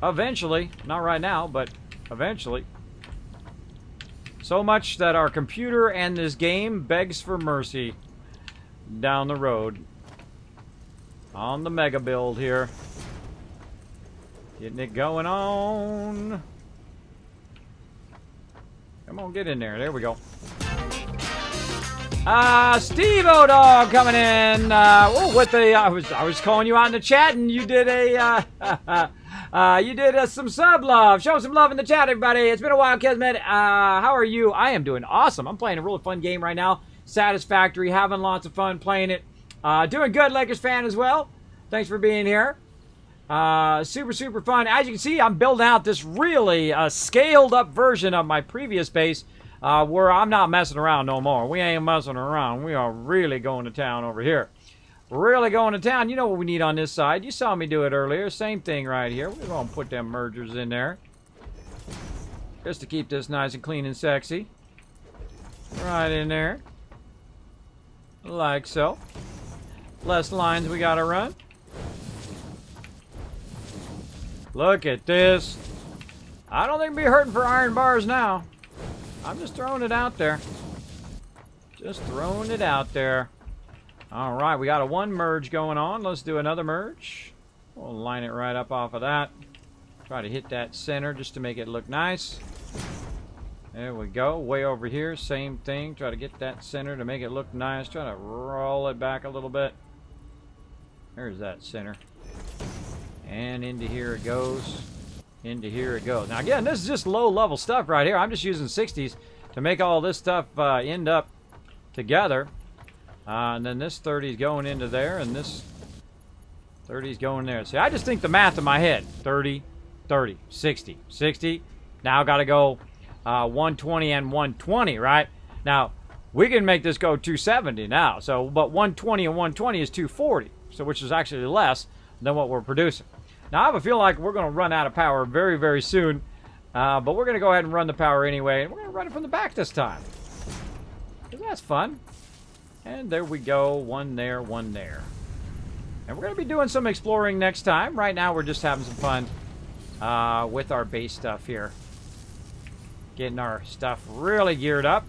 Eventually. Not right now, but eventually. So much that our computer and this game begs for mercy down the road. On the mega build here. Getting it going on. Come on, get in there. There we go. Steve O-Dog coming in. With the I was calling you out in the chat, and you did some sub love. Show some love in the chat, everybody. It's been a while, Kismet. How are you? I am doing awesome. I'm playing a really fun game right now. Satisfactory, having lots of fun playing it. Doing good, Lakers fan as well. Thanks for being here. Super fun. As you can see, I'm building out this really scaled up version of my previous base. Where I'm not messing around no more. We ain't messing around. We are really going to town over here. Really going to town. You know what we need on this side. You saw me do it earlier. Same thing right here. We're going to put them mergers in there. Just to keep this nice and clean and sexy. Right in there. Like so. Less lines we got to run. Look at this. I don't think we'll be hurting for iron bars now. I'm just throwing it out there. Just throwing it out there. All right, we got a 1 merge going on. Let's do another merge. We'll line it right up off of that. Try to hit that center just to make it look nice. There we go. Way over here, same thing. Try to get that center to make it look nice. Try to roll it back a little bit. There's that center. And into here it goes. Into here it goes. Now again, this is just low level stuff right here. I'm just using 60s to make all this stuff end up together. And then this 30 is going into there, and this 30 is going there. See, I just think the math in my head. 30, 30, 60, 60. Now got to go 120 and 120, right? Now, we can make this go 270 now. So, but 120 and 120 is 240, so which is actually less than what we're producing. Now, I have a feel like we're going to run out of power very, very soon. But we're going to go ahead and run the power anyway. And we're going to run it from the back this time. Because that's fun. And there we go. 1 there, 1 there. And we're going to be doing some exploring next time. Right now, we're just having some fun with our base stuff here. Getting our stuff really geared up.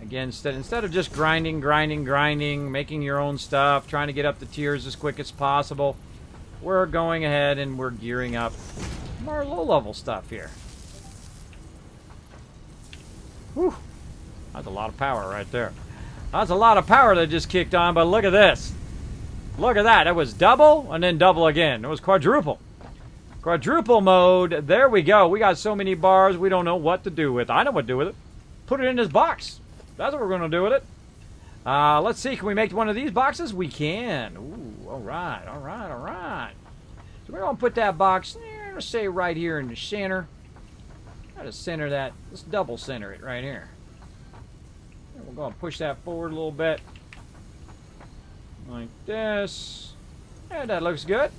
Again, instead of just grinding, making your own stuff, trying to get up the tiers as quick as possible, we're going ahead and we're gearing up more low-level stuff here. Whew. That's a lot of power right there. That's a lot of power that just kicked on, but look at this. Look at that. It was double and then double again. It was quadruple. Quadruple mode. There we go. We got so many bars we don't know what to do with. I know what to do with it. Put it in this box. That's what we're going to do with it. Let's see. Can we make one of these boxes? We can. Ooh, all right, all right, all right. So we're going to put that box, let's say right here in the center. Try to center that. Let's double center it right here. And we're going to push that forward a little bit. Like this. Yeah, that looks good.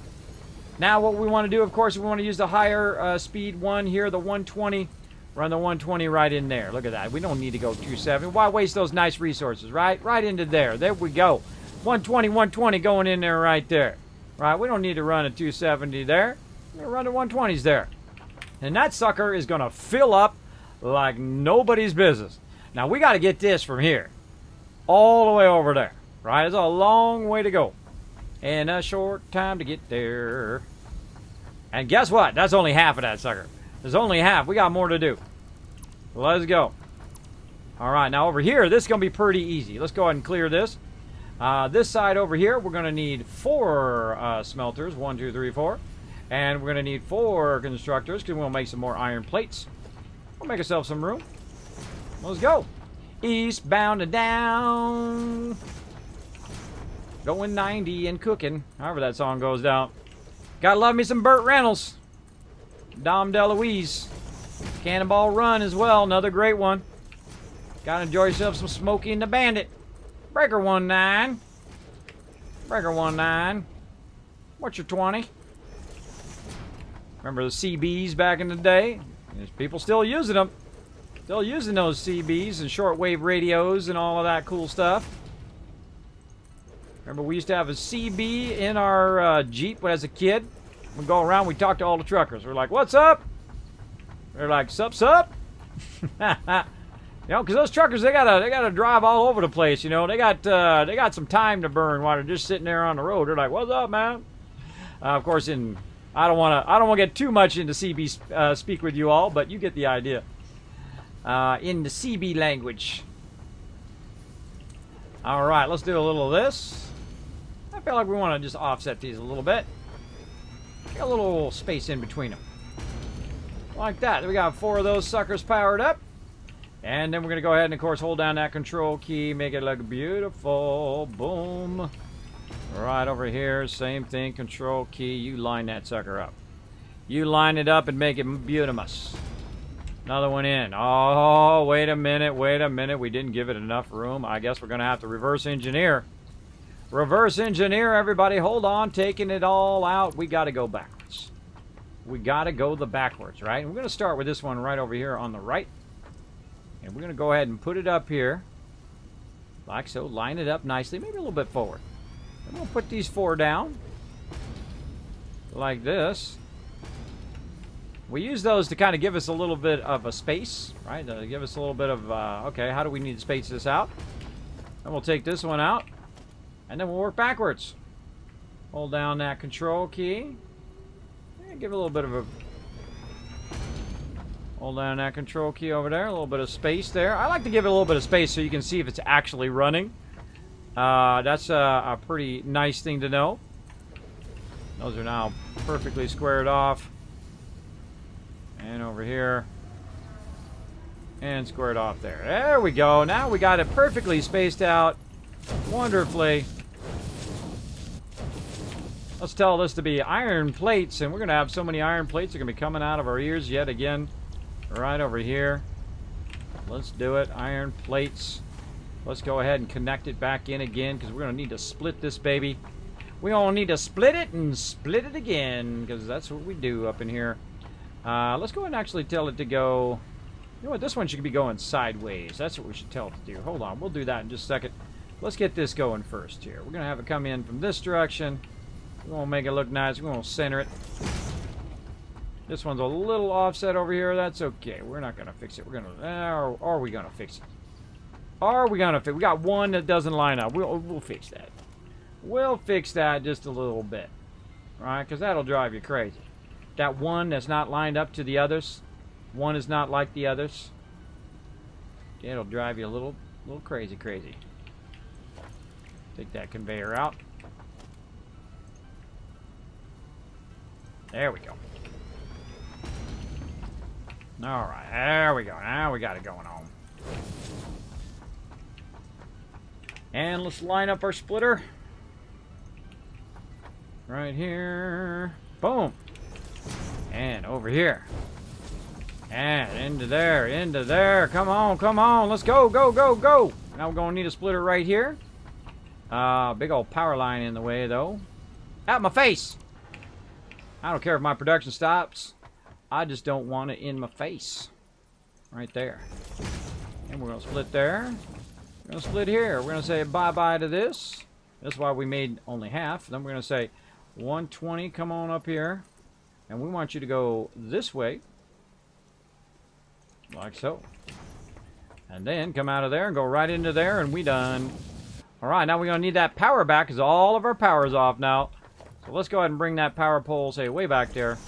Now what we want to do, of course, we want to use the higher speed one here, the 120. Run the 120 right in there. Look at that. We don't need to go 270. Why waste those nice resources, right? Right into there. There we go. 120, 120 going in there right there. Right? We don't need to run a 270 there. We're going to run the 120s there. And that sucker is going to fill up like nobody's business. Now, we got to get this from here all the way over there. Right? It's a long way to go. And a short time to get there. And guess what? That's only half of that sucker. There's only half. We got more to do. Let's go. All right, now over here, this is going to be pretty easy. Let's go ahead and clear this. This side over here, we're going to need 4 smelters. 1, 2, 3, 4. And we're going to need 4 constructors because we'll make some more iron plates. We'll make ourselves some room. Let's go. Eastbound and down. Going 90 and cooking. However that song goes down. Gotta love me some Burt Reynolds. Dom DeLuise. Cannonball Run as well. Another great one. Gotta enjoy yourself some Smokey and the Bandit. Breaker 19. Breaker 19. What's your 20? Remember the CBs back in the day? There's people still using them. Still using those CBs and shortwave radios and all of that cool stuff. Remember we used to have a CB in our Jeep as a kid. We'd go around, we'd talk to all the truckers. We're like, what's up? They're like, sup, sup? You know, because those truckers, they gotta drive all over the place. You know, they got some time to burn while they're just sitting there on the road. They're like, what's up, man? Of course, I don't want to get too much into CB speak with you all, but you get the idea. In the CB language. All right, let's do a little of this. I feel like we want to just offset these a little bit. Get a little space in between them. Like that. We got 4 of those suckers powered up. And then we're going to go ahead and, of course, hold down that control key. Make it look beautiful. Boom. Right over here. Same thing. Control key. You line that sucker up. You line it up and make it beautiful. Another one in. Oh, wait a minute. Wait a minute. We didn't give it enough room. I guess we're going to have to reverse engineer. Reverse engineer, everybody. Hold on. Taking it all out. We got to go backwards. We got to go the backwards, right? And we're going to start with this one right over here on the right. And we're going to go ahead and put it up here. Like so. Line it up nicely. Maybe a little bit forward. And we'll put these 4 down. Like this. We use those to kind of give us a little bit of a space, right? To give us a little bit of, okay, how do we need to space this out? And we'll take this one out. And then we'll work backwards. Hold down that control key. And give it a little bit of a... Hold down that control key over there. A little bit of space there. I like to give it a little bit of space so you can see if it's actually running. That's a pretty nice thing to know. Those are now perfectly squared off. And over here. And squared off there. There we go. Now we got it perfectly spaced out. Wonderfully. Let's tell this to be iron plates. And we're going to have so many iron plates that are going to be coming out of our ears yet again. Right over here. Let's do it. Iron plates. Let's go ahead and connect it back in again because we're going to need to split this baby. We're going to need to split it and split it again because that's what we do up in here. Let's go ahead and actually tell it to go... You know what? This one should be going sideways. That's what we should tell it to do. Hold on. We'll do that in just a second. Let's get this going first here. We're going to have it come in from this direction. We're going to make it look nice. We're going to center it. This one's a little offset over here. That's okay. We're not going to fix it. We're going to... or are we going to fix it? Are we going to fix it? We got one that doesn't line up. We'll fix that. We'll fix that just a little bit. Right? Because that'll drive you crazy. That one that's not lined up to the others. One is not like the others. It'll drive you a little crazy. Take that conveyor out. There we go. All right, there we go. Now we got it going on. And let's line up our splitter. Right here. Boom. And over here. And into there, into there. Come on, come on. Let's go, go, go, go. Now we're going to need a splitter right here. Big old power line in the way, though. Out my face. I don't care if my production stops. I just don't want it in my face. Right there. And we're going to split there. We're going to split here. We're going to say bye-bye to this. That's why we made only half. Then we're going to say 120, come on up here. And we want you to go this way. Like so. And then come out of there and go right into there, and we done. Alright, now we're going to need that power back because all of our power is off now. So let's go ahead and bring that power pole, say, way back there.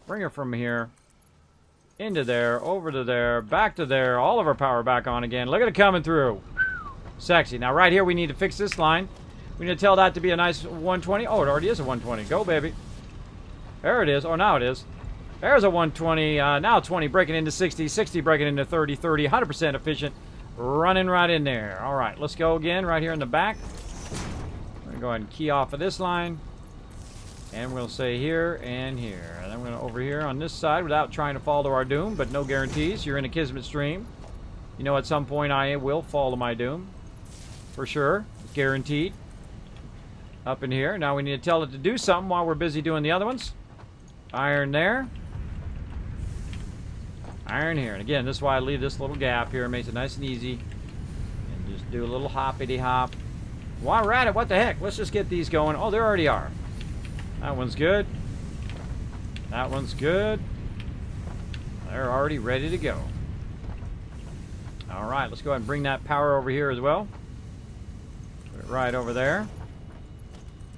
Bring it from here. Into there, over to there, back to there. All of our power back on again. Look at it coming through. Sexy. Now right here we need to fix this line. We need to tell that to be a nice 120. Oh, it already is a 120. Go, baby. There it is. Oh, now it is. There's a 120. Now 20 breaking into 60. 60 breaking into 30. 30. 100% efficient. Running right in there. All right. Let's go again right here in the back. We're going to go ahead and key off of this line. And we'll say here and here. And then we're going to over here on this side without trying to fall to our doom. But no guarantees. You're in a Kismet stream. You know at some point I will fall to my doom. For sure. Guaranteed. Up in here. Now we need to tell it to do something while we're busy doing the other ones. Iron there. Iron here. And again, this is why I leave this little gap here. It makes it nice and easy. And just do a little hoppity hop. While we're at it, what the heck? Let's just get these going. Oh, there already are. That one's good. That one's good. They're already ready to go. Alright, let's go ahead and bring that power over here as well. Put it right over there.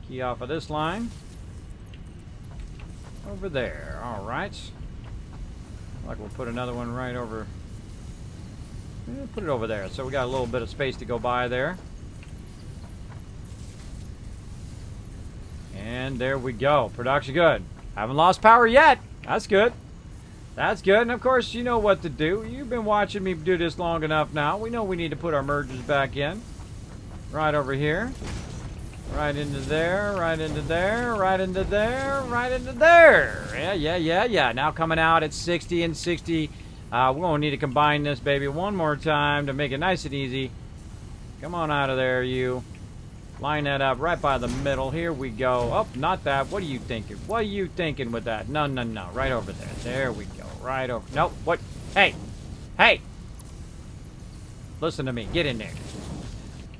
Key off of this line. Over there. Alright. Like we'll put another one right over. Put it over there. So we got a little bit of space to go by there. And there we go. Production good. Haven't lost power yet. That's good. That's good. And of course, you know what to do. You've been watching me do this long enough now. We know we need to put our mergers back in. Right over here. Right into there. Right into there. Right into there. Right into there. Yeah. Now coming out at 60 and 60. We're going to need to combine this baby one more time to make it nice and easy. Come on out of there, you. Line that up right by the middle. Here we go. Oh, not that. What are you thinking? What are you thinking with that? No. Right over there. There we go. Right over. Nope. What? Hey. Listen to me. Get in there.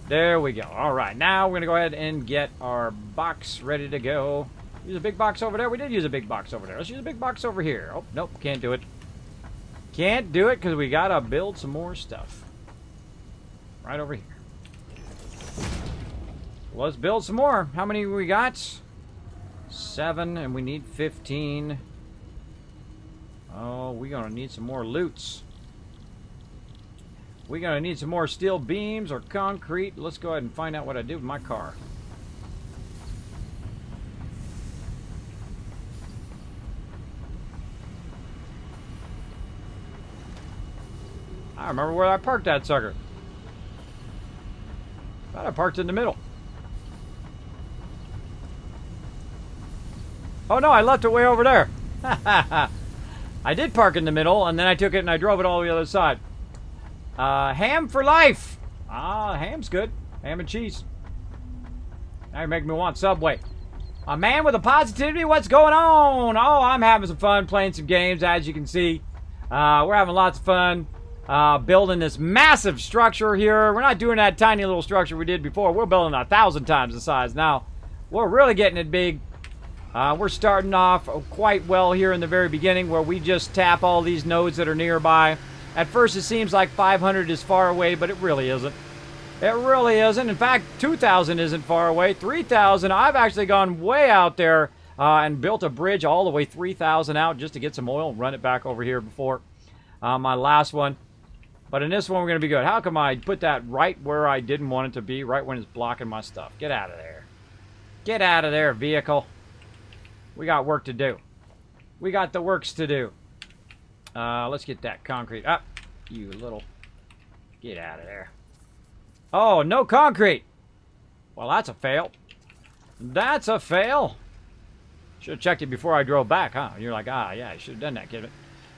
There we go. All right. Now we're going to go ahead and get our box ready to go. Use a big box over there. We did use a big box over there. Let's use a big box over here. Oh, nope. Can't do it. Can't do it because we got to build some more stuff. Right over here. Let's build some more. How many we got? 7, and we need 15. Oh, we're going to need some more loots. We're going to need some more steel beams or concrete. Let's go ahead and find out what I do with my car. I remember where I parked that sucker. Thought I parked in the middle. Oh no, I left it way over there. I did park in the middle, and then I took it and I drove it all the other side. Ham for life. Ham's good. Ham and cheese. Now you're making me want Subway. A man with a positivity, what's going on? Oh, I'm having some fun playing some games, as you can see. We're having lots of fun building this massive structure here. We're not doing that tiny little structure we did before. We're building 1,000 times the size now. We're really getting it big. We're starting off quite well here in the very beginning where we just tap all these nodes that are nearby. At first it seems like 500 is far away, but it really isn't. It really isn't. In fact, 2,000 isn't far away. 3,000, I've actually gone way out there and built a bridge all the way 3,000 out just to get some oil and run it back over here before my last one. But in this one, we're going to be good. How come I put that right where I didn't want it to be, right when it's blocking my stuff? Get out of there. Get out of there, vehicle. We got work to do. We got the works to do. Let's get that concrete up. You little... Get out of there. Oh, no concrete. Well, that's a fail. That's a fail. Should have checked it before I drove back, huh? You're like, ah, yeah, you should have done that, kid.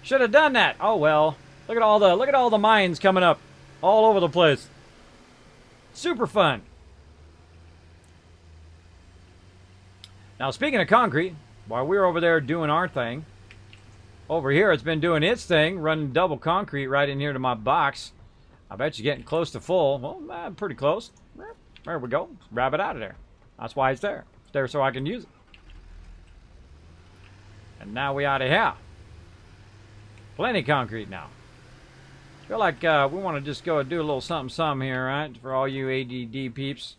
Should have done that. Oh well. Look at all the mines coming up, all over the place. Super fun. Now, speaking of concrete, while we're over there doing our thing, over here it's been doing its thing, running double concrete right in here to my box. I bet you're getting close to full. Well, pretty close. There we go. Grab it out of there. That's why it's there. It's there so I can use it. And now we out of here. Plenty of concrete now. Feel like we want to just go do a little something here, right? For all you ADD peeps.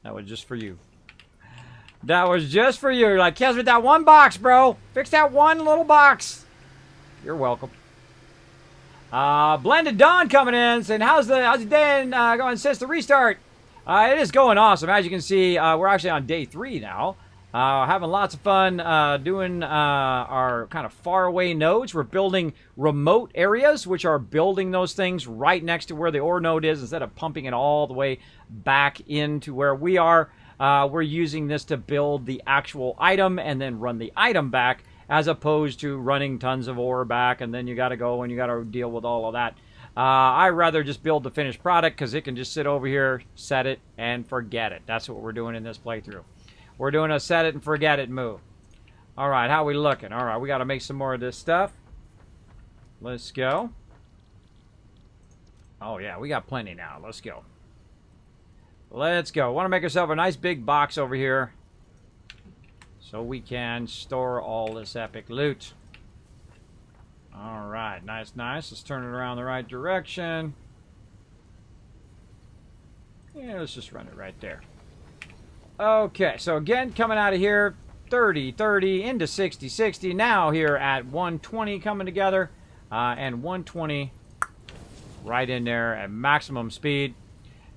That was just for you. That was just for you. You're like, Kismet, that one box, bro. Fix that one little box. You're welcome. Blended Dawn coming in, saying, how's the day going since the restart? It is going awesome. As you can see, we're actually on day 3 now. Having lots of fun doing our kind of faraway nodes. We're building remote areas, which are building those things right next to where the ore node is instead of pumping it all the way back into where we are. We're using this to build the actual item and then run the item back, as opposed to running tons of ore back and then you got to go and you got to deal with all of that. I'd rather just build the finished product because it can just sit over here, set it, and forget it. That's what we're doing in this playthrough. We're doing a set it and forget it move. All right, how we looking? All right, we got to make some more of this stuff. Let's go. Oh, yeah, we got plenty now. Let's go. Let's go. Want to make ourselves a nice big box over here so we can store all this epic loot. All right, nice, nice. Let's turn it around the right direction. Yeah, let's just run it right there. Okay, so again, coming out of here, 30, 30, into 60, 60. Now here at 120 coming together, and 120 right in there at maximum speed.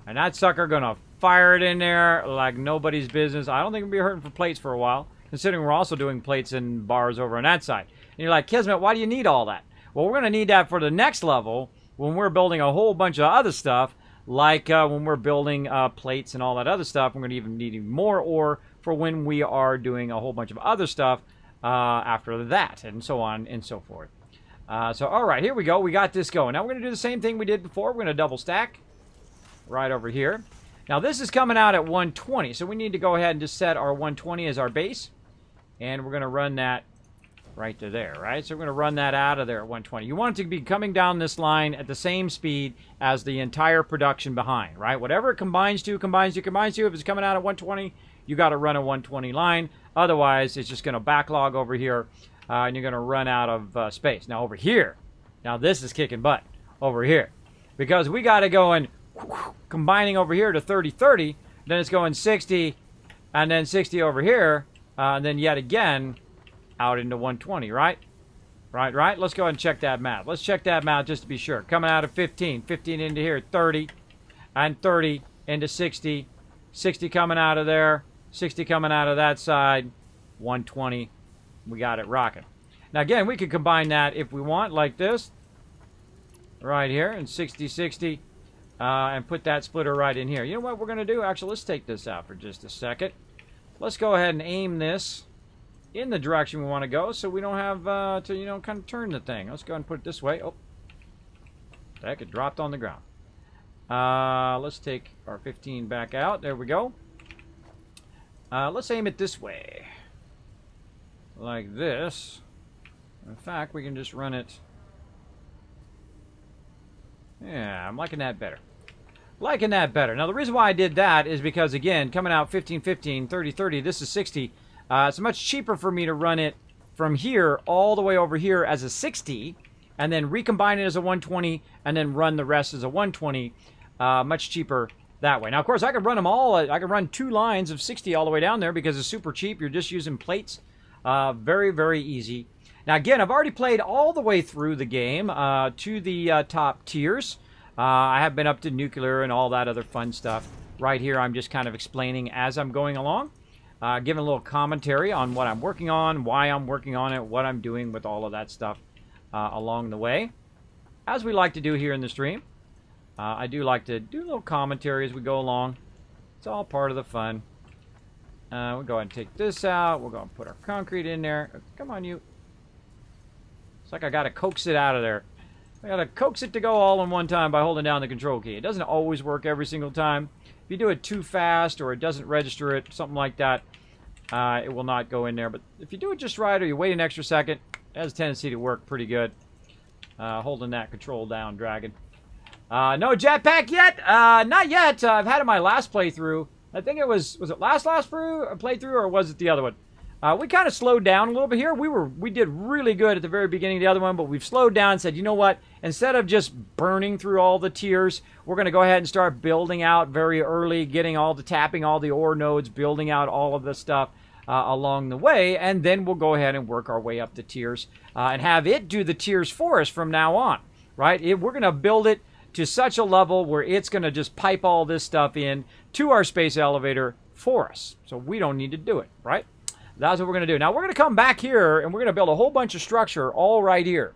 And that sucker gonna fire it in there like nobody's business. I don't think we'll be hurting for plates for a while, considering we're also doing plates and bars over on that side. And you're like, Kismet, why do you need all that? Well, we're gonna need that for the next level when we're building a whole bunch of other stuff. Like when we're building plates and all that other stuff, we're going to even need more ore for when we are doing a whole bunch of other stuff after that, and so on and so forth. So, all right, here we go. We got this going. Now we're going to do the same thing we did before. We're going to double stack right over here. Now this is coming out at 120, so we need to go ahead and just set our 120 as our base, and we're going to run that right to there, right? So we're going to run that out of there at 120. You want it to be coming down this line at the same speed as the entire production behind, right? Whatever it combines to, combines to, combines to. If it's coming out at 120, you got to run a 120 line. Otherwise, it's just going to backlog over here, and you're going to run out of space. Now over here, now this is kicking butt over here, because we got to go and combining over here to 30, 30. Then it's going 60, and then 60 over here, and then yet again out into 120, right? Right. Let's go ahead and check that math. Let's check that math just to be sure. Coming out of 15, 15 into here, 30, and 30 into 60, 60 coming out of there, 60 coming out of that side, 120. We got it rocking. Now again, we could combine that if we want, like this, right here, and 60, 60, and put that splitter right in here. You know what we're going to do? Actually, let's take this out for just a second. Let's go ahead and aim this in the direction we want to go, so we don't have to, you know, kind of turn the thing. Let's go ahead and put it this way. Oh, heck, it dropped on the ground. Let's take our 15 back out. There we go. Let's aim it this way, like this. In fact, we can just run it. Yeah, I'm liking that better. Liking that better. Now, the reason why I did that is because, again, coming out 15, 15, 30, 30, this is 60. It's much cheaper for me to run it from here all the way over here as a 60 and then recombine it as a 120 and then run the rest as a 120. Much cheaper that way. Now, of course, I could run them all. I could run 2 lines of 60 all the way down there because it's super cheap. You're just using plates. Very, very easy. Now, again, I've already played all the way through the game to the top tiers. I have been up to nuclear and all that other fun stuff. Right here, I'm just kind of explaining as I'm going along. giving a little commentary on what I'm working on, why I'm working on it, what I'm doing with all of that stuff along the way, as we like to do here in the stream. I do like to do a little commentary as we go along. It's all part of the fun. We'll go ahead and take this out. We'll go and put our concrete in there. Come on, you. It's like I got to coax it out of there. I got to coax it to go all in one time by holding down the control key. It doesn't always work every single time. If you do it too fast or it doesn't register it, something like that, it will not go in there. But if you do it just right or you wait an extra second, it has a tendency to work pretty good. Holding that control down, Dragon. No jetpack yet? Not yet. I've had it my last playthrough. I think it was it last playthrough, or was it the other one? We kind of slowed down a little bit here. We did really good at the very beginning of the other one, but we've slowed down and said, you know what? Instead of just burning through all the tiers, we're going to go ahead and start building out very early, tapping all the ore nodes, building out all of the stuff along the way, and then we'll go ahead and work our way up the tiers and have it do the tiers for us from now on, right? We're going to build it to such a level where it's going to just pipe all this stuff in to our space elevator for us. So we don't need to do it, right? That's what we're going to do. Now we're going to come back here and we're going to build a whole bunch of structure all right here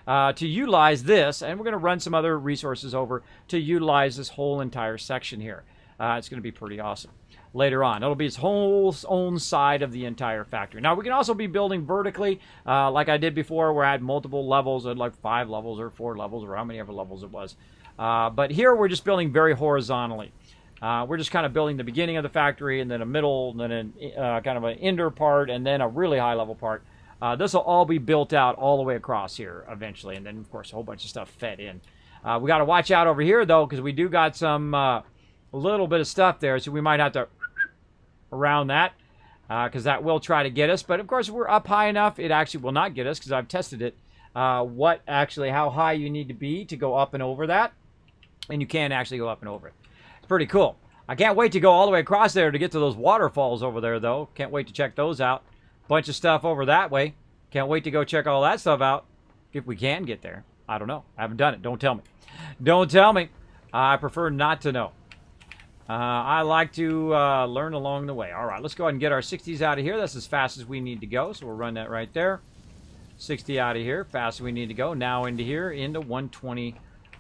to utilize this. And we're going to run some other resources over to utilize this whole entire section here. It's going to be pretty awesome later on. It'll be its whole own side of the entire factory. Now we can also be building vertically like I did before, where I had multiple levels, at like 5 levels or 4 levels or how many ever levels it was. But here we're just building very horizontally. We're just kind of building the beginning of the factory and then a middle, and then kind of an ender part, and then a really high level part. This will all be built out all the way across here eventually, and then of course a whole bunch of stuff fed in. We got to watch out over here though, because we do got some a little bit of stuff there, so we might have to around that because that will try to get us. But of course, if we're up high enough, it actually will not get us because I've tested it. How high you need to be to go up and over that, and you can actually go up and over it. It's pretty cool. I can't wait to go all the way across there to get to those waterfalls over there, though. Can't wait to check those out. Bunch of stuff over that way. Can't wait to go check all that stuff out. If we can get there. I don't know. I haven't done it. Don't tell me. Don't tell me. I prefer not to know. I like to learn along the way. All right, let's go ahead and get our 60s out of here. That's as fast as we need to go, so we'll run that right there. 60 out of here, fast as we need to go. Now into here, into 120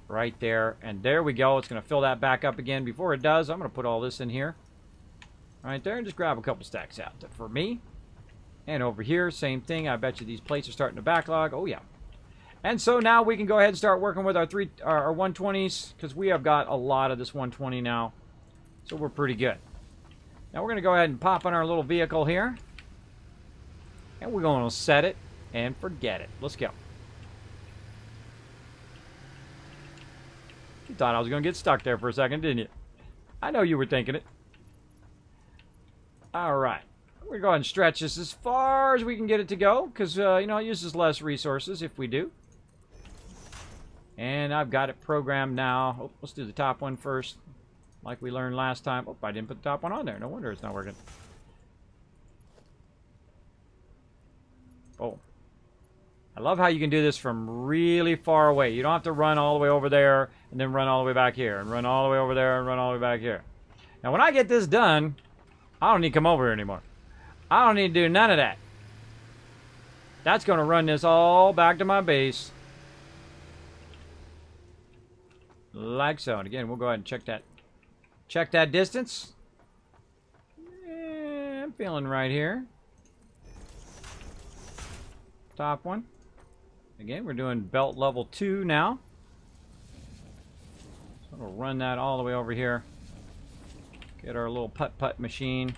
right there. And there we go. It's going to fill that back up again. Before it does, I'm going to put all this in here. Right there, and just grab a couple stacks out for me. And over here, same thing. I bet you these plates are starting to backlog. Oh, yeah. And so now we can go ahead and start working with our 120s, because we have got a lot of this 120 now. So we're pretty good. Now we're going to go ahead and pop on our little vehicle here. And we're going to set it and forget it. Let's go. You thought I was going to get stuck there for a second, didn't you? I know you were thinking it. All right. We're going to go ahead and stretch this as far as we can get it to go, because, you know, it uses less resources if we do. And I've got it programmed now. Oh, let's do the top one first, like we learned last time. Oh, I didn't put the top one on there. No wonder it's not working. Oh. I love how you can do this from really far away. You don't have to run all the way over there and then run all the way back here and run all the way over there and run all the way back here. Now, when I get this done, I don't need to come over here anymore. I don't need to do none of that. That's going to run this all back to my base. Like so. And again, we'll go ahead and check that. Check that distance. Yeah, I'm feeling right here. Top one. Again, we're doing belt level 2 now. So we'll run that all the way over here. Get our little putt-putt machine.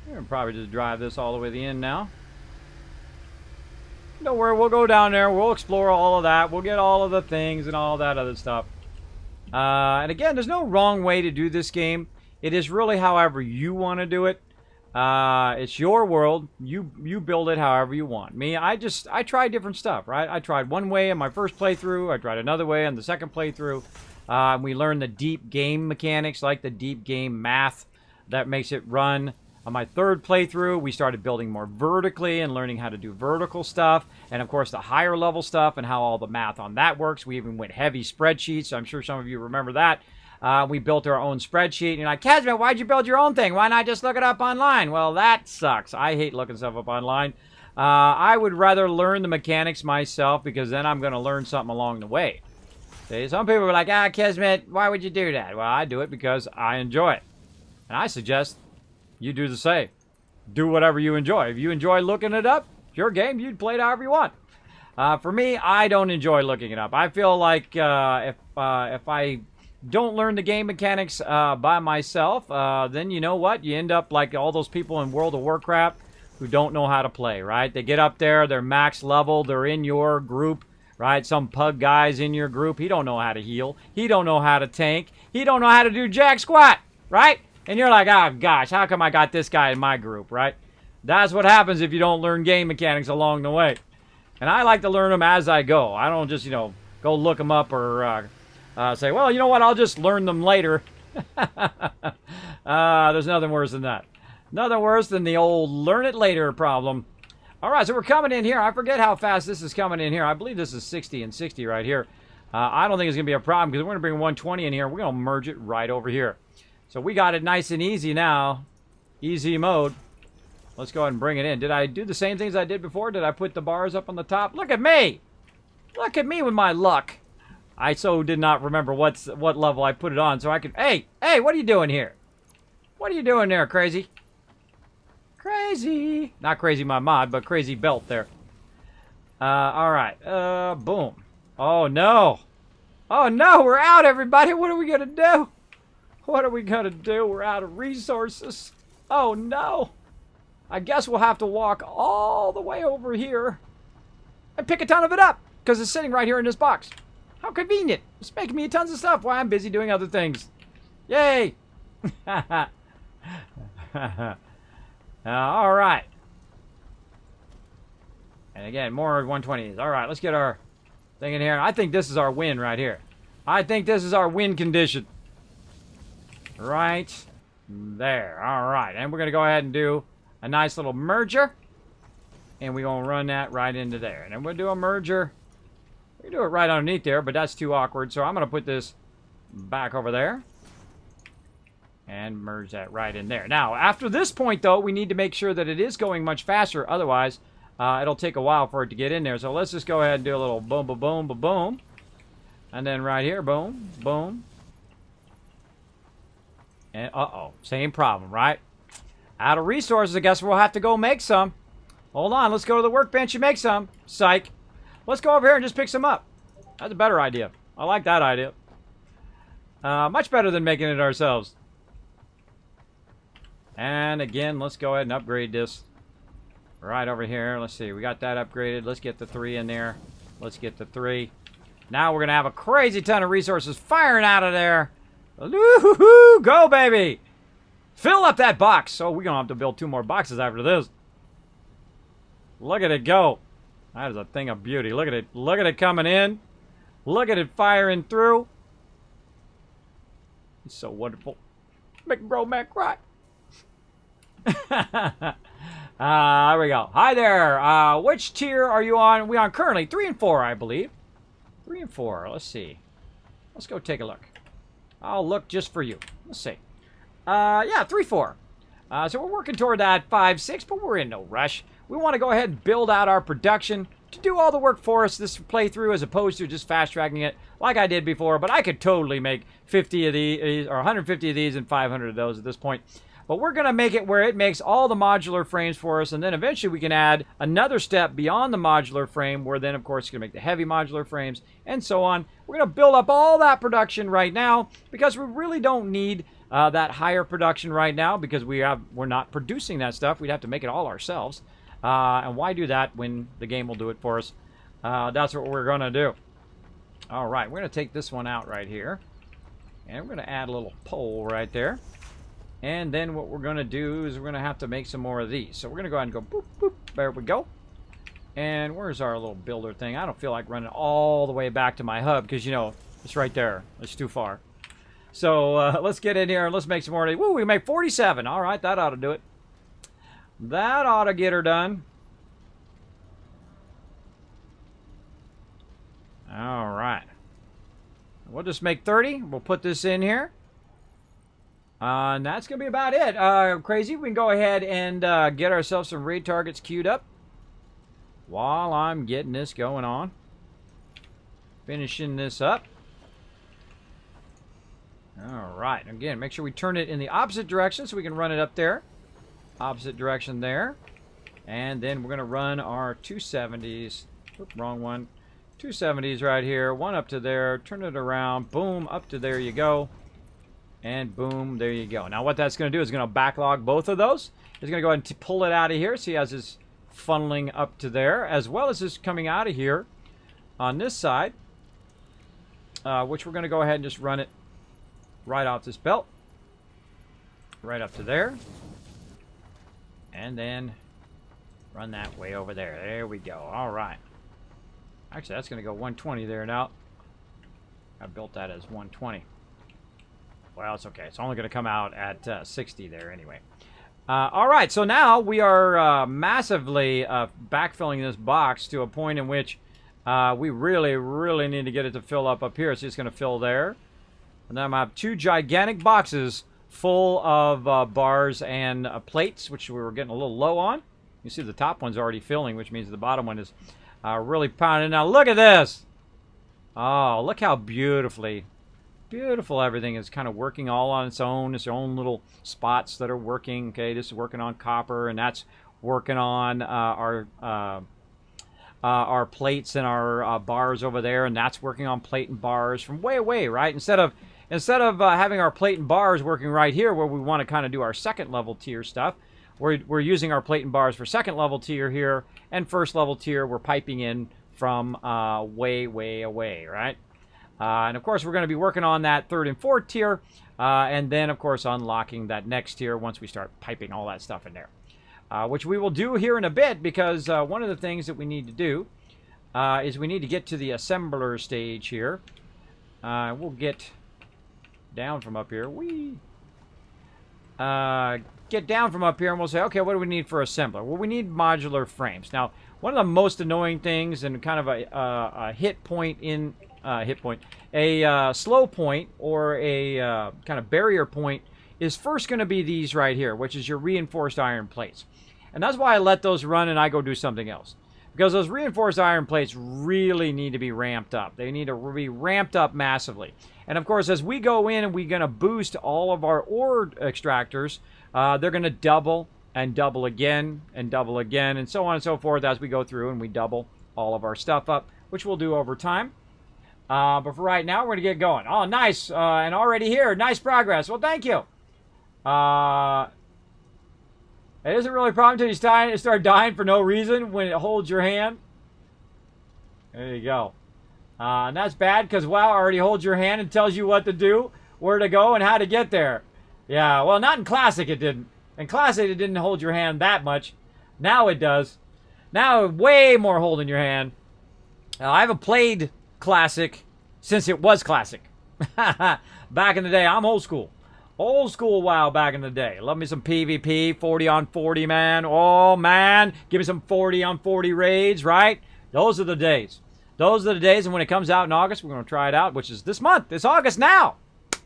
We're going to probably just drive this all the way to the end now. Don't worry, we'll go down there. We'll explore all of that. We'll get all of the things and all that other stuff. And again, there's no wrong way to do this game. It is really however you want to do it. It's your world. You build it however you want. Me, I tried different stuff, right? I tried one way in my first playthrough. I tried another way on the second playthrough. We learned the deep game mechanics, like the deep game math that makes it run. On my third playthrough, we started building more vertically and learning how to do vertical stuff. And of course, the higher level stuff and how all the math on that works. We even went heavy spreadsheets. I'm sure some of you remember that. We built our own spreadsheet. And you're like, Kismet, why'd you build your own thing? Why not just look it up online? Well, that sucks. I hate looking stuff up online. I would rather learn the mechanics myself because then I'm going to learn something along the way. See, some people are like, Kismet, why would you do that? Well, I do it because I enjoy it. And I suggest you do the same. Do whatever you enjoy. If you enjoy looking it up, it's your game. You'd play it however you want. For me, I don't enjoy looking it up. I feel like if I don't learn the game mechanics by myself, then you know what? You end up like all those people in World of Warcraft who don't know how to play, right? They get up there, they're max level, they're in your group, right? Some pug guy's in your group. He don't know how to heal. He don't know how to tank. He don't know how to do jack squat, right? And you're like, oh, gosh, how come I got this guy in my group, right? That's what happens if you don't learn game mechanics along the way. And I like to learn them as I go. I don't just, go look them up or say, well, you know what, I'll just learn them later. There's nothing worse than that. Nothing worse than the old learn it later problem. All right, so we're coming in here. I forget how fast this is coming in here. I believe this is 60 and 60 right here. I don't think it's going to be a problem because we're going to bring 120 in here. We're going to merge it right over here. So we got it nice and easy now. Easy mode. Let's go ahead and bring it in. Did I do the same things I did before? Did I put the bars up on the top? Look at me! Look at me with my luck. I so did not remember what level I put it on so I could... Hey, what are you doing here? What are you doing there, Crazy? Crazy. Not Crazy my mod, but Crazy Belt there. All right. Boom. Oh, no. Oh, no, we're out, everybody. What are we going to do? What are we going to do? We're out of resources. Oh, no. I guess we'll have to walk all the way over here and pick a ton of it up because it's sitting right here in this box. How convenient. It's making me tons of stuff while I'm busy doing other things. Yay. All right. And again, more 120s. All right, let's get our thing in here. I think this is our win right here. I think this is our win condition. Right there. All right. And we're going to go ahead and do a nice little merger. And we're going to run that right into there. And then we'll do a merger. We can do it right underneath there, but that's too awkward. So I'm going to put this back over there. And merge that right in there. Now, after this point, though, we need to make sure that it is going much faster. Otherwise, it'll take a while for it to get in there. So let's just go ahead and do a little boom, boom, boom, boom, boom. And then right here, boom, boom. And uh-oh, same problem, right? Out of resources, I guess we'll have to go make some. Hold on, let's go to the workbench and make some. Psych. Let's go over here and just pick some up. That's a better idea. I like that idea. Much better than making it ourselves. And again, let's go ahead and upgrade this right over here. Let's see, we got that upgraded. Let's get the 3 in there. Let's get the 3. Now we're going to have a crazy ton of resources firing out of there. Woo-hoo-hoo! Go, baby! Fill up that box. So we're going to have to build 2 more boxes after this. Look at it go. That is a thing of beauty. Look at it. Look at it coming in. Look at it firing through. It's so wonderful. Make bro man cry. There we go. Hi there. Which tier are you on? We're on currently 3 and 4, I believe. 3 and 4. Let's see. Let's go take a look. I'll look just for you. Let's see. Yeah, 3-4. So we're working toward that 5-6, but we're in no rush. We want to go ahead and build out our production to do all the work for us this playthrough as opposed to just fast-tracking it like I did before. But I could totally make 50 of these, or 150 of these and 500 of those at this point. But we're going to make it where it makes all the modular frames for us, and then eventually we can add another step beyond the modular frame, where then, of course, it's going to make the heavy modular frames, and so on. We're going to build up all that production right now, because we really don't need that higher production right now, because we're not producing that stuff. We'd have to make it all ourselves. And why do that when the game will do it for us? That's what we're going to do. All right, we're going to take this one out right here, and we're going to add a little pole right there. And then what we're going to do is we're going to have to make some more of these. So we're going to go ahead and go boop, boop. There we go. And where's our little builder thing? I don't feel like running all the way back to my hub because, you know, it's right there. It's too far. So let's get in here and let's make some more of these. Woo, we make 47. All right, that ought to do it. That ought to get her done. All right. we'll just make 30. We'll put this in here. And that's going to be about it. Crazy, we can go ahead and get ourselves some raid targets queued up while I'm getting this going on. Finishing this up. All right. Again, make sure we turn it in the opposite direction so we can run it up there. Opposite direction there. And then we're going to run our 270s. Oop, wrong one. 270s right here. One up to there. Turn it around. Boom. Up to there you go. And boom. There you go. Now what that's going to do is going to backlog both of those. It's going to go ahead and pull it out of here. See how this funneling up to there. As well as this coming out of here on this side. Which we're going to go ahead and just run it right off this belt. Right up to there. And then run that way over there. There we go. All right. Actually, that's going to go 120 there now. I built that as 120. Well, it's okay. It's only going to come out at 60 there anyway. All right. So now we are massively backfilling this box to a point in which we really, really need to get it to fill up here. So it's going to fill there. And then I'm going to have 2 gigantic boxes full of bars and plates, which we were getting a little low on. You see the top one's already filling, which means the bottom one is really pounding. Now look at this. Oh, look how beautiful everything is kind of working all on its own little spots that are working. Okay, this is working on copper, and that's working on our plates and our bars over there, and that's working on plate and bars from way away, right? Instead of having our plate and bars working right here where we want to kind of do our second level tier stuff, we're using our plate and bars for second level tier here, and first level tier we're piping in from way away, right? And of course we're going to be working on that third and fourth tier, and then of course unlocking that next tier once we start piping all that stuff in there. Which we will do here in a bit, because one of the things that we need to do is we need to get to the assembler stage here. We'll get down from up here. Get down from up here and we'll say, okay, what do we need for assembler? Well, we need modular frames. Now, one of the most annoying things and kind of a slow point or a kind of barrier point is first going to be these right here, which is your reinforced iron plates. And that's why I let those run and I go do something else. Because those reinforced iron plates really need to be ramped up. They need to be ramped up massively. And of course, as we go in and we're going to boost all of our ore extractors, they're going to double and double again and double again and so on and so forth as we go through and we double all of our stuff up, which we'll do over time. But for right now, we're going to get going. Oh, nice. And already here. Nice progress. Well, thank you. It isn't really a problem until you start dying for no reason when it holds your hand. There you go. And that's bad because WoW already holds your hand and tells you what to do, where to go, and how to get there. Yeah, well, not in Classic it didn't. In Classic it didn't hold your hand that much. Now it does. Now way more holding your hand. I haven't played Classic since it was Classic. Back in the day, I'm old school. Old school WoW back in the day. Love me some PvP, 40 on 40, man. Oh, man. Give me some 40 on 40 raids, right? Those are the days. Those are the days, and when it comes out in August, we're going to try it out, which is this month. It's August now.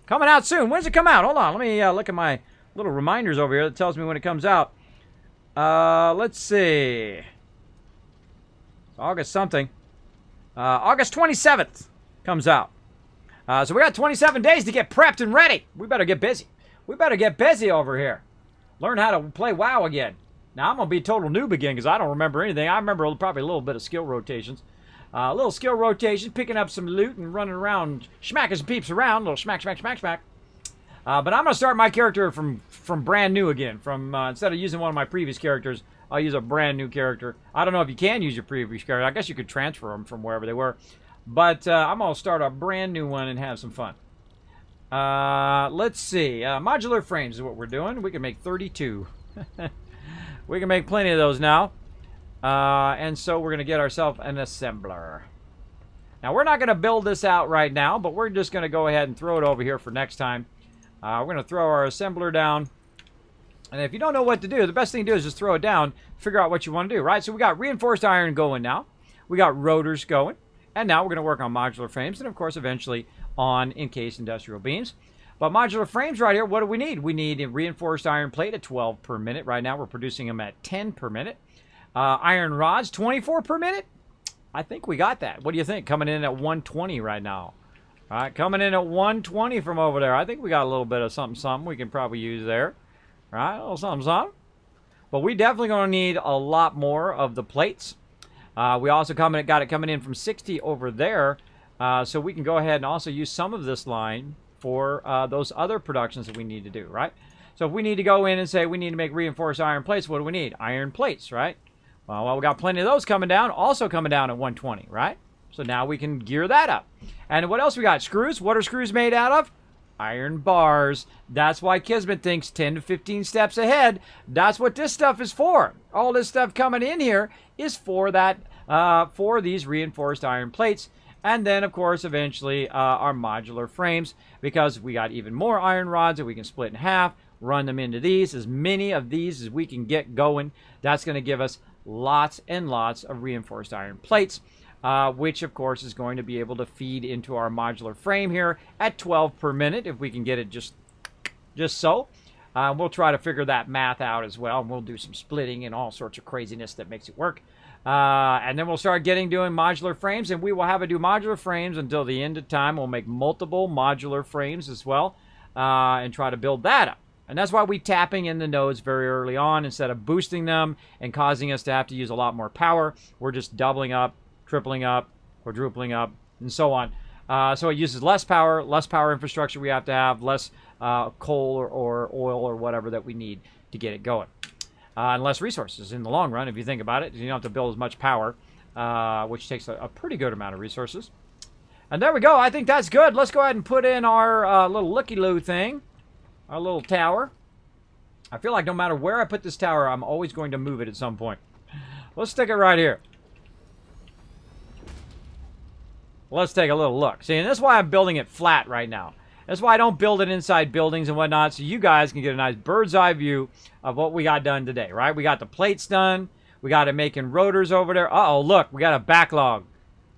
Coming out soon. When does it come out? Hold on. Let me look at my little reminders over here that tells me when it comes out. Let's see. August something. August 27th comes out. So we got 27 days to get prepped and ready. We better get busy. We better get busy over here. Learn how to play WoW again. Now, I'm going to be a total noob again because I don't remember anything. I remember probably a little bit of skill rotations. A little skill rotation, picking up some loot and running around, smacking some peeps around. A little smack, smack, smack, smack. But I'm going to start my character from brand new again. Instead of using one of my previous characters, I'll use a brand new character. I don't know if you can use your previous character. I guess you could transfer them from wherever they were. But I'm going to start a brand new one and have some fun. Let's see. Modular frames is what we're doing. We can make 32. We can make plenty of those now. And so we're going to get ourselves an assembler. Now, we're not going to build this out right now, but we're just going to go ahead and throw it over here for next time. We're going to throw our assembler down. And if you don't know what to do, the best thing to do is just throw it down, figure out what you want to do, right? So we got reinforced iron going now. We got rotors going. And now we're going to work on modular frames. And, of course, eventually on encased industrial beams. But modular frames right here, what do we need? We need a reinforced iron plate at 12 per minute. Right now we're producing them at 10 per minute. Iron rods, 24 per minute. I think we got that. What do you think? Coming in at 120 right now. All right, coming in at 120 from over there. I think we got a little bit of something we can probably use there. All right, a little something. But we definitely going to need a lot more of the plates. We also got it coming in from 60 over there. So we can go ahead and also use some of this line for those other productions that we need to do, right? So if we need to go in and say we need to make reinforced iron plates, what do we need? Iron plates, right? Well, we got plenty of those coming down, also coming down at 120, right? So now we can gear that up. And what else we got? Screws. What are screws made out of? Iron bars. That's why Kismet thinks 10 to 15 steps ahead. That's what this stuff is for. All this stuff coming in here is for that, for these reinforced iron plates. And then, of course, eventually our modular frames, because we got even more iron rods that we can split in half, run them into these, as many of these as we can get going. That's going to give us lots and lots of reinforced iron plates, which, of course, is going to be able to feed into our modular frame here at 12 per minute, if we can get it just so. We'll try to figure that math out as well, and we'll do some splitting and all sorts of craziness that makes it work. And then we'll start doing modular frames, and we will have to do modular frames until the end of time. We'll make multiple modular frames as well, and try to build that up. And that's why we're tapping in the nodes very early on instead of boosting them and causing us to have to use a lot more power. We're just doubling up, tripling up, quadrupling up, and so on. So it uses less power infrastructure we have to have, less coal or oil or whatever that we need to get it going. And less resources in the long run, if you think about it. You don't have to build as much power, which takes a pretty good amount of resources. And there we go. I think that's good. Let's go ahead and put in our little looky-loo thing, our little tower. I feel like no matter where I put this tower, I'm always going to move it at some point. Let's stick it right here. Let's take a little look. See, and that's why I'm building it flat right now. That's why I don't build it inside buildings and whatnot, so you guys can get a nice bird's eye view of what we got done today, right? We got the plates done. We got it making rotors over there. Uh-oh, look, we got a backlog.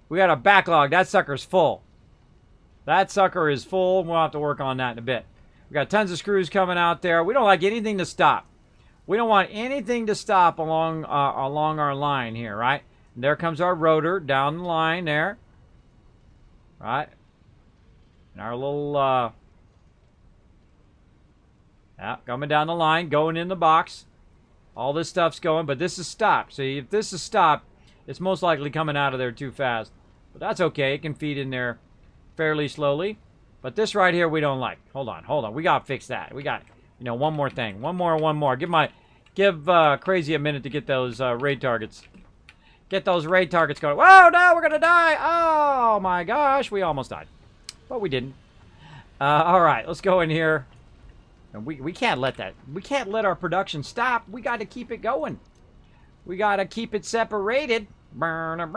We got a backlog. That sucker's full. That sucker is full. We'll have to work on that in a bit. We got tons of screws coming out there. We don't like anything to stop. We don't want anything to stop along our line here, right? And there comes our rotor down the line there. Right? And our little, yeah, coming down the line, going in the box. All this stuff's going, but this is stopped. See, if this is stopped, it's most likely coming out of there too fast. But that's okay. It can feed in there fairly slowly. But this right here we don't like. Hold on. We got to fix that. We got, you know, one more thing. One more. Give Crazy a minute to get those raid targets. Get those raid targets going. Whoa, no, we're going to die. Oh, my gosh. We almost died. But we didn't. All right, let's go in here. And we can't let that. We can't let our production stop. We got to keep it going. We got to keep it separated. And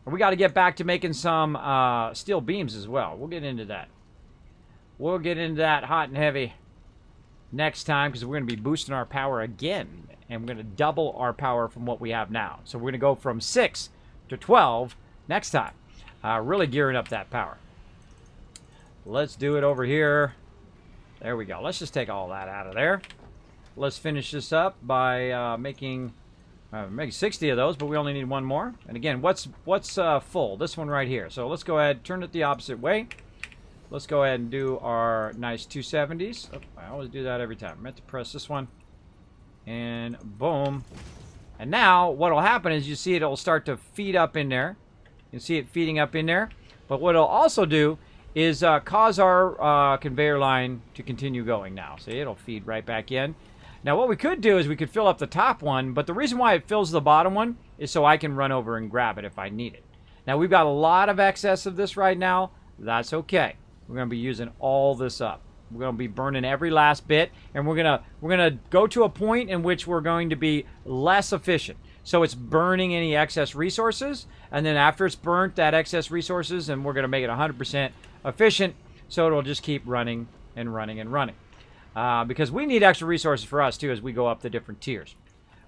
we got to get back to making some steel beams as well. We'll get into that. We'll get into that hot and heavy next time, because we're going to be boosting our power again. And we're going to double our power from what we have now. So we're going to go from 6 to 12 next time. Really gearing up that power. Let's do it over here. There we go. Let's just take all that out of there. Let's finish this up by making 60 of those, but we only need one more. And again, what's full? This one right here. So let's go ahead, turn it the opposite way. Let's go ahead and do our nice 270s. Oh, I always do that every time. I meant to press this one. And boom. And now what will happen is you see it'll start to feed up in there. You can see it feeding up in there. But what it'll also do is cause our conveyor line to continue going now. See, it'll feed right back in. Now what we could do is we could fill up the top one, but the reason why it fills the bottom one is so I can run over and grab it if I need it. Now we've got a lot of excess of this right now. That's okay. We're going to be using all this up. We're going to be burning every last bit, and we're gonna go to a point in which we're going to be less efficient. So it's burning any excess resources, and then after it's burnt that excess resources, and we're going to make it 100% efficient, so it'll just keep running and running and running. Because we need extra resources for us too as we go up the different tiers.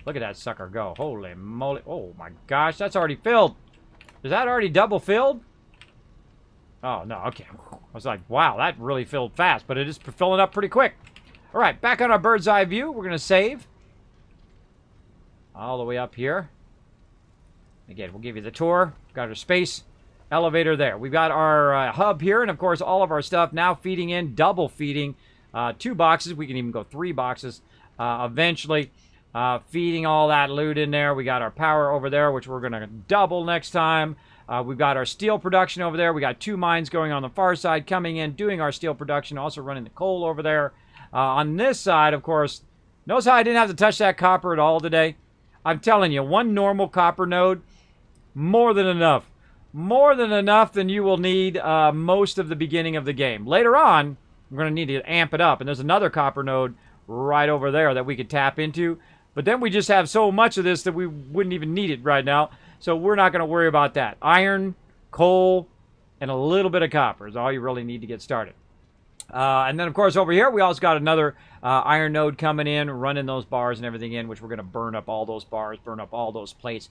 Look at that sucker go. Holy moly. Oh my gosh, that's already filled. Is that already double filled? Oh, no, okay. I was like, wow, that really filled fast, but it is filling up pretty quick. All right, back on our bird's eye view, we're going to save. All the way up here. Again, we'll give you the tour. Got our space elevator there. We've got our hub here, and of course, all of our stuff now feeding in, double feeding. 2 boxes. We can even go 3 boxes eventually. Feeding all that loot in there. We got our power over there, which we're going to double next time. We've got our steel production over there. We got 2 mines going on the far side, coming in, doing our steel production, also running the coal over there. On this side, of course, notice how I didn't have to touch that copper at all today? I'm telling you, 1 normal copper node, more than enough. More than enough than you will need most of the beginning of the game. Later on, we're going to need to amp it up, and there's another copper node right over there that we could tap into. But then we just have so much of this that we wouldn't even need it right now. So we're not going to worry about that. Iron, coal, and a little bit of copper is all you really need to get started. And then, of course, over here, we also got another iron node coming in, running those bars and everything in, which we're going to burn up all those bars, burn up all those plates,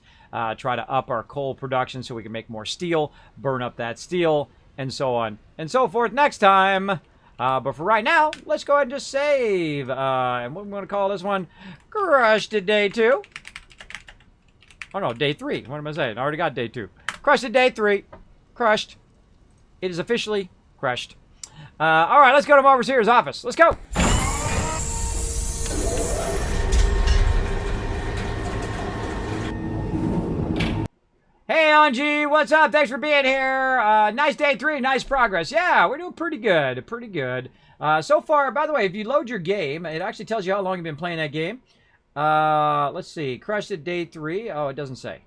try to up our coal production so we can make more steel, burn up that steel, and so on and so forth next time. But for right now, let's go ahead and just save. And what we're going to call this one, Crushed at Day 2. Oh, no, Day 3. What am I saying? I already got Day 2. Crushed at Day 3. Crushed. It is officially crushed. All right, let's go to Overseer's office. Let's go. Hey, Anji, what's up? Thanks for being here. Nice Day 3, nice progress. Yeah, we're doing pretty good, pretty good. So far, by the way, if you load your game, it actually tells you how long you've been playing that game. Let's see, crushed at Day 3. Oh, it doesn't say.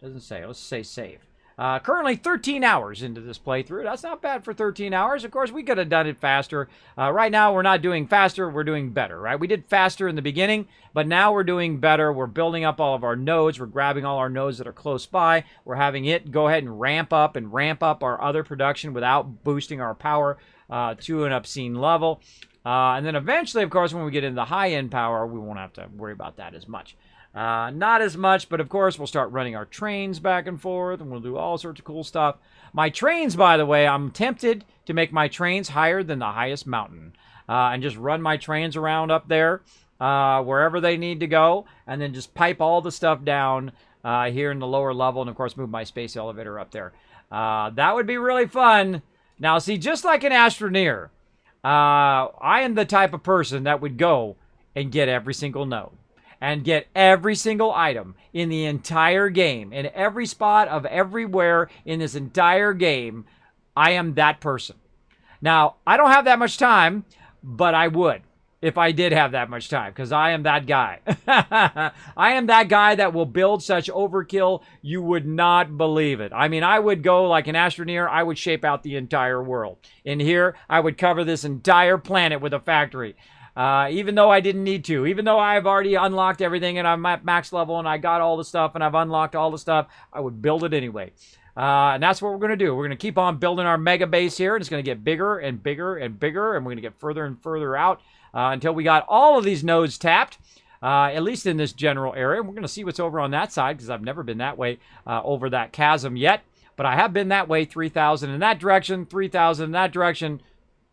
Doesn't say. Let's say save. Currently 13 hours into this playthrough. That's not bad for 13 hours. Of course, we could have done it faster. Right now, we're not doing faster. We're doing better, right? We did faster in the beginning, but now we're doing better. We're building up all of our nodes. We're grabbing all our nodes that are close by. We're having it go ahead and ramp up our other production without boosting our power to an obscene level. And then eventually, of course, when we get into the high-end power, we won't have to worry about that as much. Not as much, but of course, we'll start running our trains back and forth, and we'll do all sorts of cool stuff. My trains, by the way, I'm tempted to make my trains higher than the highest mountain. And just run my trains around up there, wherever they need to go, and then just pipe all the stuff down here in the lower level, and of course, move my space elevator up there. That would be really fun. Now, see, just like an Astroneer, I am the type of person that would go and get every single node. And get every single item in the entire game, in every spot of everywhere in this entire game. I am that person. Now, I don't have that much time, but I would if I did have that much time, because I am that guy. I am that guy that will build such overkill, you would not believe it. I mean, I would go like an Astroneer, I would shape out the entire world. In here, I would cover this entire planet with a factory. Even though I didn't need to, even though I've already unlocked everything and I'm at max level and I got all the stuff and I've unlocked all the stuff, I would build it anyway. And that's what we're going to do. We're going to keep on building our mega base here, and it's going to get bigger and bigger and bigger, and we're going to get further and further out until we got all of these nodes tapped, at least in this general area. We're going to see what's over on that side, because I've never been that way over that chasm yet. But I have been that way, 3,000 in that direction, 3,000 in that direction,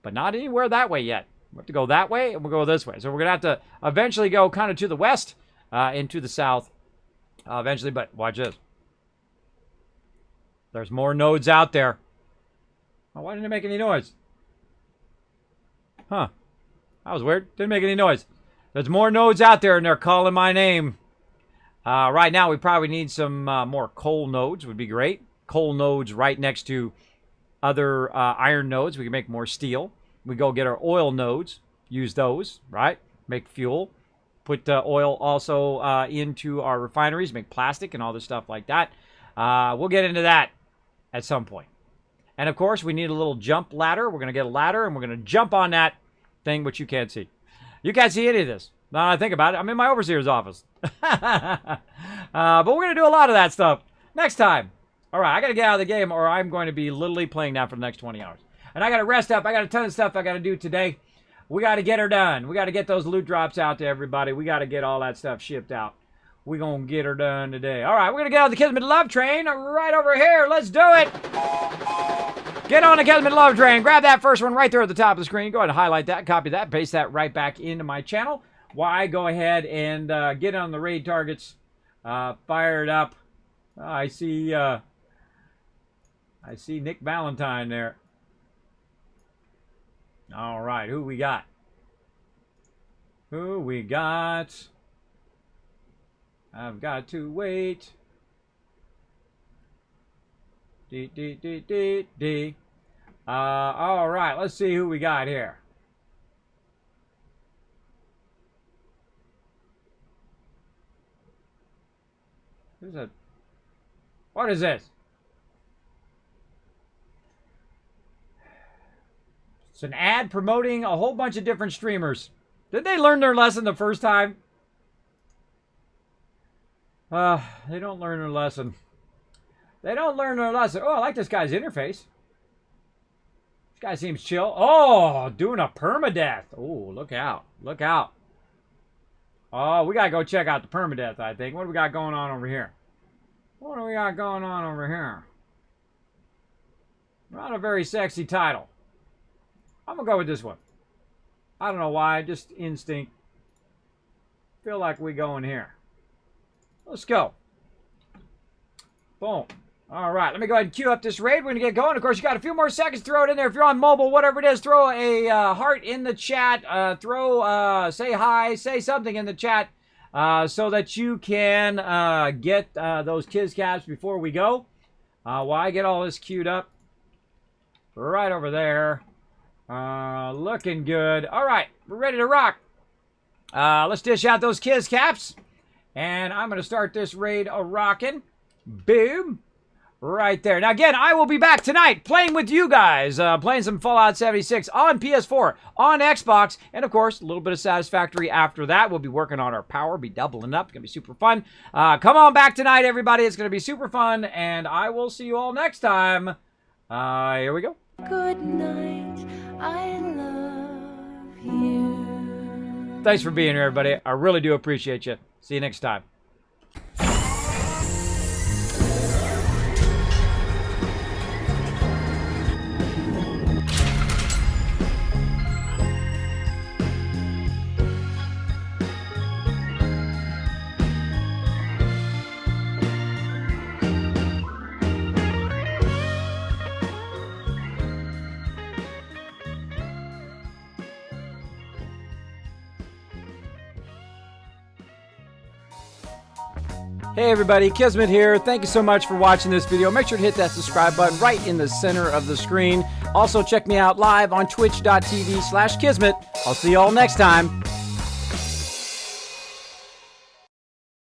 but not anywhere that way yet. We have to go that way, and we'll go this way. So we're going to have to eventually go kind of to the west and to the south eventually. But watch this. There's more nodes out there. Oh, why didn't it make any noise? Huh. That was weird. Didn't make any noise. There's more nodes out there, and they're calling my name. Right now, we probably need some more coal nodes. Would be great. Coal nodes right next to other iron nodes. We can make more steel. We go get our oil nodes, use those, right? Make fuel. Put oil also into our refineries, make plastic and all this stuff like that. We'll get into that at some point. And of course, we need a little jump ladder. We're going to get a ladder and we're going to jump on that thing, which you can't see. You can't see any of this. Now I think about it, I'm in my overseer's office. But we're going to do a lot of that stuff next time. All right, I got to get out of the game or I'm going to be literally playing now for the next 20 hours. And I got to rest up. I got a ton of stuff I got to do today. We got to get her done. We got to get those loot drops out to everybody. We got to get all that stuff shipped out. We're going to get her done today. All right, we're going to get on the Kismet Love Train right over here. Let's do it. Get on the Kismet Love Train. Grab that first one right there at the top of the screen. Go ahead and highlight that, copy that, paste that right back into my channel. Why? Go ahead and get on the raid targets fired up. I see Nick Valentine there. All right, who we got? Who we got? I've got to wait. All right, let's see who we got here. Who's that? What is this? It's an ad promoting a whole bunch of different streamers. Did they learn their lesson the first time? They don't learn their lesson. They don't learn their lesson. Oh, I like this guy's interface. This guy seems chill. Oh, doing a permadeath. Oh, look out. Look out. Oh, we got to go check out the permadeath, I think. What do we got going on over here? What do we got going on over here? Not a very sexy title. I'm going to go with this one. I don't know why. Just instinct. Feel like we go in here. Let's go. Boom. All right, let me go ahead and queue up this raid. We're going to get going. Of course, you got a few more seconds. Throw it in there. If you're on mobile, whatever it is, throw a heart in the chat. Say hi. Say something in the chat so that you can get those Kiz caps before we go. While I get all this queued up. Right over there. Looking good. All right, we're ready to rock. Let's dish out those Kiz caps. And I'm going to start this raid a-rocking. Boom. Right there. Now, again, I will be back tonight playing with you guys. Playing some Fallout 76 on PS4, on Xbox, and, of course, a little bit of Satisfactory after that. We'll be working on our power, be doubling up. It's going to be super fun. Come on back tonight, everybody. It's going to be super fun, and I will see you all next time. Here we go.
Good night. I love you.
Thanks for being here, everybody. I really do appreciate you. See you next time. Hey everybody, Kismet here. Thank you so much for watching this video. Make sure to hit that subscribe button right in the center of the screen. Also check me out live on twitch.tv/Kismet. I'll see you all next time.